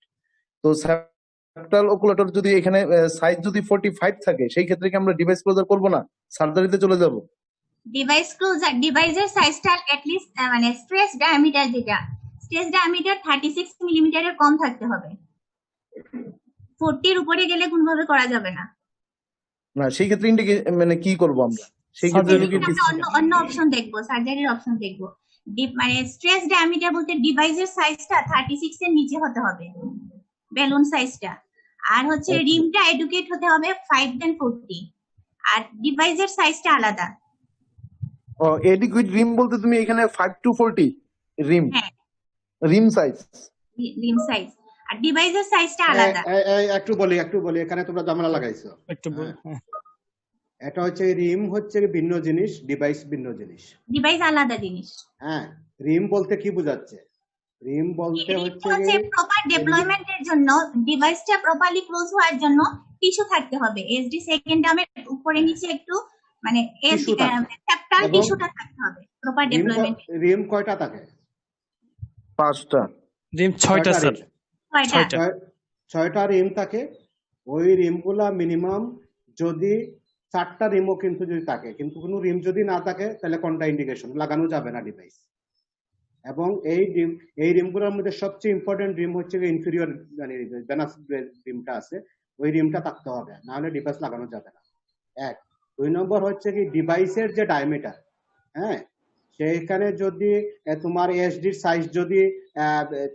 [SPEAKER 5] তো সেপ্টাল ওকুলেটর যদি এখানে সাইজ যদি 45 থাকে, সেই ক্ষেত্রে কি আমরা ডিভাইস ক্লোজার করব না, সার্জারিতে চলে যাব?
[SPEAKER 10] ডিভাইস ক্লোজার, ডিভাইসের সাইজটা at least মানে স্ট্রেস ডায়ামিটার, যেটা স্ট্রেস ডায়ামিটার 36 mm এর কম থাকতে হবে। 40 এর উপরে গেলে কোনোভাবে করা যাবে না।
[SPEAKER 5] না, সেই ক্ষেত্রে মানে কি করব আমরা? সেই ক্ষেত্রে
[SPEAKER 10] অন্য অপশন দেখবো, সার্জারির অপশন দেখবো। মানে স্ট্রেস ডায়ামিটার বলতে ডিভাইসের সাইজটা 36 এর নিচে হতে হবে, বেলুন সাইজটা। আর হচ্ছে রিমটা এডুকেট হতে হবে 5 দেন 40, আর ডিভাইসের সাইজটা আলাদা।
[SPEAKER 5] ও, এডিকুইট রিম বলতে তুমি এখানে 5 to 40 রিম?
[SPEAKER 10] হ্যাঁ,
[SPEAKER 5] রিম সাইজ।
[SPEAKER 10] রিম সাইজ আর ডিভাইসের সাইজটা আলাদা।
[SPEAKER 11] একটু বলি এখানে তোমরা ঝামেলা লাগাইছো।
[SPEAKER 7] একটু
[SPEAKER 11] এটা হচ্ছে রিম হচ্ছে ভিন্ন জিনিস, ডিভাইস ভিন্ন জিনিস।
[SPEAKER 10] ডিভাইস আলাদা জিনিস।
[SPEAKER 11] হ্যাঁ, রিম বলতে কি বোঝাচ্ছে? রিম বলতে হচ্ছে
[SPEAKER 10] প্রপার ডেপ্লয়মেন্টের জন্য, ডিভাইসটা প্রপারলি ক্লোজ হওয়ার জন্য টিস্যু থাকতে হবে। এসডি সেকেন্ড ডামের উপরে নিচে একটু মানে চ্যাপ্টার টিস্যুটা থাকতে হবে প্রপার ডেপ্লয়মেন্ট।
[SPEAKER 11] রিম কয়টা থাকে?
[SPEAKER 5] 5টা।
[SPEAKER 7] রিম 6টা স্যার।
[SPEAKER 11] 6টা রিম থাকে। ওই রিমগুলা মিনিমাম যদি 4টা রিমও কিন্তু যদি থাকে, কিন্তু কোনো রিম যদি না থাকে তাহলে কন্ট্রা ইন্ডিকেশন, লাগানো যাবে না ডিভাইস। এবং এই রিমগুলোর মধ্যে সবচেয়ে ইম্পর্টেন্ট রিম হচ্ছে ইনফিরিয়র মানে ভেনাস রিমটা আছে, ওই রিমটা থাকতে হবে, না হলে ডিভাইস লাগানো যাবে না। 1 2 নম্বর হচ্ছে কি ডিভাইসের যে ডায়ামিটার, হ্যাঁ, সেইখানে যদি তোমার এসডির সাইজ যদি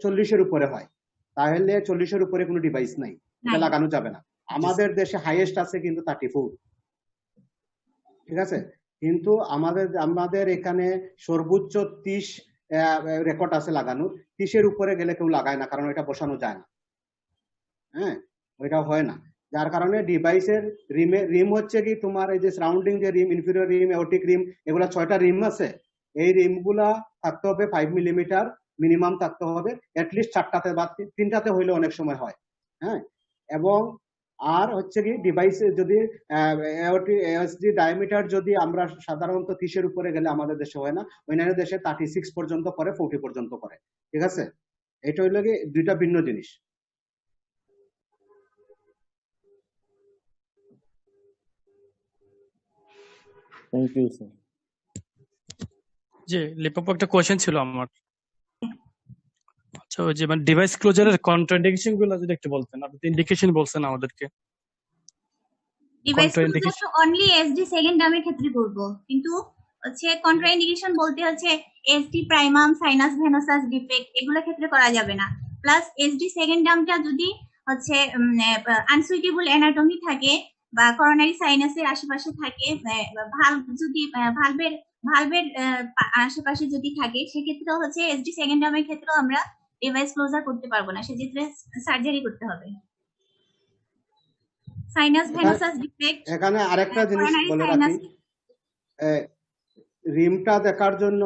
[SPEAKER 11] 40-এর উপরে হয় তাহলে 40-এর উপরে কোনো ডিভাইস নাই, এটা লাগানো যাবে না। আমাদের দেশে হাইয়েস্ট আছে কিন্তু 34, ঠিক আছে, কিন্তু আমাদের এখানে সর্বোচ্চ 30 রেকর্ড আছে লাগানো। 30-এর উপরে গেলে কেউ লাগায় না, কারণ এটা বসানো যায় না, হ্যাঁ, ওইটা হয় না। যার কারণে ডিভাইসের রিম হচ্ছে কি তোমার এই যে সারাউন্ডিং যে রিম, ইনফিরিয়র রিম, এওটিক রিম, এগুলা 6টা রিম আছে। এই রিমগুলা থাকতে হবে 5 মিলিমিটার মিনিমাম থাকতে হবে, অ্যাটলিস্ট 4টাতে বা 3টাতে হইলে অনেক সময় হয়, হ্যাঁ। এবং আর হচ্ছে কি ডিভাইসে যদি এসডি ডায়ামিটার যদি আমরা সাধারণত 30-এর উপরে গেলে আমাদের দেশে হয় না, অন্যান্য দেশে 36 পর্যন্ত করে, 40 পর্যন্ত করে, ঠিক আছে। এটা হইলো কি দুইটা ভিন্ন জিনিস।
[SPEAKER 5] Thank you sir.
[SPEAKER 7] জি, লিপাপু একটা কোশ্চেন ছিল আমার। আচ্ছা, ওই যে মানে ডিভাইস ক্লোজারের কন্ট্রাইন্ডিকেশন গুলো যদি একটু বলতেন। আপনি ইন্ডিকেশন বলছেন আমাদেরকে।
[SPEAKER 10] ডিভাইস ক্লোজার তো অনলি এসডি সেকেন্ড ডামের ক্ষেত্রে করব, কিন্তু হচ্ছে কন্ট্রাইন্ডিকেশন বলতে হচ্ছে এসডি প্রাইমাম, সাইনাস ভেনোসাস ডিফেক্ট এগুলোর ক্ষেত্রে করা যাবে না। প্লাস এসডি সেকেন্ড ডামটা যদি হচ্ছে আনসুইটেবল অ্যানাটমি থাকে বা করোনারি সাইনাসের আশেপাশে থাকে, ভালভ যদি ভালভের আশেপাশে যদি থাকে, সেক্ষেত্রে হচ্ছে এসডি সেকেন্ড ডামের ক্ষেত্রেও আমরা ডিভাইস ক্লোজার করতে পারবো না, সেক্ষেত্রে সার্জারি করতে হবে। সাইনাস ভেনোসাস ডিফেক্ট,
[SPEAKER 11] এখানে আরেকটা জিনিস বলে রাখি, রিমটা দেখার জন্য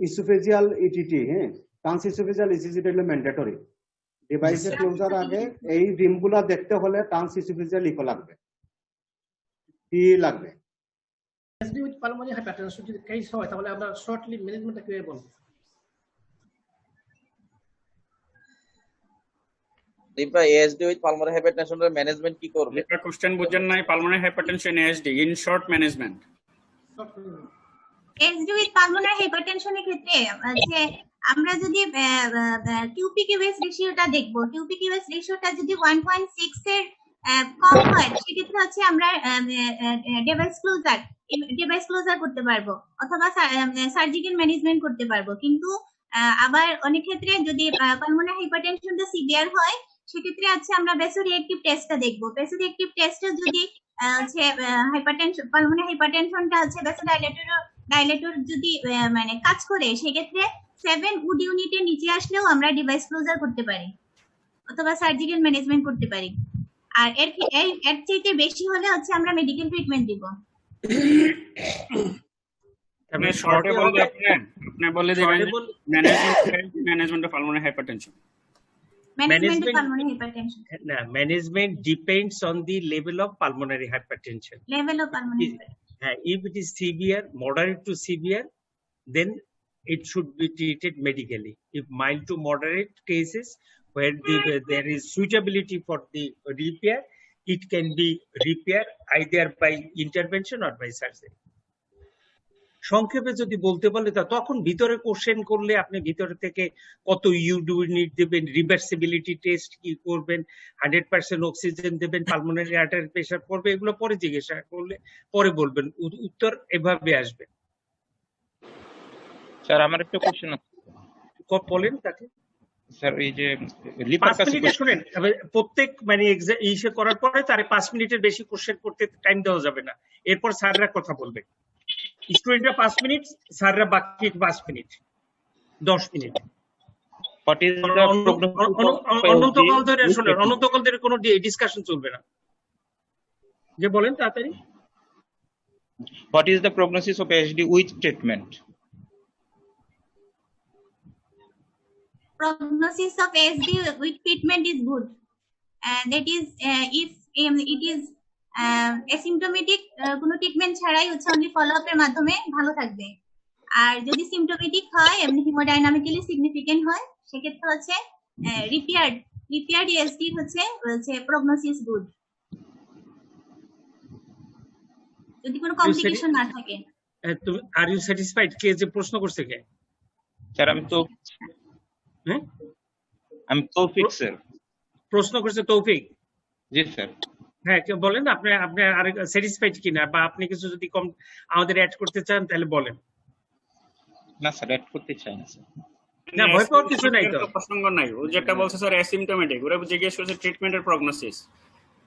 [SPEAKER 11] ইসোফেজিয়াল ইটিটি, হ্যাঁ, ট্রান্স ইসোফেজিয়াল ইটিটি হলো ম্যান্ডেটরি। ডিভাইসে ক্লোজার আগে এই রিমগুলা দেখতে হলে ট্রান্স ইসোফেজিয়াল ইকো লাগবে, কি লাগবে।
[SPEAKER 12] এসডি উইথ পালমোনারি হাইপারটেনশন যদি কেস হয় তাহলে আমরা শর্টলি ম্যানেজমেন্টটা কিভাবে বলবো?
[SPEAKER 8] লিপা এএসডি উইথ পালমোনারি হাইপারটেনশনের ম্যানেজমেন্ট কি করবে?
[SPEAKER 9] লিপা কোশ্চেন বুঝেন নাই, pulmonary hypertension ASD in short management.
[SPEAKER 10] ASD with pulmonary হাইপারটেনশনের ক্ষেত্রে যে আমরা যদি কিউপি/কিউএস রেশিওটা দেখবো, কিউপি/কিউএস রেশিওটা যদি 1.6 এর কম হয়, সেক্ষেত্রে হচ্ছে আমরা ডিভাইস ক্লোজার করতে পারবো অথবা সার্জিক্যাল ম্যানেজমেন্ট করতে পারবো। কিন্তু আবার অনেক ক্ষেত্রে যদি পালমোনারি হাইপারটেনশনটা সিভিয়ার হয়, সেক্ষেত্রে আছে আমরা ভ্যাসোরিঅ্যাক্টিভ টেস্টটা দেখবো। ভ্যাসোরিঅ্যাক্টিভ টেস্টে যদি হচ্ছে হাইপারটেনশন, পালমোনারি হাইপারটেনশনটা হচ্ছে ভ্যাসোডাইলেটর যদি মানে কাজ করে, সেক্ষেত্রে 7 উড ইউনিটের নিচে আসলেও আমরা ডিভাইস ক্লোজার করতে পারি অথবা সার্জিক্যাল ম্যানেজমেন্ট করতে পারি। আর এর চাইতে বেশি হলে হচ্ছে আমরা মেডিকেল ট্রিটমেন্ট দিব।
[SPEAKER 9] আপনি শর্টে বললে আপনি বলে দিবেন management of pulmonary hypertension.
[SPEAKER 1] Management depends on the level of pulmonary hypertension. If it is severe, moderate to severe, then it should be treated medically. If mild to moderate cases where there is suitability for the repair, it can be repaired either by intervention or by surgery. সংক্ষেপে যদি বলতে বলে তখন ভিতরে question করলে আপনি ভিতরে থেকে কত ইউনিট দেবেন, রিভার্সিবিলিটি টেস্ট কি করবেন, 100% অক্সিজেন দেবেন, পালমোনারি আর্টারি প্রেসার পড়বে, এগুলো পরে জিজ্ঞাসা করলে পরে বলবেন, উত্তর এভাবে আসবে।
[SPEAKER 13] স্যার আমার একটা কোশ্চেন আছে,
[SPEAKER 1] বলেন তাকে।
[SPEAKER 13] স্যার এই যে লিপার কাছে
[SPEAKER 1] শুনেন, প্রত্যেক মানে ইসে করার পরে তার 5 মিনিটের বেশি কোশ্চেন করতে টাইম দেওয়া যাবে না, এরপর স্যাররা কথা বলবে। স্টুডেন্টরা 5 মিনিট, স্যাররা বাকি 5 minute, 10 minute.
[SPEAKER 13] What is the prognosis of
[SPEAKER 1] অনন্তকাল
[SPEAKER 13] ASD
[SPEAKER 1] ধরে
[SPEAKER 13] with
[SPEAKER 1] শুনুন,
[SPEAKER 13] treatment?
[SPEAKER 1] অনন্তকাল ধরে কোনো ডিসকাশন চলবে না, যে বলেন তাড়াতাড়ি।
[SPEAKER 13] What is the prognosis of ASD with treatment?
[SPEAKER 10] Prognosis of ASD with treatment is good. That is, if it is asymptomatic, কোনো ট্রিটমেন্ট ছাড়াই হচ্ছে অনলি ফলো আপের মাধ্যমে ভালো থাকবে। আর যদি সিমটোমেটিক হয় এবং হিমোডাইনামিক্যালি সিগনিফিকেন্ট হয়, সেক্ষেত্রে হচ্ছে রিপেয়ার্ড এএসডি হচ্ছে প্রগনোসিস গুড, যদি কোনো কমপ্লিকেশন না থাকে।
[SPEAKER 1] Are you satisfied? কে যে প্রশ্ন করছে কে?
[SPEAKER 13] স্যার আমি তৌফিক স্যার।
[SPEAKER 1] প্রশ্ন করছে তৌফিক?
[SPEAKER 13] জি স্যার।
[SPEAKER 1] হ্যাঁ, বলেন আপনি আর স্যাটিসফাইড কিনা, বা আপনি কিছু যদি কম আমাদের অ্যাড করতে চান তাহলে বলেন।
[SPEAKER 13] না স্যার, অ্যাড করতে চাই না স্যার।
[SPEAKER 1] না, ভয় পাওয়ার কিছু নাই তো।
[SPEAKER 9] প্রসঙ্গ নাই, ও যেটা বলছে স্যার অ্যাসিম্পটোমেটিক, ওরা জিজ্ঞেস করছে ট্রিটমেন্টের প্রগনোসিস।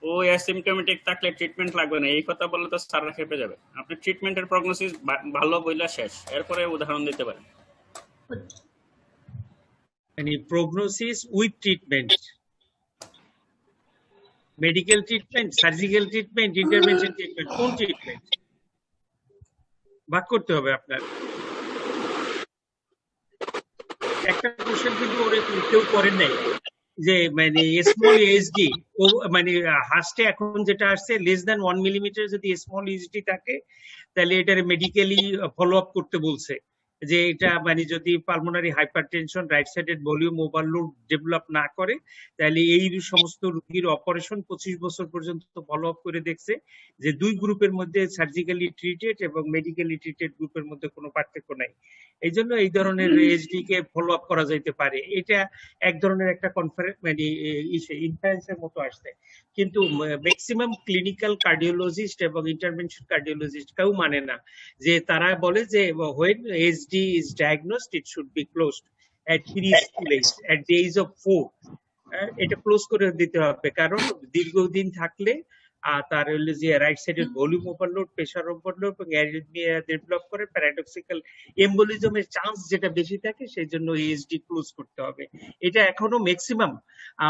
[SPEAKER 9] ও অ্যাসিম্পটোমেটিক থাকলে ট্রিটমেন্ট লাগবে না, এই কথা বললে তো স্যাররা খেপে যাবে। আপনি ট্রিটমেন্টের প্রগনোসিস ভালো বইলা শেষ, এরপরে উদাহরণ দিতে পারেন।
[SPEAKER 1] মানে prognosis with treatment, medical treatment, surgical treatment, intervention treatment, কোন ট্রিটমেন্ট ভাগ করতে হবে আপনার। একটা কোশ্চেন কিন্তু ওরে কেউ করেন নাই, যে মানে স্মল এএসডি ও মানে হাস্টে এখন যেটা আসছে লেস দ্যান 1 মিলিমিটার যদি স্মল এএসডি থাকে তাহলে এটার মেডিকেলি ফলো আপ করতে বলছে, যে এটা মানে যদি pulmonary hypertension, right sided volume overload develop না করে তাহলে এই সমস্ত রোগীর অপারেশন 25 বছর পর্যন্ত ফলো আপ করে দেখছে যে দুই গ্রুপের মধ্যে সার্জিক্যালি ট্রিটেড এবং মেডিকেলি ট্রিটেড গ্রুপের মধ্যে কোনো পার্থক্য নাই। এই জন্য এই ধরনের এএসডি কে ফলো আপ করা যাইতে পারে। এটা এক ধরনের একটা কনফারেন্স মানে ইনফারেন্সের মতো আসছে, কিন্তু ম্যাক্সিমাম ক্লিনিক্যাল কার্ডিওলজিস্ট এবং ইন্টারভেনশন কার্ডিওলজিস্ট কেউ মানে না, যে তারা বলে যে when ASD is diagnosed it should be closed at preschool age, at the age of 4 এটা ক্লোজ করে দিতে হবে, কারণ দীর্ঘদিন থাকলে তার হলো যে রাইট সাইডের ভলিউম ওভারলোড, প্রেসার ওভারলোড এবং অ্যারিথমিয়া ডেভেলপ করে, প্যারাডক্সিক্যাল এম্বোলিজমের চান্স যেটা বেশি থাকে, সেই জন্য এএসডি ক্লোজ করতে হবে। এটা এখনো ম্যাক্সিমাম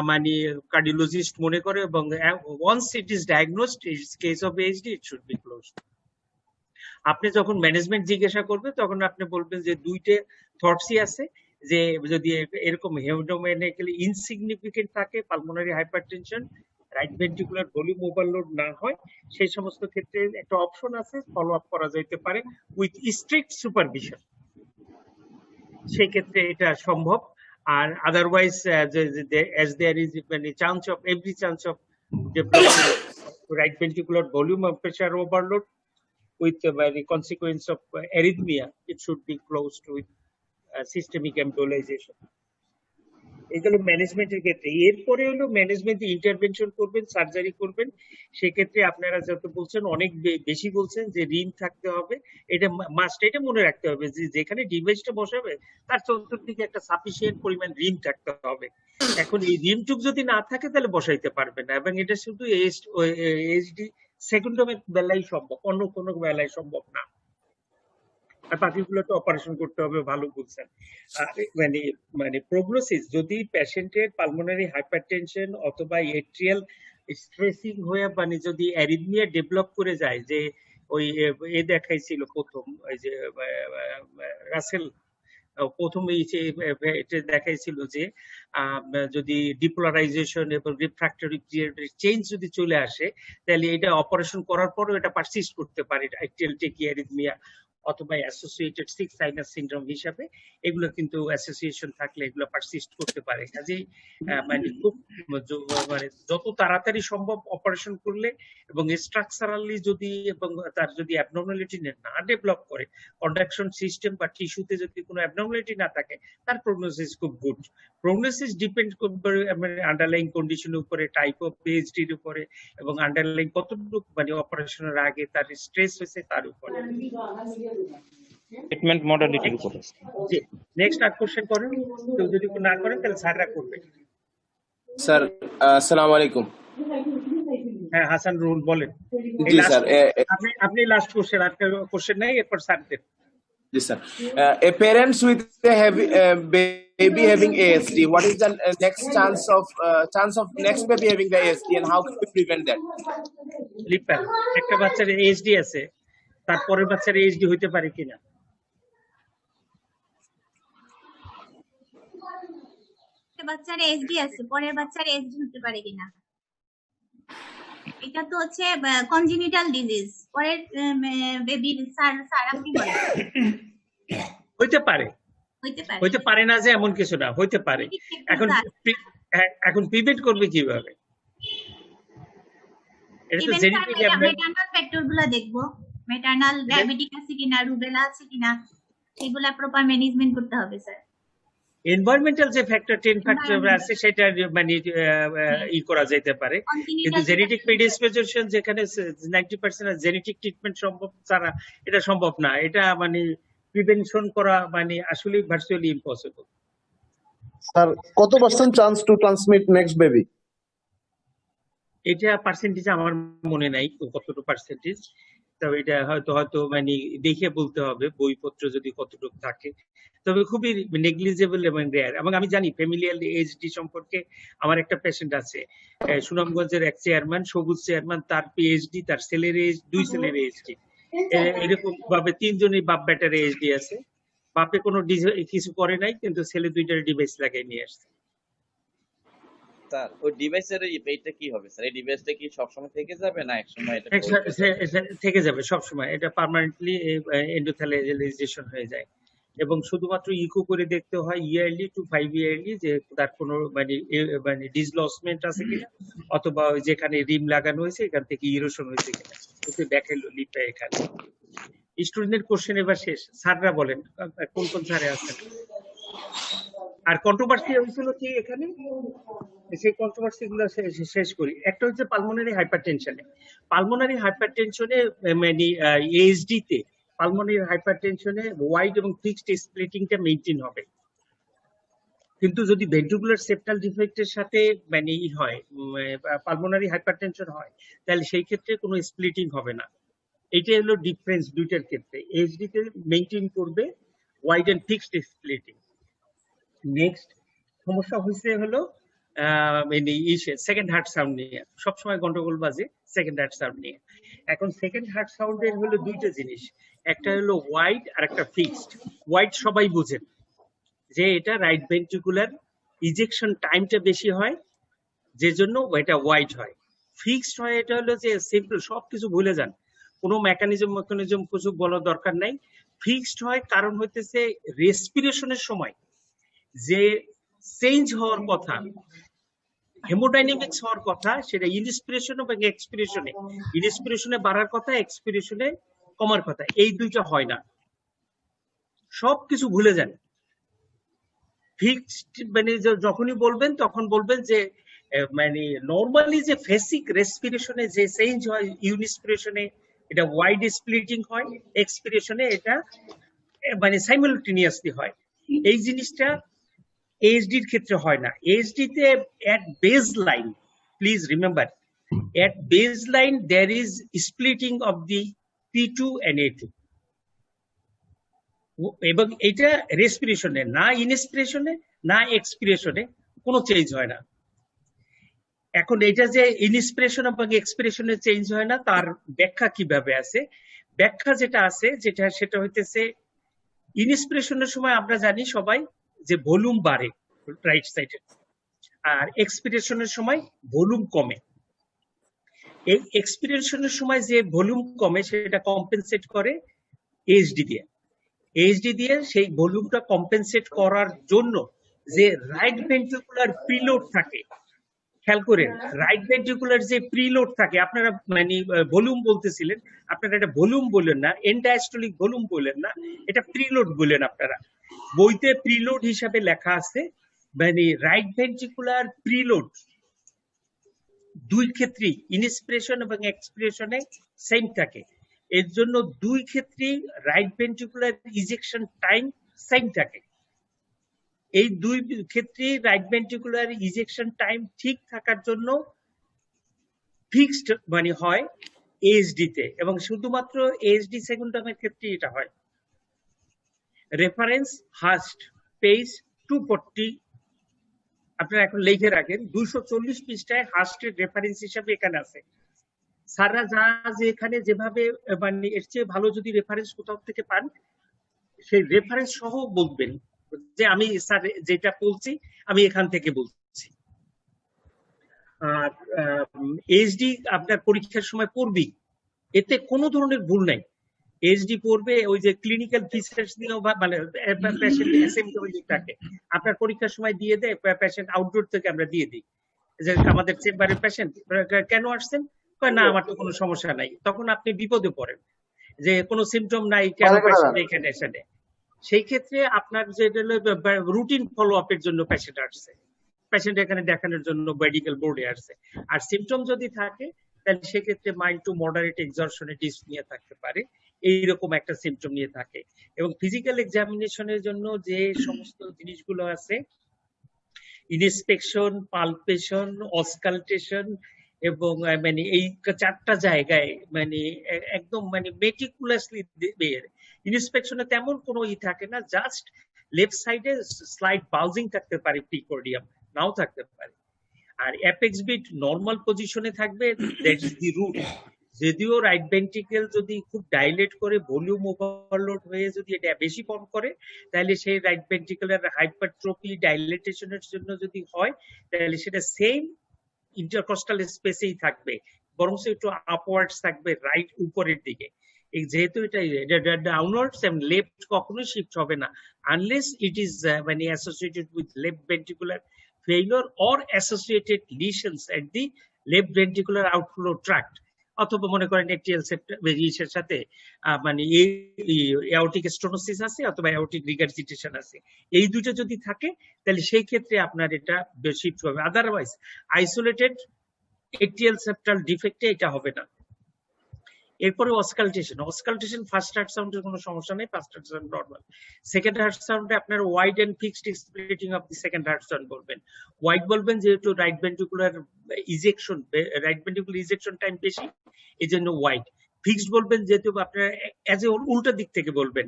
[SPEAKER 1] মানে কার্ডিওলজিস্ট মনে করে, এবং once it is diagnosed in case of ASD it should be closed. আপনি যখন ম্যানেজমেন্ট জিজ্ঞাসা করবে তখন আপনি বলবেন যে দুইটা থটসই আছে, যে যদি এরকম হেমোডাইনামিক্যালি ইনসিগনিফিকেন্ট থাকে, pulmonary hypertension, right ventricular volume overload না হয়, সেই সমস্ত ক্ষেত্রে একটা অপশন আছে, ফলো আপ করা যেতে পারে উইথ স্ট্রিক্ট সুপারভিশন, সেই ক্ষেত্রে এটা সম্ভব। আর otherwise as there is many chance of every chance of developing right ventricular volume of pressure overload with the consequence of arrhythmia, it should be closed with systemic embolization. এই হলো ম্যানেজমেন্টের ক্ষেত্রে। এরপরে হলো ম্যানেজমেন্ট ইন্টারভেনশন করবেন, surgery করবেন, সেক্ষেত্রে আপনারা যত বলছেন অনেক বেশি বলছেন যে রিম থাকতে হবে, এটা মাস্ট, এটা মনে রাখতে হবে যে যেখানে ডিভাইসটা বসাবে তার চতুর্দিকে একটা সাফিসিয়েন্ট পরিমাণ রিম থাকতে হবে। এখন এই রিমটুক যদি না থাকে তাহলে বসাইতে পারবে না, এবং এটা শুধু এইচডি সেকেন্ডমের বেলায় সম্ভব, অন্য কোনো বেলায় সম্ভব না। আর বাকিগুলো তো অপারেশন করতে হবে, ভালো বলছেন। মানে প্রগনোসিস যদি পেশেন্টের পালমোনারি হাইপারটেনশন অথবা এট্রিয়াল স্ট্রেসিং হয়ে মানে যদি অ্যারিথমিয়া ডেভেলপ করে যায়, যে ওই এ দেখাইছিল প্রথম ওই যে রাসেল প্রথম এটা দেখাইছিল যে যদি ডিপোলারাইজেশন এবং রিফ্র্যাক্টরি পিরিয়ডের চেঞ্জ যদি চলে আসে তাহলে এটা অপারেশন করার পরও এটা পারসিস্ট করতে পারে, অ্যাট্রিয়াল টেকিয়ারিথমিয়া অথবা অ্যাসোসিয়েটেড সিক্স সাইনাস সিনড্রোম হিসাবে এগুলো কিন্তু অ্যাসোসিয়েশন থাকলে এগুলো পারসিস্ট করতে পারে। কাজেই মানে খুব মানে যত তাড়াতাড়ি সম্ভব অপারেশন করলে এবং স্ট্রাকচারালি যদি এবং তার যদি অ্যাবনর্মালিটি না ডেভেলপ করে, কন্ডাকশন সিস্টেম বা টিস্যুতে যদি কোনো অ্যাবনর্মালিটি না থাকে, তার প্রগনোসিস খুব গুড। প্রগনোসিস ডিপেন্ড করবে আন্ডারলাইং কন্ডিশনের উপরে, টাইপ অফ পিএইচডির উপরে, এবং আন্ডারলাইং কতটুকু মানে অপারেশনের আগে তার স্ট্রেস হয়েছে তার উপরে।
[SPEAKER 13] ট্রিটমেন্ট মডালিটির উপর।
[SPEAKER 1] জি, নেক্সট আর কোশ্চেন করেন, কেউ যদি না করেন তাহলে স্যাররা করবে।
[SPEAKER 14] স্যার আসসালামু আলাইকুম।
[SPEAKER 1] হ্যাঁ, হাসান রুল বলেন।
[SPEAKER 14] জি স্যার,
[SPEAKER 1] আপনি লাস্ট কোশ্চেন, আর কোশ্চেন নাই, এরপর স্যার দেন।
[SPEAKER 14] Yes, sir. A parents with a baby having ASD, what is the next chance of next baby having the ASD, and how can we prevent that?
[SPEAKER 1] লিপাল একটা বাচ্চার HD আছে, তারপরের বাচ্চার HD হইতে পারে কিনা?
[SPEAKER 10] একটা বাচ্চার এসডি আছে, পরের বাচ্চার এসডি হতে পারে কিনা? এটা তো হচ্ছে কনজেনিটাল ডিজিজ, পরের বেবি স্যার আপনি বলেন।
[SPEAKER 1] হইতে পারে,
[SPEAKER 10] হইতে পারে,
[SPEAKER 1] হইতে পারে না যে এমন কিছু না, হইতে পারে। এখন প্রিভেন্ট করবে কিভাবে? এটা তো জেনেটিক
[SPEAKER 10] ম্যাটারনাল ফ্যাক্টরগুলো দেখবো, ম্যাটারনাল ডায়াবেটিক আছে কিনা, রুবেলা আছে কিনা, এগুলা প্রপার ম্যানেজমেন্ট করতে হবে স্যার।
[SPEAKER 1] এনভায়রনমেন্টাল যে ফ্যাক্টর 10 ফ্যাক্টর আছে সেটা মানে ই করা যেতে পারে, কিন্তু জেনেটিক প্রিডিসপোজিশন যেখানে 90% জেনেটিক ট্রিটমেন্ট সম্ভব ছাড়া এটা সম্ভব না। এটা মানে প্রিভেনশন করা মানে আসলে ভার্চুয়ালি ইম্পসিবল।
[SPEAKER 5] স্যার কত % chance to transmit next baby?
[SPEAKER 1] এটা পার্সেন্টেজ আমার মনে নাই কতটুকু পার্সেন্টেজ, তবে এটা হয়তো মানে দেখে বলতে হবে বইপত্র যদি কতটুকু থাকে, তবে খুবই নেগলিজেবল এবং রেয়ার। এবং আমি জানি ফ্যামিলিয়াল এইচডি সম্পর্কে, আমার একটা পেশেন্ট আছে সুনামগঞ্জের এক চেয়ারম্যান, সবুজ চেয়ারম্যান, তার পিএইচডি, তার ছেলের এইচ, 2 ছেলের এইচডি, এরকম ভাবে 3 জনের বাপ বেটার এইচডি আছে। বাপে কোনো কিছু করে নাই, কিন্তু ছেলে 2টার ডিভাইস লাগিয়ে নিয়ে আসছে।
[SPEAKER 8] স্যার ওই ডিভাইসের এইটা কি হবে স্যার? এই ডিভাইসটা কি সবসময় থেকে যাবে না একসময় এটা
[SPEAKER 1] থেকে যাবে? সবসময় এটা পার্মানেন্টলি এন্ডোথ্যালাইজেশন হয়ে যায়, এবং শুধুমাত্র ইকো করে দেখতে হয় ইয়ারলি টু 5 ইয়ারলি যে তার কোনো মানে ডিসলসমেন্ট আছে কিনা, অথবা যেখানে রিম লাগানো হয়েছে এখান থেকে ইরোশন হয়েছে কিনা, ওকে দেখাইলো লিপটা এখানে। স্টুডেন্টের কোশ্চেন এবার শেষ। স্যাররা বলেন কোন কোন স্যারে আছেন? আর কন্ট্রোভার্সি হয়েছিল কি এখানে, সেই কন্ট্রোভার্সি গুলো শেষ করি। একটা হচ্ছে পালমোনারি হাইপারটেনশনে। পালমোনারি হাইপারটেনশনে মানে এইচডি তে পালমোনারি হাইপারটেনশনে ওয়াইড এবং ফিক্সড স্প্লিটিংটা মেইনটেইন হবে, কিন্তু যদি ভেন্ট্রিকুলার সেপ্টাল ডিফেক্টের সাথে মানে হয় পালমোনারি হাইপারটেনশন হয়, তাহলে সেই ক্ষেত্রে কোনো স্প্লিটিং হবে না। এইটা হলো ডিফারেন্স দুইটার ক্ষেত্রে। এইচডি তে মেইনটেইন করবে wide and fixed splitting. Next সমস্যা হয়েছে হলো সেকেন্ড হার্ট সাউন্ড নিয়ে, সবসময় গন্ডগোল বাজে সেকেন্ড হার্ট সাউন্ড নিয়ে। এখন সেকেন্ড হার্ট সাউন্ডের হলো দুইটা জিনিস, একটা হলো ওয়াইড আর একটা ফিক্সড। ওয়াইড সবাই বুঝেন যে এটা রাইট ভেন্ট্রিকুলার ইজেকশন টাইমটা বেশি হয়, যে জন্য এটা ওয়াইড হয়। ফিক্সড হয় এটা হলো যে সিম্পল, সবকিছু ভুলে যান, কোনো মেকানিজম কিছু বলার দরকার নাই। ফিক্সড হয় কারণ হইতেছে রেসপিরেশনের সময় যে চেঞ্জ হওয়ার কথা, হেমোডাইনামিক্স হওয়ার কথা, সেটা ইনস্পিরেশন এবং এক্সপিরেশনে, ইনস্পিরেশনে বাড়ার কথা, এক্সপিরেশনে কমার কথা, এই দুইটা হয় না। সবকিছু ভুলে যান। ফিক্সড মানে যখনই বলবেন তখন বলবেন যে মানে নর্মালি যে ফেসিক রেসপিরেশনে যে চেঞ্জ হয়, ইনস্পিরেশনে এটা ওয়াইড স্প্লিটিং হয়, এক্সপিরেশনে এটা মানে সাইমালটেনিয়াসলি হয়। এই জিনিসটা এইচডির ক্ষেত্রে হয় না। এইচডি তে at baseline, please remember, at baseline there is splitting of the P2 and A2, এবং এটা রেসপিরেশনে না ইনস্পিরেশনে না এক্সপিরেশনে কোনো চেঞ্জ হয় না। এখন এটা যে ইনস্পিরেশন এবং এক্সপিরেশনে চেঞ্জ হয় না, তার ব্যাখ্যা কিভাবে আছে? ব্যাখ্যা যেটা আছে সেটা হইতেছে ইনস্পিরেশনের সময় আমরা জানি সবাই যে ভলিউম বাড়ে রাইট সাইডে, আর এক্সপিরেশনের সময় ভলিউম কমে। এই এক্সপিরেশনের সময় যে ভলিউম কমে সেটা কম্পেনসেট করে এইচডি দিয়ে। এইচডি দিয়ে সেই ভলিউমটা কম্পেনসেট করার জন্য যে রাইট ভেন্ট্রিকুলার প্রিলোড থাকে, খেয়াল করেন রাইট ভেন্ট্রিকুলার যে প্রিলোড থাকে, আপনারা মানে ভলিউম বলতেছিলেন, আপনারা এটা ভলিউম বললেন না, এন্ডায়াস্টলিক ভলিউম বললেন না, এটা প্রিলোড বললেন আপনারা। বইতে প্রিলোড হিসাবে লেখা আছে, মানে রাইট ভেন্ট্রিকুলার প্রিলোড দুই ক্ষেত্রেই ইনস্পিরেশন এবং এক্সপিরেশনে সেম থাকে। এর জন্য দুই ক্ষেত্রেই right ventricular ejection time same থাকে। এই দুই ক্ষেত্রেই রাইট ভেন্ট্রিকুলার ইজেকশন টাইম ঠিক থাকার জন্য ফিক্সড মানে হয় এইচডি তে, এবং শুধুমাত্র এইচডি সেকেন্ডামের ক্ষেত্রে এটা হয়। রেফারেন্স হাস্ট পেজ 240, আপনারা এখন লিখে রাখেন 240 পৃষ্ঠায় হাস্টের রেফারেন্স হিসাবে এখানে আছে। স্যাররা যা যে এখানে যেভাবে মানে এর চেয়ে ভালো যদি রেফারেন্স কোথাও থেকে পান সেই রেফারেন্স সহ বলবেন যে আমি স্যার যেটা বলছি আমি এখান থেকে বলছি। আর এইচডি আপনার পরীক্ষার সময় পড়বি, এতে কোনো ধরনের ভুল নাই। এইচডি পড়বে ওই যে ক্লিনিক্যাল ফিচার্স দিয়েও মানে পেশেন্ট অ্যাসিম্পটোমেটিক থাকে, আপনার পরীক্ষার সময় দিয়ে দেয় পেশেন্ট আউটডোর থেকে আমরা দিয়ে দিই যে আমাদের চেম্বারের পেশেন্ট কেন আসছেন, না আমার তো কোনো সমস্যা নাই, তখন আপনি বিপদে পড়েন যে কোনো সিমটম নাই কেন পেশেন্ট এখানে এসে। সেই ক্ষেত্রে আপনার যে রুটিন ফলো আপের জন্য পেশেন্ট আসছে, পেশেন্ট এখানে দেখানোর জন্য মেডিকেল বোর্ডে আসছে, আর সিমটম যদি থাকে তাহলে সেক্ষেত্রে মাইল্ড টু মডারেট এক্সরশনে ডিসনিয়া থাকতে পারে, এইরকম একটা সিমটম নিয়ে থাকে। এবং ফিজিক্যাল এক্সামিনেশনের জন্য যে সমস্ত জিনিসগুলো আছে, ইনস্পেকশন, পালপেশন, অসকালটেশন এবং মানে এই 4টা জায়গায় মানে একদম মানে মেটিকুলাসলি ইনস্পেকশনে তেমন কোনো থাকে না, জাস্ট লেফট সাইডে স্লাইড বাউজিং থাকতে পারে, প্রিকর্ডিয়াম নাও থাকতে পারে, আর অ্যাপেক্স বিট নরমাল পজিশনে থাকবে, দ্যাট ইজ দি রুট। যদিও রাইট ভেন্ট্রিকেল যদি খুব ডাইলেট করে ভলিউম ওভারলোড হয়ে যদি এটা বেশি পাম্প করে তাহলে সেই রাইট ভেন্ট্রিকুলার হাইপারট্রফি ডাইলেটেশনের জন্য যদি হয় তাহলে সেটা সেম ইন্টারকস্টাল স্পেসেই থাকবে, বরং একটু আপওয়ার্ডস থাকবে রাইট উপরের দিকে। যেহেতু এটা ডাউনওয়ার্ডস এবং লেফট কখনোই শিফট হবে না আনলেস ইট ইজ মানে associated with left ventricular failure or associated lesions at the left ventricular outflow tract, অথবা মনে করেন এটিএল সেপ্টার সাথে মানে এওরটিক স্টেনোসিস আছে অথবা এওরটিক রিগারজিটেশন আছে, এই দুটো যদি থাকে তাহলে সেই ক্ষেত্রে আপনার এটা শিফট হবে, আদারওয়াইজ আইসোলেটেড এটিএল সেপ্টাল ডিফেক্টে এটা হবে না। এরপরে অসকালটেশন ফার্স্ট হার্ট সাউন্ডের কোনো সমস্যা নেই, first heart sound normal. Second heart সাউন্ডে আপনার wide and fixed splitting of the second heart sound বলবেন। ওয়াইড বলবেন যেহেতু রাইট ভেন্ট্রিকুলার ইজেকশন টাইম বেশি এই জন্য ওয়াইড। ফিক্সড বলবেন যেহেতু আপনার এজ এ উল্টা দিক থেকে বলবেন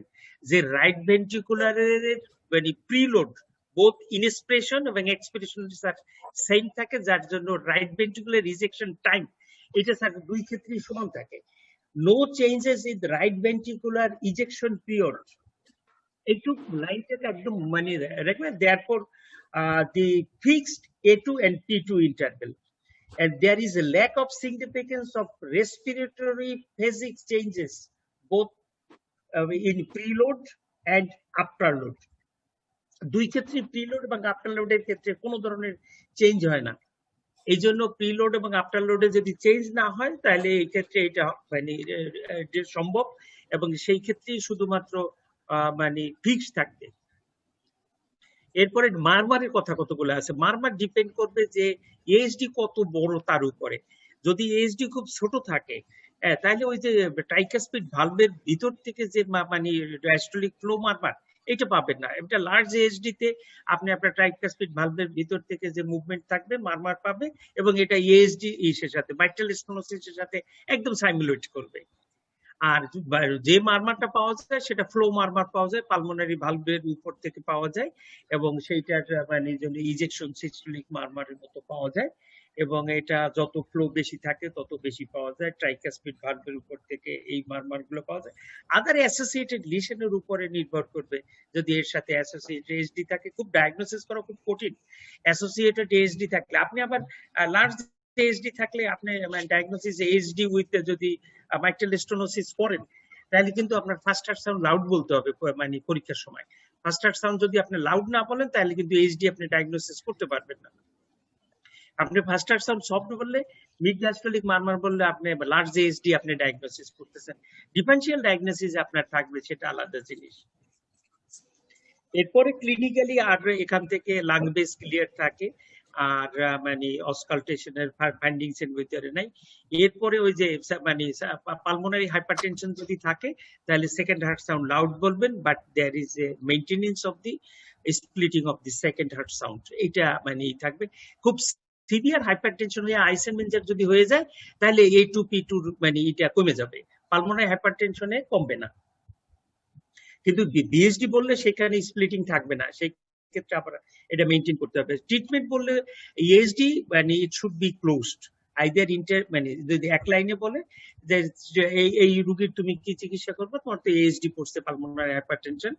[SPEAKER 1] যে রাইট ভেন্ট্রিকুলারের মানে প্রিলোড বোথ ইনস্পিরেশন এবং এক্সপিরেশন সেম থাকে, যার জন্য রাইট ভেন্ট্রিকুলার ইজেকশন টাইম এটা স্যার দুই ক্ষেত্রেই সমান থাকে। No changes in the right ventricular ejection period. একটু লাইনটাকে একদম মানে রাখবেন। Therefore, the fixed A2 and T2 interval, and there is a lack of significance of respiratory phasic changes both in preload and afterload. দুই ক্ষেত্রে preload এবং আফটারলোডের ক্ষেত্রে কোনো ধরনের চেঞ্জ হয় না। এই জন্য প্রিলোড এবং আফটারলোডে যদি চেঞ্জ না হয় তাহলে এই ক্ষেত্রে এটা মানে সম্ভব, এবং সেই ক্ষেত্রেই শুধুমাত্র মানে ফিক্স থাকবে। এরপরে মারমারের কথা কতগুলো আছে, মারমার ডিপেন্ড করবে যে এইচডি কত বড় তার উপরে। যদি এইচডি খুব ছোট থাকে তাহলে ওই যে ট্রাইকাসপিড ভালভের ভিতর থেকে যে মানে ডায়াস্টোলিক ফ্লো মারমার এটা পাবেন না। এটা লার্জ এইচডি তে আপনি আপনার ট্রাইকাসপিড ভালভের ভিতর থেকে যে মুভমেন্ট থাকবে মারমার পাবে, এবং এটা এইচডি এর সাথে মাইট্রাল স্টেনোসিসের সাথে একদম সাইমুলেট করবে। আর যে মারমারটা পাওয়া যায় সেটা ফ্লো মারমার পাওয়া যায়, পালমোনারি ভালভের উপর থেকে পাওয়া যায়, এবং সেইটার মানে ইজেকশন সিস্টোলিক মারমারের মতো পাওয়া যায়, এবং এটা যত ফ্লো বেশি থাকে তত বেশি পাওয়া যায়। ট্রাইকাসপিড ভালভের উপর থেকে এই মারমার গুলো পাওয়া যায়। আদার অ্যাসোসিয়েটেড লিশনের উপরে নির্ভর করবে, যদি এর সাথে অ্যাসোসিয়েটেড এইচডি থাকে খুব ডায়াগনোসিস করা খুব কঠিন। অ্যাসোসিয়েটেড এইচডি থাকলে আপনি আবার লার্জ এইচডি থাকলে আপনি ডায়াগনোসিস এইচডি উইথ যদি মাইট্রাল স্টেনোসিস করেন তাহলে কিন্তু আপনার ফার্স্ট হার্ট সাউন্ড লাউড বলতে হবে মানে পরীক্ষার সময়। ফার্স্ট হার্ট সাউন্ড যদি আপনি লাউড না বলেন তাহলে কিন্তু এইচডি আপনি ডায়াগনোসিস করতে পারবেন না। আপনি ফার্স্ট হার্ট সাউন্ড সফট বললে, মিড ডায়াস্টোলিক মারমার বললে আপনি লার্জ এইচডি আপনি ডায়াগনোসিস করতেছেন। ডিফারেনশিয়াল ডায়াগনোসিস আপনার থাকবে, সেটা আলাদা জিনিস। এরপরে ক্লিনিক্যালি আর এখান থেকে লাং বেস ক্লিয়ার থাকে, আর মানে অসকালটেশনের ফাইন্ডিংস এর ভিতরে নাই। এরপরে ওই যে মানে পালমোনারি হাইপারটেনশন যদি থাকে তাহলে সেকেন্ড হার্ট সাউন্ড লাউড বলবেন, but there is a maintenance of the splitting of the second heart sound, এটা মানে থাকবে। খুব সিভিয়ার হাইপারটেনশন হয়ে আইসেনমেঞ্জার যদি হয়ে যায় তাহলে A2 P2 মানে এটা কমে যাবে, পালমোনারি হাইপারটেনশনে কমবে না। কিন্তু বিএসডি বললে সেখানে স্প্লিটিং থাকবে না, সেই ক্ষেত্রে আবার এটা মেনটেন করতে হবে। ট্রিটমেন্ট বললে ইএসডি মানে ইট শুড বি ক্লোজড আইদার মানে যদি এক লাইনে বলে যে এই রোগীর তুমি কি চিকিৎসা করবে, তোমার তো এএসডি পড়ছে pulmonary hypertension,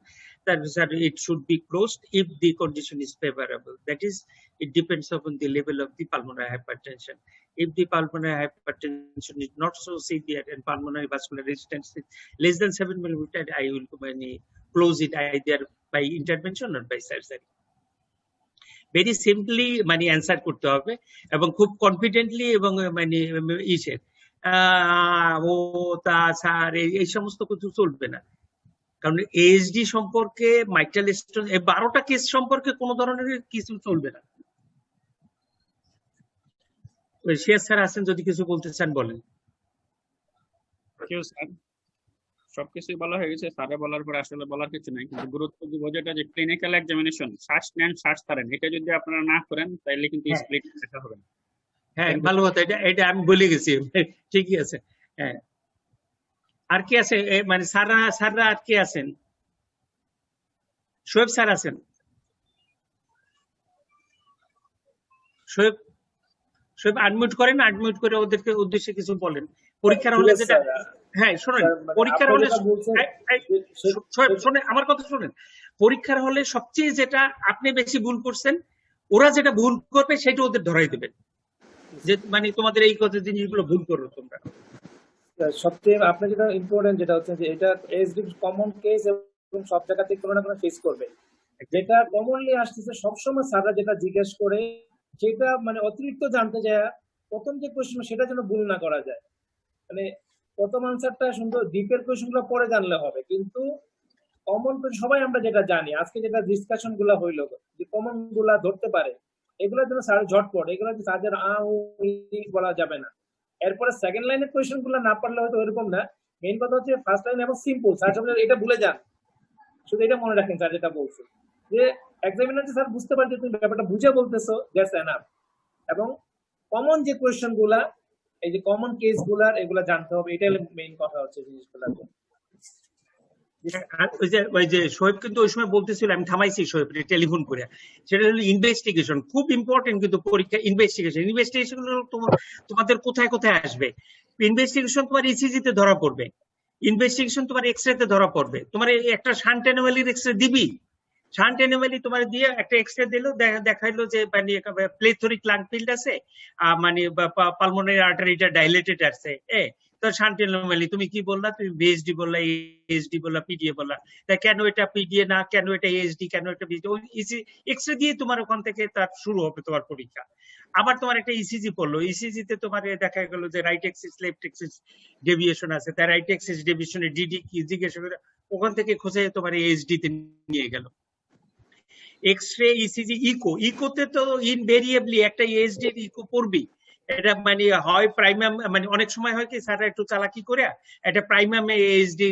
[SPEAKER 1] that it should be closed if the condition is favorable. That is, it depends upon the level of the pulmonary hypertension. If the pulmonary hypertension is not so severe and pulmonary vascular resistance is less than 7 millimeter, I will close it either by intervention or by surgery. Very simply মানে answer করতে হবে এবং খুব confidently এবং মানে ইসের ও তা sir এই সমস্ত কিছু চলবে না। কারণ এএসডি সম্পর্কে মাইট্রাল স্টোন 12টা কেস সম্পর্কে কোনো ধরনের কিছু চলবে না। শেয়ার স্যার আছেন, যদি কিছু বলতে চান বলেন।
[SPEAKER 9] সবকিছুই বলা হয়ে গেছে, স্যারে বলার পর আসলে বলার কিছু নাই, কিন্তু গুরুত্ব দিব যেটা যে ক্লিনিক্যাল এক্সামিনেশন শ্বাস নেন শ্বাস ছাড়েন, এটা যদি আপনারা না করেন তাহলে কিন্তু স্প্লিট দেখা হবে না।
[SPEAKER 1] হ্যাঁ, ভালো কথা, এটা আমি বলে গেছি, ঠিকই আছে। হ্যাঁ, আর কি আছে মানে স্যাররা আর কি আছেন? শোয়েব স্যার আছেন? শোয়েব আনমিউট করেন, আনমিউট করে ওদেরকে উদ্দেশ্যে কিছু বলেন। পরীক্ষার হলে যেটা, হ্যাঁ শোনেন, পরীক্ষার হলে শোনেন আমার কথা শোনেন, পরীক্ষার হলে সবচেয়ে যেটা আপনি বেশি ভুল করছেন, ওরা যেটা ভুল করবে সেটা ওদের ধরাই দেবেন, যে মানে তোমাদের এই কথা জিনিসগুলো ভুল করো তোমরা।
[SPEAKER 6] সবচেয়ে আপনার যেটা ইম্পর্টেন্ট যেটা হচ্ছে যে এটা এসডি কমন কেস এবং সব জায়গাতে কোনো না কোনো ফেস করবে। যেটা কমনলি আসতেছে সবসময় স্যাররা যেটা জিজ্ঞেস করে সেটা মানে অতিরিক্ত জানতে যায়, প্রথম যে কোয়েশ্চন সেটা যেন ভুল না করা যায়। মানে প্রথম আনসারটা সুন্দর, ডিপের কোয়েশ্চনগুলো পরে জানলে হবে, কিন্তু কমন সবাই আমরা যেটা জানি, আজকে যেটা ডিসকাশন গুলা হইলো যে কমন গুলা ধরতে পারে, এগুলোর জন্য স্যার ঝটপট, এগুলো স্যারদের বলা যাবে না। এরপরে সেকেন্ড লাইনের কোয়েশ্চন গুলো না পারলে হয়তো এরকম না, মেইন কথা হচ্ছে ফার্স্ট লাইন এবং সিম্পল, স্যার সব এটা ভুলে যান, শুধু এটা মনে রাখেন স্যার যেটা বলছে, যে এক্সামিনার যে স্যার বুঝতে পারছে তুমি ব্যাপারটা বুঝে বলতেছো, দ্যাটস এনাফ। এবং কমন যে কোয়েশ্চন গুলা, এই যে কমন কেস গুলার এগুলা জানতে হবে, এটাই মেইন কথা হচ্ছে জিনিসগুলা।
[SPEAKER 1] ওই যে শোয়েব কিন্তু ওই সময় বলতেছিল, আমি থামাইছি শোয়েব টেলিফোন করে, সেটা হলো ইনভেস্টিগেশন, খুব ইম্পর্টেন্ট কিন্তু পরীক্ষা ইনভেস্টিগেশন তোমাদের কোথায় কোথায় আসবে। ইনভেস্টিগেশন তোমার ইসিজি তে ধরা পড়বে, ইনভেস্টিগেশন তোমার এক্সরে তে ধরা পড়বে। তোমার একটা শান্ট অ্যানোমালির এক্সরে দিবি, শান্ট অ্যানোমালি তোমার দিয়ে একটা এক্সরে দিলো, দেখাইলো যে মানে প্লেথরিক লাং ফিল্ড আছে, মানে পালমোনারি আর্টারিটা ডাইলেটেড আছে, তো শান্ট অ্যানোমালি তুমি কি বললা, তুমি বিএসডি বললা, এএসডি বললা, পিডিএ বললা, তা কেন এটা পিডিএ না, কেন এটা এএসডি, কেন এটা বিএসডি, ওই এক্সরে দিয়ে তোমার ওখান থেকে তার শুরু হবে তোমার পরীক্ষা। আবার তোমার একটা ইসিজি পড়লো, ইসিজি তে তোমার দেখা গেল যে right axis left axis deviation আছে, তার রাইট এক্সিস ডেভিয়েশনে ডিডি কি জিজ্ঞাসা করে, ওখান থেকে খোঁজে তোমার এএসডি তে নিয়ে গেল। এক্সরে, ইসিজি, ইকোতে তো ইনভেরিয়েবলি একটা এএসডি ইকো পড়বি, এটা মানে হয় প্রাইমাম, মানে অনেক সময় হয় কি স্যাররা একটু চালাকি করে একটা প্রাইমামে এএসডি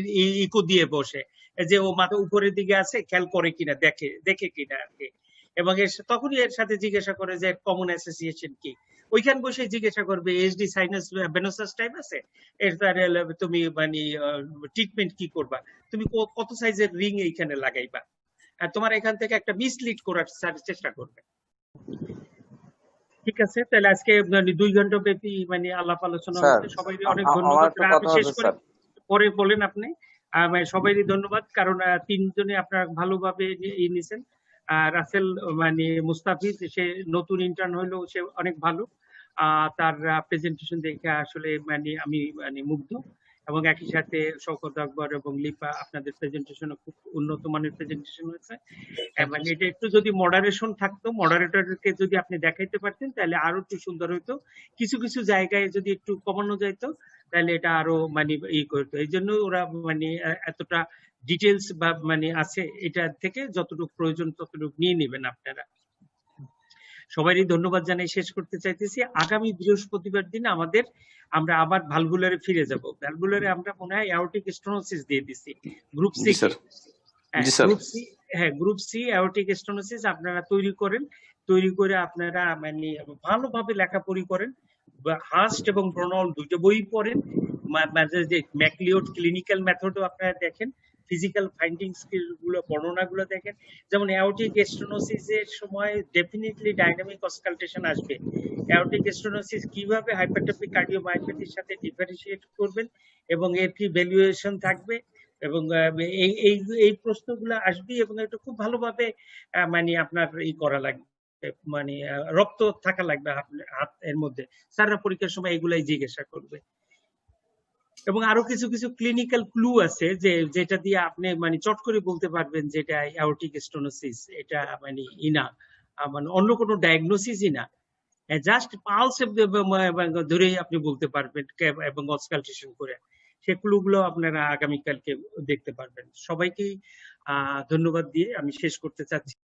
[SPEAKER 1] ইকো দিয়ে বসে, যে ও মাথা উপরের দিকে আছে খেয়াল করে কিনা, দেখে কিনা আর কি, এবং তখনই এর সাথে জিজ্ঞাসা করে যে কমন অ্যাসোসিয়েশন কি, ওইখান বসে জিজ্ঞাসা করবে এএসডি সাইনাস ভেনোসাস টাইপ আছে, এর তুমি মানে ট্রিটমেন্ট কি করবা, তুমি কত সাইজের রিং এইখানে লাগাইবা, আর তোমার এখান থেকে একটা মিসলিড করার চেষ্টা করবে। ঠিক আছে, তাহলে আজকে 2 ঘন্টা ব্যাপী মানে আলাপ আলোচনা হচ্ছে, সবাই অনেক ধন্যবাদ। শেষ করে পরে বলেন আপনি। সবাইকে ধন্যবাদ, কারণ তিনজনে আপনারা ভালোভাবে নিয়েছেন। রাসেল মানে মুস্তাফিজ, সে নতুন ইন্টার্ন হইলো, সে অনেক ভালো, তার প্রেজেন্টেশন দেখে আসলে মানে আমি মানে মুগ্ধ, এবং একই সাথে শওকত আকবর এবং লিপা, আপনাদের প্রেজেন্টেশনও খুব উন্নত মানের প্রেজেন্টেশন হয়েছে। মানে এটা একটু যদি মডারেশন থাকতো, মডারেটরকে যদি আপনি দেখাইতে পারতেন তাহলে আরো একটু সুন্দর হইতো, কিছু কিছু জায়গায় যদি একটু কমানো যাইতো তাহলে এটা আরো মানে ই করতো। এই জন্য ওরা মানে এতটা ডিটেলস বা মানে আছে, এটা থেকে যতটুকু প্রয়োজন ততটুকু নিয়ে নেবেন আপনারা। সবারই ধন্যবাদ জানাই শেষ করতে চাইতেছি। আগামী বৃহস্পতিবার দিন আমরা আবার ভালভুলারে ফিরে যাব। ভালভুলারে আমরা মনে হয় অ্যাওর্টিক স্টেনোসিস দিয়ে দিছি group C. Group C aortic stenosis আপনারা তৈরি করে আপনারা মানে ভালোভাবে লেখাপড়ি করেন, হার্স্ট এবং ব্রনল দুটো বই পড়েন, যে ম্যাকলিওড ক্লিনিক্যাল মেথডও আপনারা দেখেন, ফিজিক্যাল ফাইন্ডিংস গুলো বর্ণনাগুলো দেখেন। যেমন অ্যাওর্টিক স্টেনোসিসের সময় ডেফিনেটলি ডাইনামিক অসকালটেশন আসবে। অ্যাওর্টিক স্টেনোসিস কিভাবে হাইপারট্রফিক কার্ডিওমায়োপ্যাথির সাথে ডিফারেন্সিয়েট করবেন এবং এর কি ভ্যালুয়েশন থাকবে, এবং এই এই এই প্রশ্নগুলো আসবে, এবং এটা খুব ভালোভাবে মানে আপনার করা লাগবে, মানে রক্ত থাকা লাগবে হাত এর মধ্যে। স্যাররা পরীক্ষার সময় এগুলাই জিজ্ঞাসা করবে। এবং আরো কিছু কিছু ক্লিনিক্যাল ক্লু আছে যেটা দিয়ে আপনি মানে চট করে বলতে পারবেন যে এটা অ্যাওর্টিক স্টেনোসিস, এটা মানে ইনা মানে অন্য কোনো ডায়াগনোসিসই না, জাস্ট পালস ধরেই আপনি বলতে পারবেন এবং অসকালটেশন করে। সে ক্লুগুলো আপনারা আগামীকালকে দেখতে পারবেন। সবাইকে ধন্যবাদ দিয়ে আমি শেষ করতে চাচ্ছি।